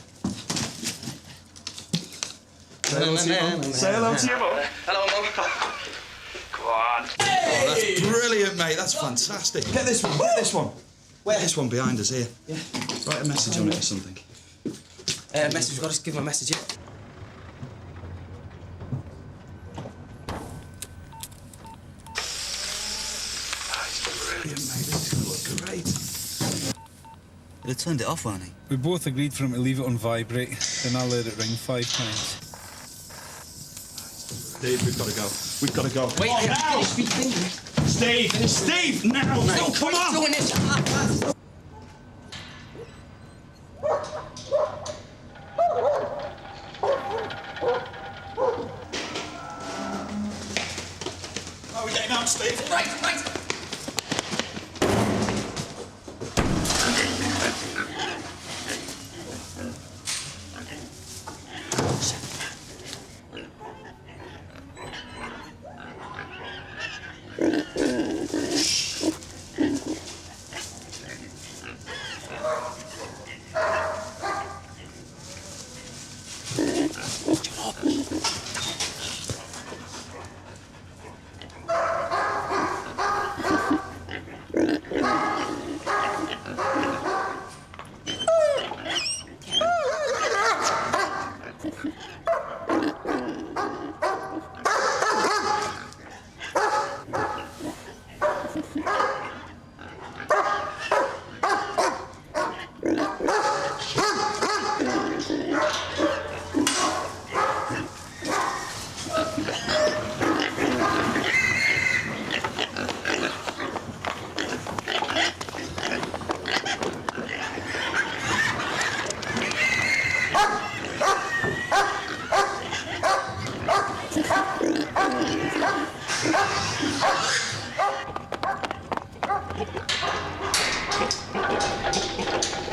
Say hello to your mum. Say hello to your mum. Hello, Mum. Come on. Hey! Oh, that's brilliant, mate. That's fantastic. Get this one. Get this one. Where? Get this one behind us here. Yeah. Write a message on it or something. Message. We've got to give him a message, yeah? Brilliant, mate. This is going to look great. He'd have turned it off, won't he? We both agreed for him to leave it on vibrate, then I'll let it ring 5 times. Steve, we've got to go. We've got to go. Wait, oh, now! Steve! Steve, now, mate! No, come on! Doing this. How are we getting out, Steve? Right.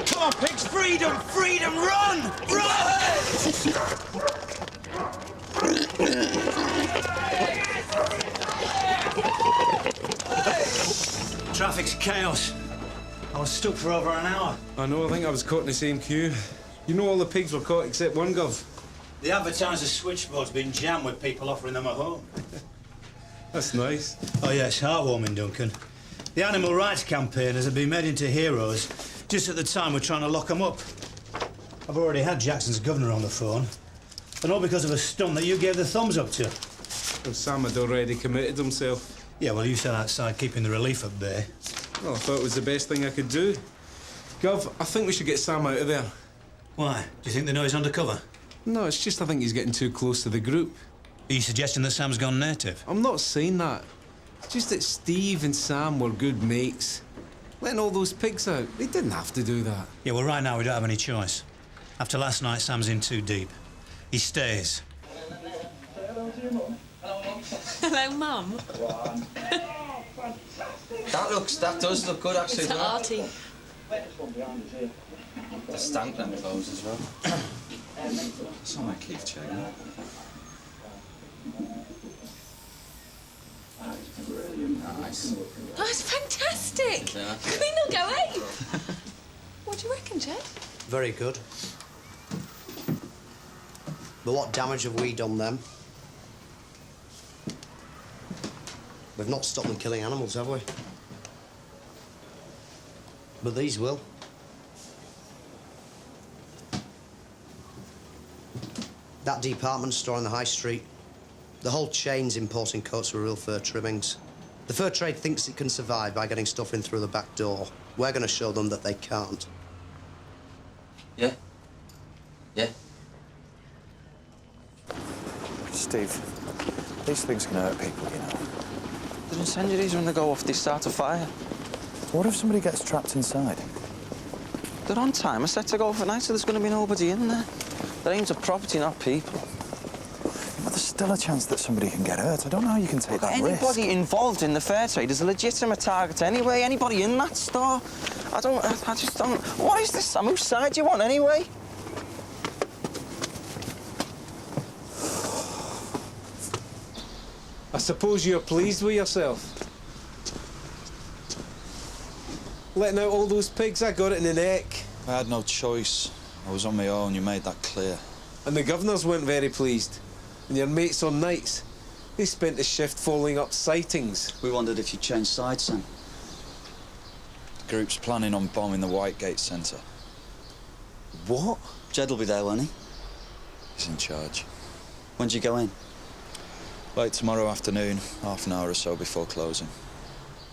Come on, pigs! Freedom! Freedom! Run! Run! Traffic's chaos. I was stuck for over an hour. I know, I think I was caught in the same queue. You know all the pigs were caught except one, Gov. The advertiser switchboard's been jammed with people offering them a home. That's nice. Oh, yeah, it's heartwarming, Duncan. The animal rights campaigners have been made into heroes just at the time we're trying to lock them up. I've already had Jackson's governor on the phone, and all because of a stunt that you gave the thumbs up to. Well, Sam had already committed himself. Yeah, well, you sat outside keeping the relief at bay. Well, I thought it was the best thing I could do. Gov, I think we should get Sam out of there. Why? Do you think they know he's undercover? No, it's just I think he's getting too close to the group. Are you suggesting that Sam's gone native? I'm not saying that. It's just that Steve and Sam were good mates. Letting all those pigs out, they didn't have to do that. Yeah, well, right now we don't have any choice. After last night, Sam's in too deep. He stays. Hello, Mum. That does look good, actually. It's arty. The stank them clothes as well. It's on my Keith check. Nice. Oh, it's fantastic. Yeah. Can we not go ape? What do you reckon, Jed? Very good. But what damage have we done them? We've not stopped them killing animals, have we? But these will. That department store on the high street, The whole chain's importing coats with real fur trimmings. The fur trade thinks it can survive by getting stuff in through the back door. We're going to show them that they can't. Yeah? Yeah? Steve, these things can hurt people, you know. They're incendiaries when they go off, they start a fire. What if somebody gets trapped inside? They're on time. I set to go overnight, so there's going to be nobody in there. They're aimed at property, not people. But there's still a chance that somebody can get hurt. I don't know how you can take that risk. Anybody involved in the fair trade is a legitimate target anyway. Anybody in that store. I just don't... What is this, Sam? Whose side do you want anyway? I suppose you're pleased with yourself. Letting out all those pigs, I got it in the neck. I had no choice. I was on my own, you made that clear. And the governors weren't very pleased. And your mates on nights, they spent the shift following up sightings. We wondered if you'd changed sides, Sam. The group's planning on bombing the Whitegate Centre. What? Jed will be there, won't he? He's in charge. When do you go in? Late tomorrow afternoon, half an hour or so before closing.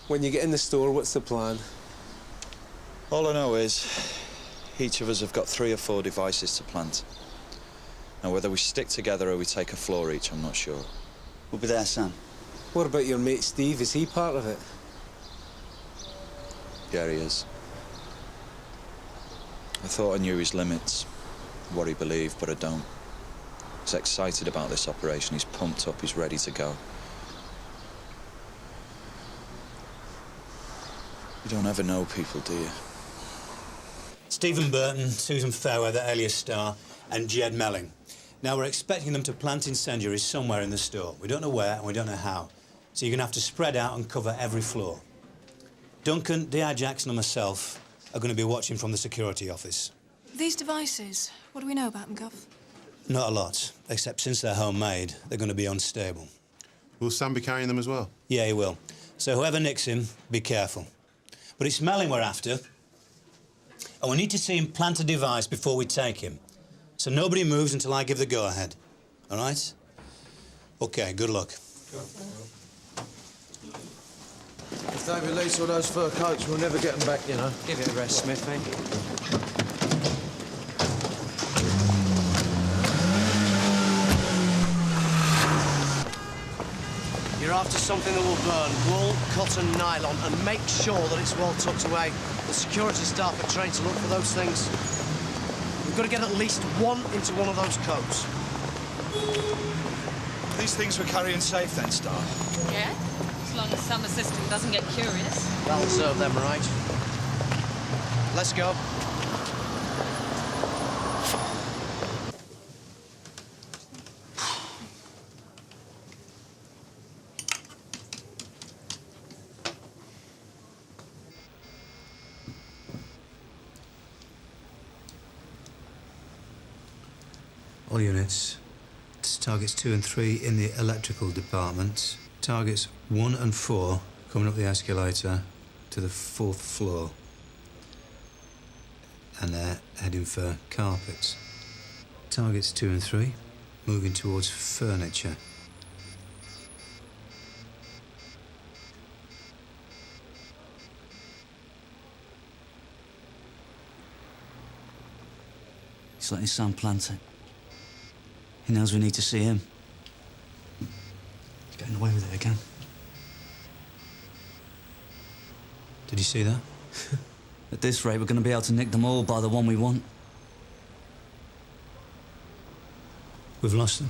When you get in the store, what's the plan? All I know is, each of us have got 3 or 4 devices to plant. Now, whether we stick together or we take a floor each, I'm not sure. We'll be there, Sam. What about your mate Steve? Is he part of it? Yeah, he is. I thought I knew his limits, what he believed, but I don't. He's excited about this operation, he's pumped up, he's ready to go. You don't ever know people, do you? Stephen Burton, Susan Fairweather, alias Starr, and Jed Melling. Now, we're expecting them to plant incendiaries somewhere in the store. We don't know where and we don't know how. So you're going to have to spread out and cover every floor. Duncan, D.I. Jackson and myself are going to be watching from the security office. These devices, what do we know about them, Gov? Not a lot, except since they're homemade, they're going to be unstable. Will Sam be carrying them as well? Yeah, he will. So whoever nicks him, be careful. But it's Melling we're after. And we need to see him plant a device before we take him. So nobody moves until I give the go-ahead. All right? OK, good luck. If they release all those fur coats, we'll never get them back, you know. Give it a rest, Smith, eh? You're after something that will burn. Wool, cotton, nylon, and make sure that it's well tucked away. The security staff are trained to look for those things. We've got to get at least one into one of those coats. These things we're carrying safe then, Star? Yeah, as long as some assistant doesn't get curious. That'll serve them right. Let's go. All units. It's targets 2 and 3 in the electrical department. Targets 1 and 4 coming up the escalator to the 4th floor. And they're heading for carpets. Targets 2 and 3 moving towards furniture. He's letting Sam plant it. He knows we need to see him. He's getting away with it again. Did you see that? At this rate, we're going to be able to nick them all by the one we want. We've lost them.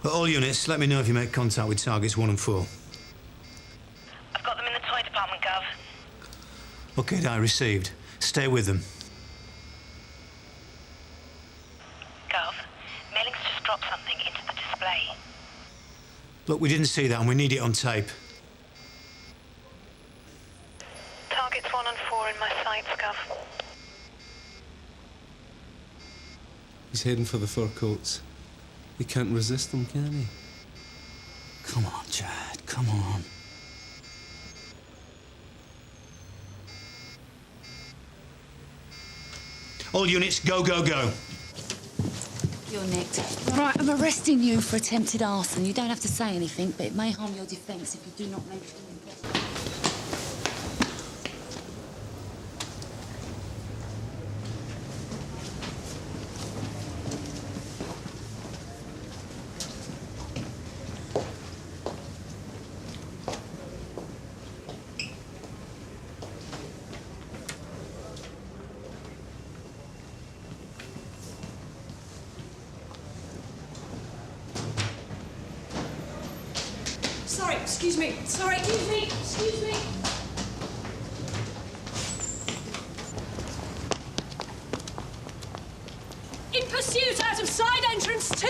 But all units, let me know if you make contact with targets 1 and 4. I've got them in the toy department, Gov. OK, Di, received. Stay with them. Gov, Melling's just dropped something into the display. Look, we didn't see that and we need it on tape. Targets 1 and 4 in my sights, Gov. He's heading for the fur coats. He can't resist them, can he? Come on, Chad, come on. All units, go, go, go. you're nicked. Right, I'm arresting you for attempted arson. You don't have to say anything, but it may harm your defence if you do not mention it. Excuse me. Sorry, excuse me. Excuse me. In pursuit out of side entrance 2.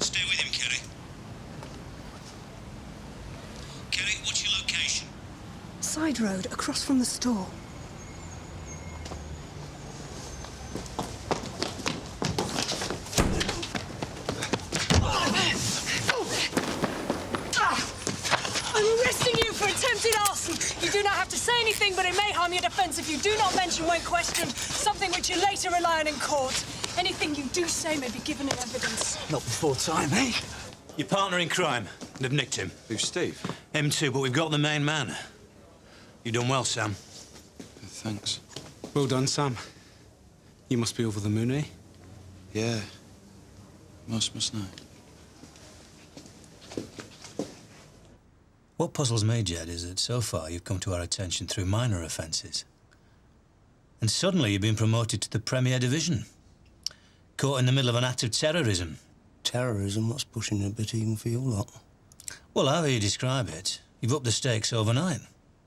Stay with him, Kerry. Kerry, what's your location? Side road, across from the store. You do not have to say anything, but it may harm your defence if you do not mention when questioned something which you later rely on in court. Anything you do say may be given in evidence. Not before time, eh? Your partner in crime. They've nicked him. Who's Steve? Him too, but we've got the main man. You done well, Sam. Thanks. Well done, Sam. You must be over the moon, eh? Yeah. Mustn't I? What puzzles me, Jed, is that so far you've come to our attention through minor offences. And suddenly you've been promoted to the Premier Division. Caught in the middle of an act of terrorism. Terrorism? That's pushing it a bit even for your lot. Well, however you describe it, you've upped the stakes overnight.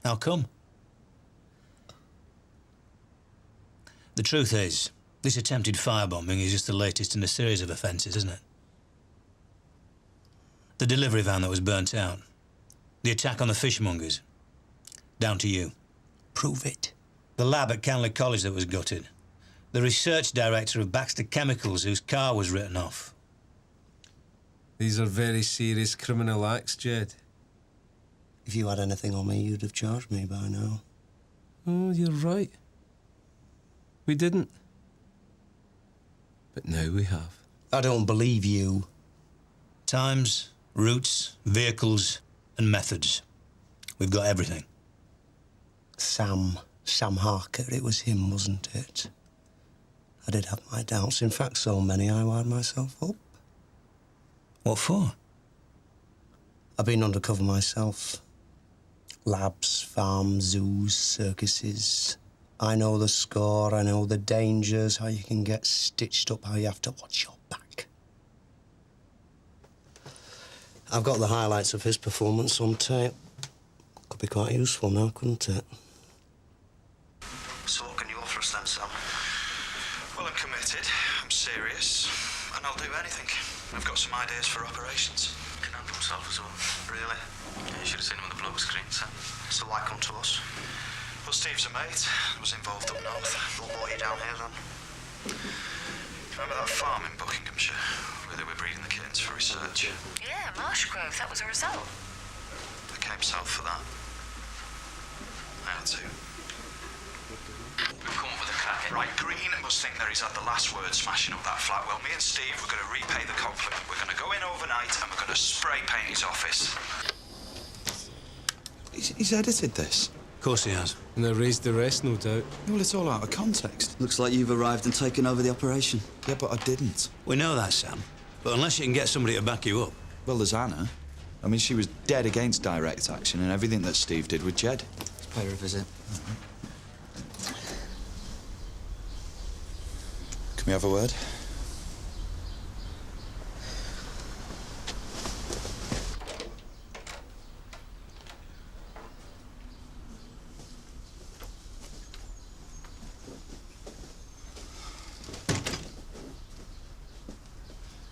How come? The truth is, this attempted firebombing is just the latest in a series of offences, isn't it? The delivery van that was burnt out. The attack on the fishmongers. Down to you. Prove it. The lab at Canley College that was gutted. The research director of Baxter Chemicals whose car was written off. These are very serious criminal acts, Jed. If you had anything on me, you'd have charged me by now. Oh, you're right. We didn't. But now we have. I don't believe you. Times, routes, vehicles, and methods. We've got everything. Sam Harker, it was him, wasn't it? I did have my doubts. In fact, so many I wired myself up. What for? I've been undercover myself. Labs, farms, zoos, circuses. I know the score, I know the dangers, how you can get stitched up, how you have to watch your back. I've got the highlights of his performance on tape. Could be quite useful now, couldn't it? So what can you offer us then, Sam? Well, I'm committed, I'm serious, and I'll do anything. I've got some ideas for operations. Can handle himself as well. Really? Yeah, you should have seen him on the blow screen, Sam. So why come to us? Well, Steve's a mate. Was involved up north. What brought you down here, then? Remember that farm in Buckinghamshire, where they were breeding the kittens for research? Yeah, marsh growth. That was a result. I came south for that. I had to. We've come up with a crack. Right, Green must think that he's had the last word smashing up that flat. Well, me and Steve, we're going to repay the compliment. We're going to go in overnight and we're going to spray paint his office. He's edited this. Of course he has. And they raised the rest, no doubt. Well, it's all out of context. Looks like you've arrived and taken over the operation. Yeah, but I didn't. We know that, Sam. But unless you can get somebody to back you up. Well, there's Anna. I mean, she was dead against direct action and everything that Steve did with Jed. Let's pay her a visit. Can we have a word?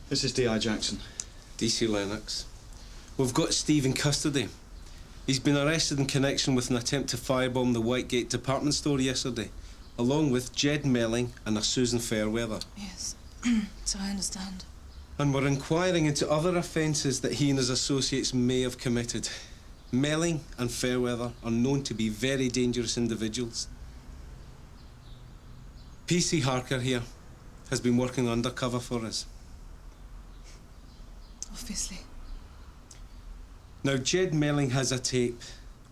This is D.I. Jackson. DC Lennox. We've got Steve in custody. He's been arrested in connection with an attempt to firebomb the Whitegate department store yesterday, along with Jed Melling and a Susan Fairweather. Yes, so I understand. And we're inquiring into other offences that he and his associates may have committed. Melling and Fairweather are known to be very dangerous individuals. PC Harker here. has been working undercover for us. Obviously. Now, Jed Melling has a tape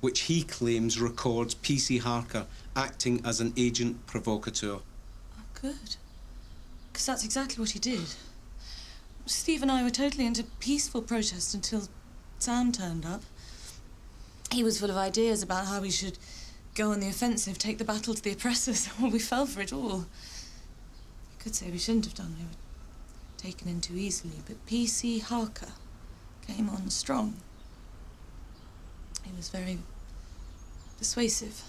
which he claims records P.C. Harker acting as an agent provocateur. Oh, good. Because that's exactly what he did. Steve and I were totally into peaceful protest until Sam turned up. He was full of ideas about how we should go on the offensive, take the battle to the oppressors. Well, we fell for it all. You could say we shouldn't have done. We were taken in too easily. But P.C. Harker came on strong. He was very persuasive.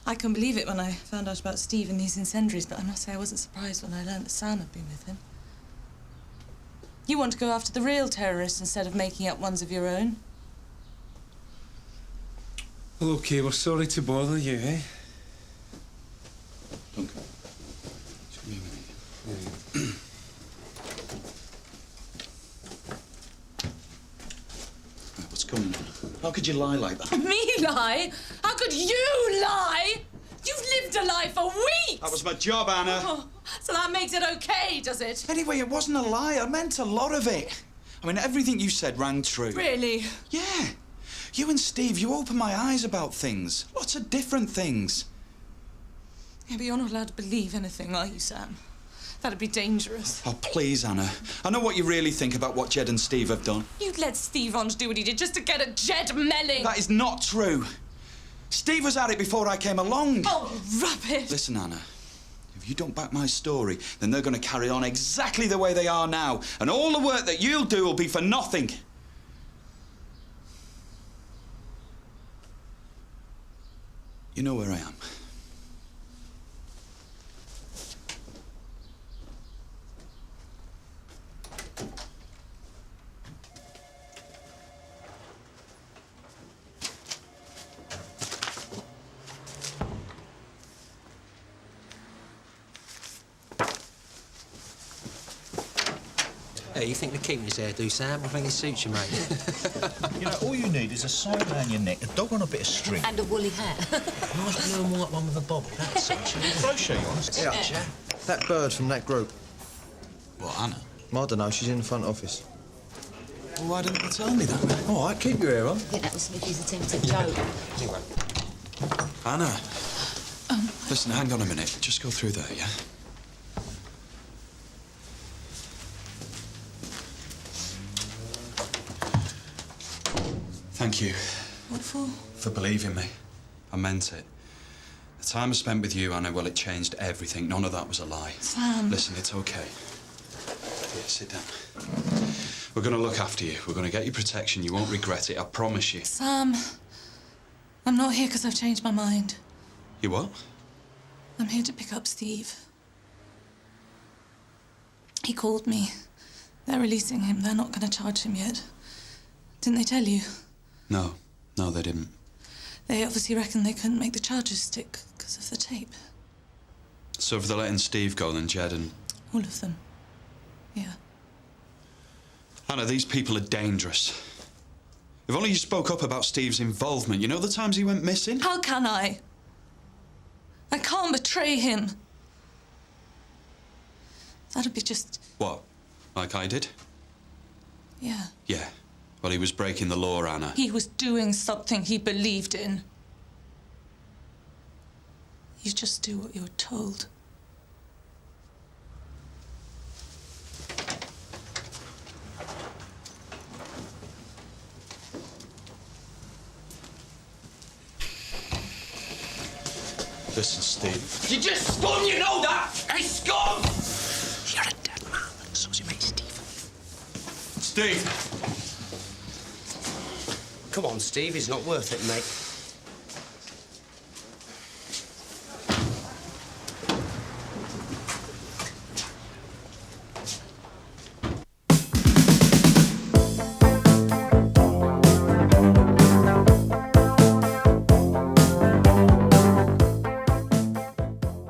I couldn't believe it when I found out about Steve and these incendiaries, but I must say I wasn't surprised when I learned that Sam had been with him. You want to go after the real terrorists instead of making up ones of your own? Well, OK, we're sorry to bother you, eh? Duncan. Just give me a minute. What's going on? How could you lie like that? Me lie? How could you lie? You've lived a lie for weeks! That was my job, Anna. Oh, so that makes it OK, does it? Anyway, it wasn't a lie. I meant a lot of it. I mean, everything you said rang true. Really? Yeah. You and Steve, you opened my eyes about things. Lots of different things. Yeah, but you're not allowed to believe anything, are you, Sam? That'd be dangerous. Oh, please, Anna. I know what you really think about what Jed and Steve have done. You'd let Steve on to do what he did just to get at Jed Melling. That is not true. Steve was at it before I came along. Oh, rubbish. Listen, Anna. If you don't back my story, then they're going to carry on exactly the way they are now. And all the work that you'll do will be for nothing. You know where I am. Hey, you think the keeping his hairdo, Sam? I think it suits you, mate. You know, all you need is a sign around your neck, a dog on a bit of string. And a woolly hat. Nice blue and white one with a bob. That's suits you. Brochure, you want? Yeah. That bird from that group. What, Anna? I don't know, she's in the front office. Well, why didn't you tell me that? All right, keep your ear on. I think that was Smithy's attempted joke. Anyway. Anna. Listen, hang on a minute. Just go through there, yeah? Thank you. What for? For believing me. I meant it. The time I spent with you, Anna, well, it changed everything. None of that was a lie. Sam. Listen, it's okay. Here, sit down. We're going to look after you. We're going to get you protection. You won't regret it, I promise you. Sam, I'm not here because I've changed my mind. You what? I'm here to pick up Steve. He called me. They're releasing him. They're not going to charge him yet. Didn't they tell you? No. No, they didn't. They obviously reckon they couldn't make the charges stick because of the tape. So if they're letting Steve go, then Jed and... All of them. Yeah. Anna, these people are dangerous. If only you spoke up about Steve's involvement. You know the times he went missing? How can I? I can't betray him. That'd be just... What? Like I did? Yeah. Yeah. Well, he was breaking the law, Anna. He was doing something he believed in. You just do what you're told. Listen, Steve. You just scum, you know that! Hey, scum! You're a dead man. So's your mate, Steve. Steve! Come on, Steve. It's not worth it, mate.